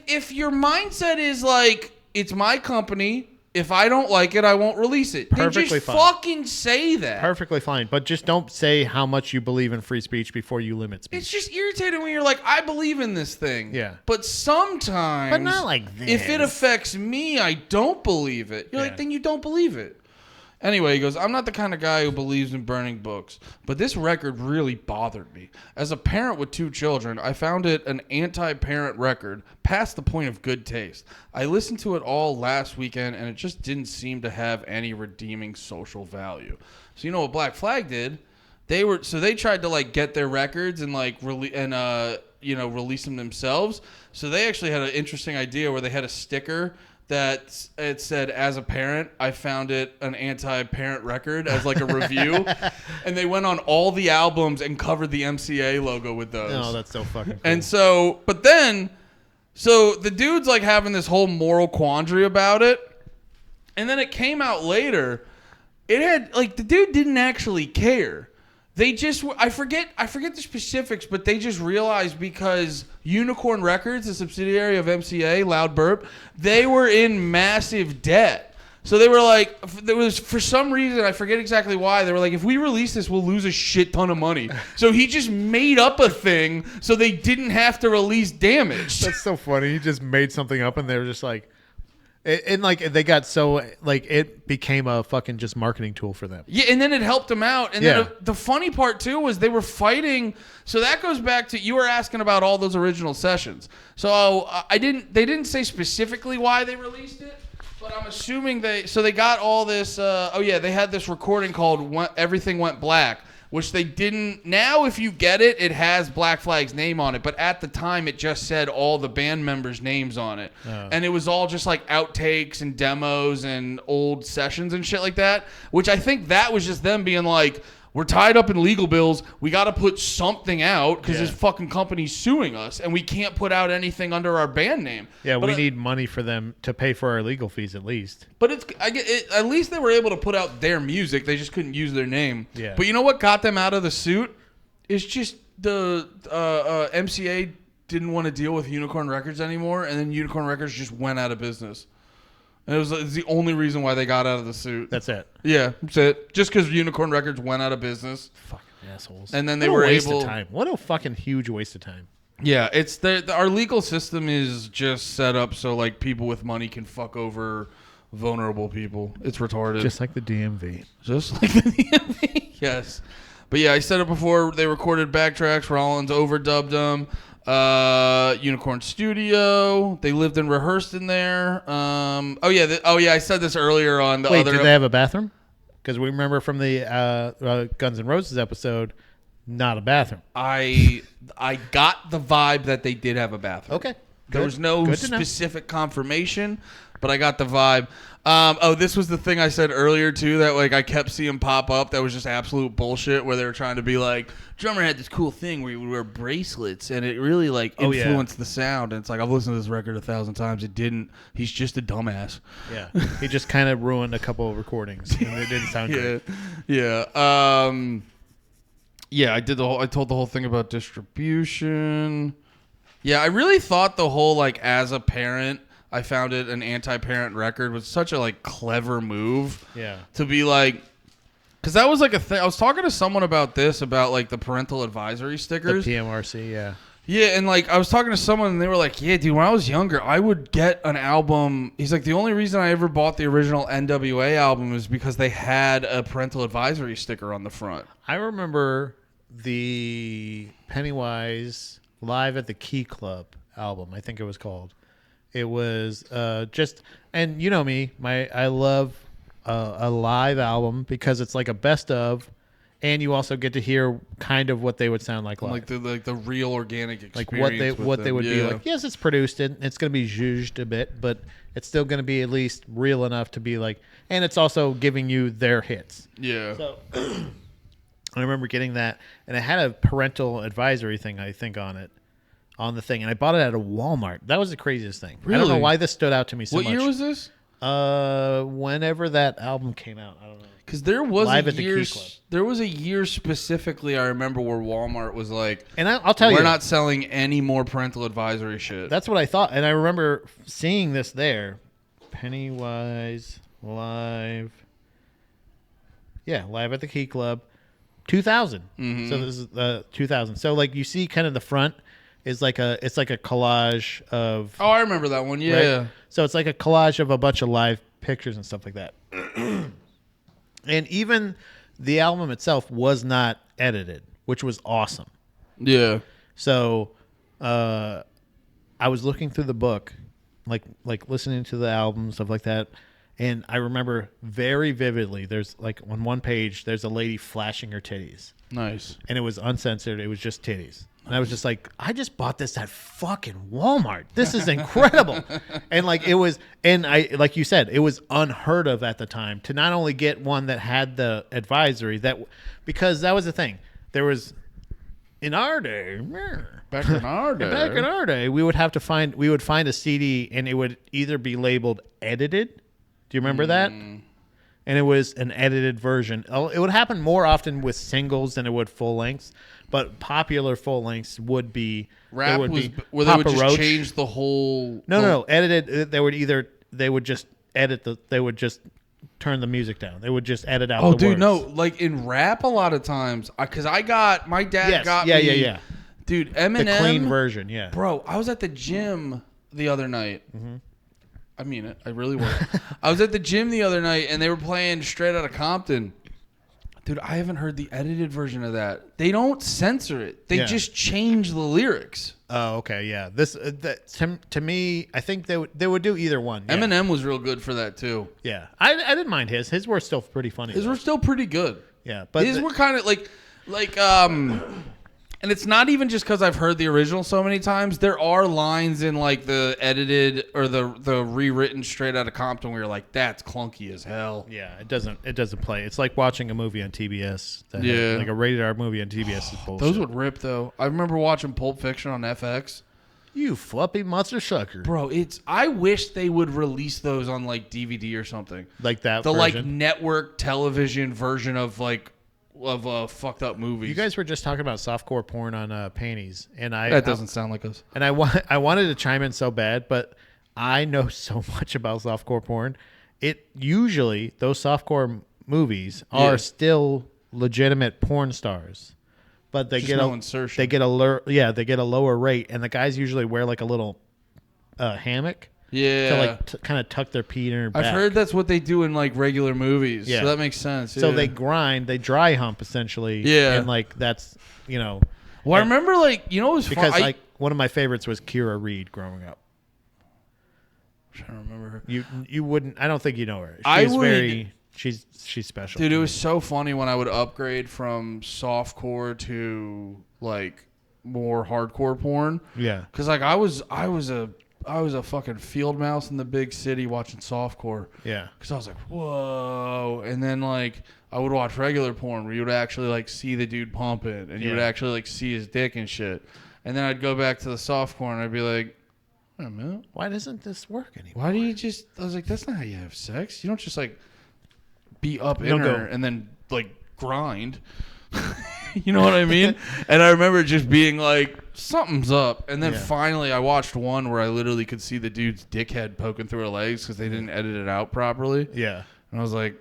if your mindset is like, it's my company, if I don't like it, I won't release it. Then Perfectly just fine. fucking say that. Perfectly fine, but just don't say how much you believe in free speech before you limit speech. It's just irritating when you're like, I believe in this thing. Yeah. But sometimes, But not like If it this. affects me, I don't believe it. You're Yeah. like, then you don't believe it. Anyway, he goes, "I'm not the kind of guy who believes in burning books, but this record really bothered me. As a parent with 2 children, I found it an anti-parent record, past the point of good taste. I listened to it all last weekend, and it just didn't seem to have any redeeming social value." So you know what Black Flag did? They tried to like get their records and like release them themselves. So they actually had an interesting idea where they had a sticker that it said, as a parent, I found it an anti-parent record as like a review. And they went on all the albums and covered the MCA logo with those. Oh, that's so fucking cool. And so, but then, so the dude's like having this whole moral quandary about it. And then it came out later. It had, like, the dude didn't actually care. They just, I forget the specifics, but they just realized because Unicorn Records, a subsidiary of MCA, Loud Burp, they were in massive debt. So they were like, there was, for some reason, I forget exactly why, they were like, if we release this, we'll lose a shit ton of money. So he just made up a thing so they didn't have to release Damaged. That's so funny. He just made something up, and they were just like, and like they got so like it became a fucking just marketing tool for them. Yeah, and then it helped them out. And then the funny part too was they were fighting. So that goes back to, you were asking about all those original sessions. So they didn't say specifically why they released it, but I'm assuming they got all this. They had this recording called "Everything Went Black," which they didn't. Now, if you get it, it has Black Flag's name on it. But at the time, it just said all the band members' names on it. Oh. And it was all just like outtakes and demos and old sessions and shit like that, which I think that was just them being like, we're tied up in legal bills. We got to put something out because this fucking company's suing us, and we can't put out anything under our band name. Yeah, but we need money for them to pay for our legal fees at least. But at least they were able to put out their music. They just couldn't use their name. Yeah. But you know what got them out of the suit? It's just the MCA didn't want to deal with Unicorn Records anymore, and then Unicorn Records just went out of business. And it's the only reason why they got out of the suit. That's it. Yeah, that's it. Just because Unicorn Records went out of business. Fucking assholes. And then they were able. Waste of time. What a fucking huge waste of time. Yeah, it's our legal system is just set up so like people with money can fuck over vulnerable people. It's retarded. Just like the DMV. Just like the DMV. Yes. But yeah, I said it before. They recorded backtracks. Rollins overdubbed them. Unicorn Studio. They lived and rehearsed in there. I said this earlier on the other. Did they have a bathroom? Because we remember from the Guns N' Roses episode, not a bathroom. I got the vibe that they did have a bathroom. Okay. There was no specific confirmation, but I got the vibe. This was the thing I said earlier too, that like I kept seeing pop up that was just absolute bullshit, where they were trying to be like, drummer had this cool thing where he would wear bracelets and it really like influenced the sound. And it's like, I've listened to this record 1,000 times. It didn't. He's just a dumbass. Yeah. He just kind of ruined a couple of recordings and it didn't sound good. Yeah. I told the whole thing about distribution. Yeah, I really thought the whole like as a parent, I found it an anti-parent record was such a like clever move. Yeah. To be like, because that was like a thing. I was talking to someone about this, about like the parental advisory stickers. The PMRC, yeah. Yeah, and like I was talking to someone and they were like, yeah, dude, when I was younger, I would get an album. He's like, the only reason I ever bought the original NWA album is because they had a parental advisory sticker on the front. I remember the Pennywise Live at the Key Club album, I think it was called. It was and you know me, I love a live album because it's like a best of, and you also get to hear kind of what they would sound like live. Like the real organic experience. Like what they would be like. Yes, it's produced and it's going to be zhuzhed a bit, but it's still going to be at least real enough to be like, and it's also giving you their hits. Yeah. So I remember getting that, and it had a parental advisory thing, I think, on it. On the thing, and I bought it at a Walmart. That was the craziest thing. Really? I don't know why this stood out to me so much. What year was this? Whenever that album came out, I don't know. Because there was Live a at the year. Key Club. There was a year specifically I remember where Walmart was like, and I'll tell you, we're not selling any more parental advisory shit. That's what I thought, and I remember seeing this there, Pennywise Live. Yeah, Live at the Key Club, 2000. Mm-hmm. So this is 2000. So like you see, kind of the front. It's like a collage of. Oh, I remember that one. Yeah. Right? So it's like a collage of a bunch of live pictures and stuff like that. And even the album itself was not edited, which was awesome. Yeah. So, I was looking through the book, like listening to the album, stuff like that, and I remember very vividly. There's like on one page, there's a lady flashing her titties. Nice. And it was uncensored. It was just titties. And I was just like, I just bought this at fucking Walmart. This is incredible. And like it was, and I, like you said, it was unheard of at the time to not only get one that had the advisory because that was the thing. There was, in our day, Back in our day. we would find a CD and it would either be labeled edited. Do you remember that? And it was an edited version. It would happen more often with singles than it would full lengths, but popular full lengths would be Rap where was they where they would just change the whole. No, edited. They would just turn the music down. They would just edit out. Oh, the dude, words. no! Like in rap, a lot of times, because my dad got yeah, me. yeah. Dude, The Eminem, clean version, yeah. bro. I was at the gym the other night. I mean it. I really was. I was at the gym the other night, and they were playing Straight Outta Compton. Dude, I haven't heard the edited version of that. They don't censor it. They just change the lyrics. Oh, okay, yeah. To me, I think they would do either one. Yeah. Eminem was real good for that too. Yeah, I didn't mind his. His were still pretty funny. His though. were still pretty good. Yeah, but His were kind of like, and it's not even just because I've heard the original so many times. There are lines in like the edited or the rewritten Straight Outta Compton where you're like, that's clunky as hell. yeah, it doesn't play. It's like watching a movie on TBS. Yeah. Like a rated R movie on TBS is bullshit. Those would rip though. I remember watching Pulp Fiction on FX. You floppy monster sucker. Bro, I wish they would release those on like DVD or something. Like that The version. like network television version of fucked up movies. You guys were just talking about softcore porn on Panties, and that doesn't sound like us. And I wanted to chime in so bad, but I know so much about softcore porn. It usually those softcore movies are still legitimate porn stars, but they Just get no insertion. they get a lower rate, and the guys usually wear like a little hammock Yeah. to like kind of tuck their pee in their back. I've heard that's what they do in like regular movies. Yeah. So that makes sense. So yeah. they dry hump essentially. Yeah. And like that's Well, I remember like what was because fun? like one of my favorites was Kira Reed growing up. I'm trying to remember her. You wouldn't. I don't think you know her. I would- She's special. Dude, it was so funny when I would upgrade from softcore to like more hardcore porn. Yeah. Cause like I was a fucking field mouse in the big city watching softcore. Yeah. Cause I was like, whoa. And then like I would watch regular porn where you would actually like see the dude pumping and you would Yeah. actually like see his dick and shit. And then I'd go back to the softcore and I'd be like, wait a minute. Why doesn't this work anymore? Why do you just? I was like, that's not how you have sex. You don't just like be up in don't her go- and then like grind. You know what I mean? And I remember just being like, something's up. And then Yeah. finally, I watched one where I literally could see the dude's dickhead poking through her legs because they didn't edit it out properly. Yeah. And I was like,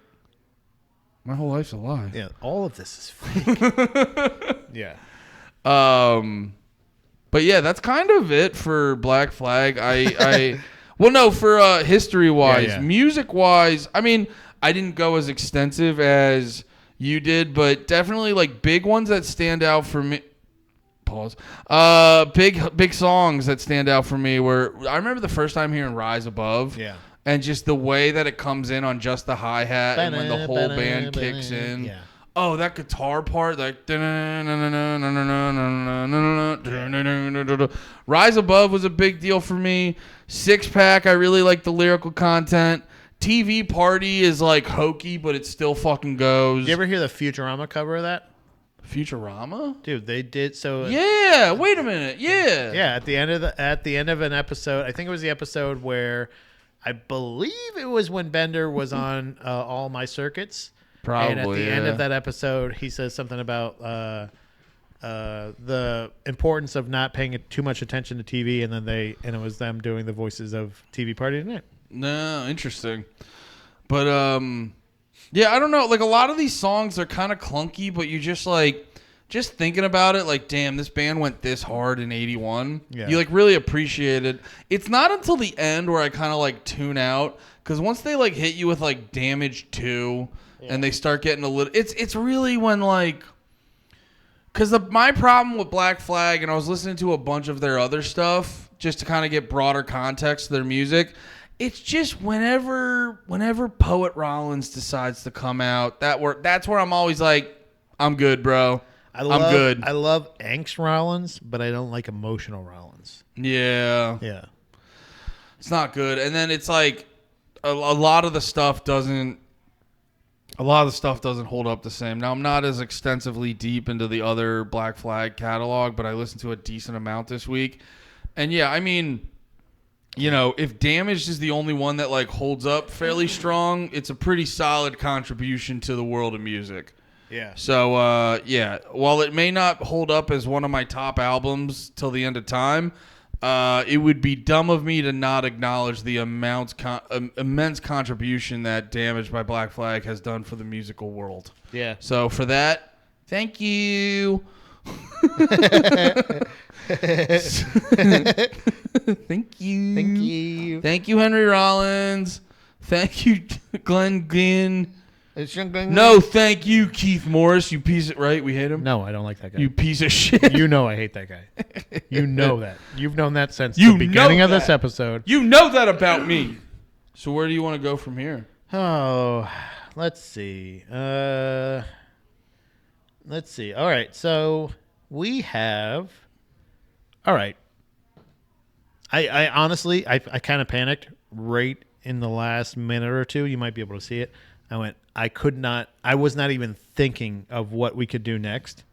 my whole life's a lie. Yeah. All of this is fake. Yeah. But yeah, that's kind of it for Black Flag. Well, no, for history wise, Yeah, yeah. music wise, I mean, I didn't go as extensive as you did, but definitely like big ones that stand out for me. Pause. Big songs that stand out for me were I remember the first time hearing Rise Above. Yeah. And just the way that it comes in on just the hi-hat and when the whole band kicks in. Yeah. Oh, that guitar part, like Rise Above was a big deal for me. Six Pack, I really like the lyrical content. TV Party is like hokey, but it still fucking goes. Did you ever hear the Futurama cover of that? Futurama? Dude, they did so. Yeah. Wait a minute. Yeah. Yeah. At the end of an episode, I think it was the episode where I believe it was when Bender was on All My Circuits. Probably. And at the end of that episode, he says something about the importance of not paying too much attention to TV, and it was them doing the voices of TV Party Tonight. No, interesting. But yeah, I don't know. Like a lot of these songs are kind of clunky, but you just thinking about it, like, damn, this band went this hard in '81. Yeah. You like really appreciate it. It's not until the end where I kind of like tune out because once they like hit you with like Damage 2 and they start getting a little, it's really when like. Because my problem with Black Flag, and I was listening to a bunch of their other stuff just to kind of get broader context to their music. It's just whenever Poet Rollins decides to come out, that's where I'm always like, I'm good, bro. I'm good. I love angst Rollins, but I don't like emotional Rollins. Yeah. Yeah. It's not good. And then it's like a lot of the stuff doesn't hold up the same. Now, I'm not as extensively deep into the other Black Flag catalog, but I listened to a decent amount this week. And yeah, I mean, you know, if Damaged is the only one that like holds up fairly strong, it's a pretty solid contribution to the world of music. Yeah. So, yeah, while it may not hold up as one of my top albums till the end of time, it would be dumb of me to not acknowledge the immense contribution that Damaged by Black Flag has done for the musical world. Yeah. So for that, thank you. Thank you. Thank you. Thank you, Henry Rollins. Thank you, Glenn Glynn. No, thank you, Keith Morris. You piece of right. We hate him. No, I don't like that guy. You piece of shit. You know I hate that guy. You know that. You've known that since You the beginning know of this that. episode. You know that about me. So where do you want to go from here? Oh, let's see. Let's see. All right. So we have. All right. I honestly, I kind of panicked right in the last minute or two. You might be able to see it. I was not even thinking of what we could do next.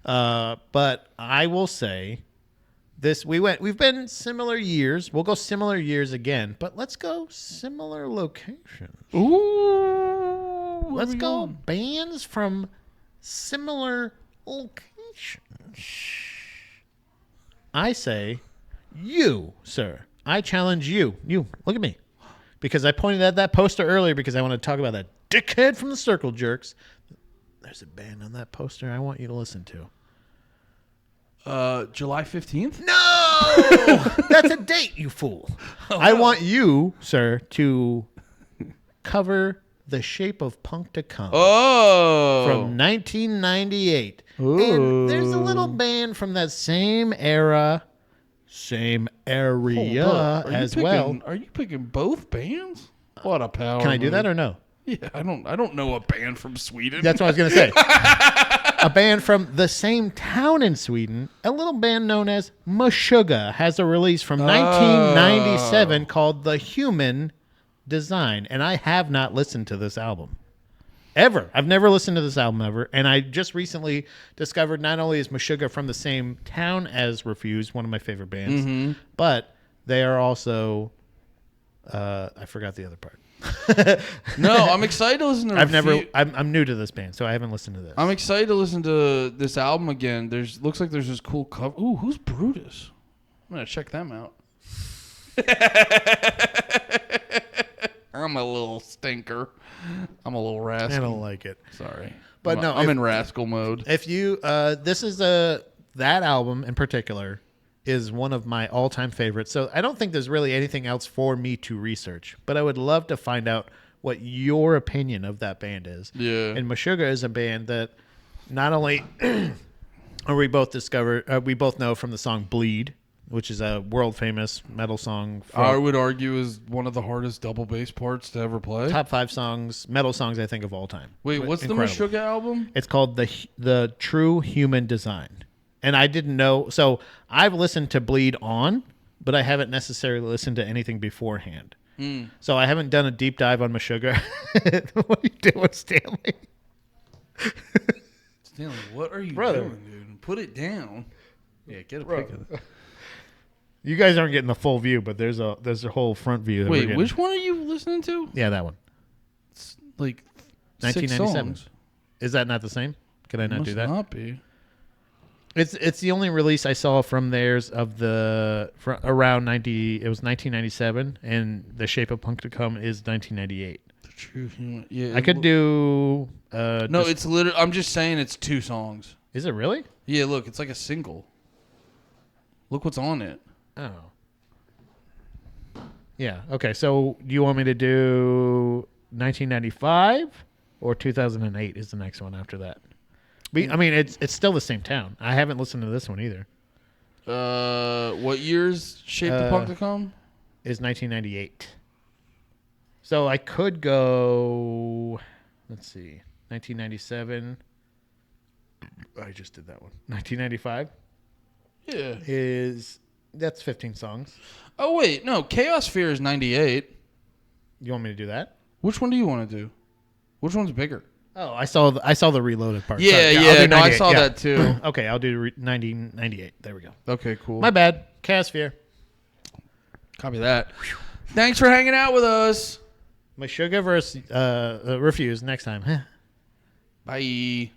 But I will say we've been similar years. We'll go similar years again, but let's go similar locations. Ooh. Let's go bands from similar locations. I say, you, sir. I challenge you. You, look at me. Because I pointed at that poster earlier because I want to talk about that dickhead from the Circle Jerks. There's a band on that poster I want you to listen to. July 15th? No! That's a date, you fool. I want you, sir, to cover The Shape of Punk to Come Oh. from 1998. Ooh. And there's a little band from that same era, same area Hold up. as well. Are you picking both bands? What a power. Can I do move. that or no? Yeah, I don't know a band from Sweden. That's what I was going to say. A band from the same town in Sweden, a little band known as Meshuggah, has a release from 1997 called The Human Design. And I have not listened to this album. Ever. I've never listened to this album ever. And I just recently discovered not only is Meshuggah from the same town as Refuse, one of my favorite bands, but they are also... I forgot the other part. No, I'm excited to listen to I'm new to this band, so I haven't listened to this. I'm excited to listen to this album again. Looks like there's this cool cover. Ooh, who's Brutus? I'm gonna check them out. I'm a little stinker. I'm a little rascal. I don't like it. Sorry, But no, I'm if- in rascal mode. If you, this is that album in particular is one of my all-time favorites. So I don't think there's really anything else for me to research, but I would love to find out what your opinion of that band is. Yeah. And Meshuggah is a band that not only are we both know from the song "Bleed," which is a world-famous metal song. I would argue is one of the hardest double bass parts to ever play. Top 5 songs, metal songs, I think, of all time. Wait, what's Incredible. the Meshuggah album? It's called the True Human Design. And I didn't know. So I've listened to Bleed on, but I haven't necessarily listened to anything beforehand. So I haven't done a deep dive on Meshuggah. What are you doing, Stanley? Stanley, what are you Brother. doing, dude? Put it down. Yeah, get a pic of it. You guys aren't getting the full view, but there's a whole front view. That we're Wait, getting. which one are you listening to? Yeah, that one. It's like 1997. 6 songs. Is that not the same? Could I not Must do that? not be. It's the only release I saw from theirs of around 90. It was 1997, and The Shape of Punk to Come is 1998. The True Human. Yeah, I could do. No, it's literally. I'm just saying it's 2 songs. Is it really? Yeah, look, it's like a single. Look what's on it. Oh. Yeah. Okay. So do you want me to do 1995 or 2008 is the next one after that? I mean, it's still the same town. I haven't listened to this one either. What year's Shape the Punk to Come? Is 1998. So I could go. Let's see, 1997. I just did that one. 1995 Yeah. that's 15 songs. Oh wait, no. Chaos Fear is 98. You want me to do that? Which one do you want to do? Which one's bigger? Oh, I saw the reloaded part. Yeah, Sorry. yeah. I'll do No, I 98, saw yeah. that too. Okay, I'll do 1998. There we go. Okay, cool. My bad. Chaos Fear. Copy that. Thanks for hanging out with us. My sugar versus Refuse next time. Bye.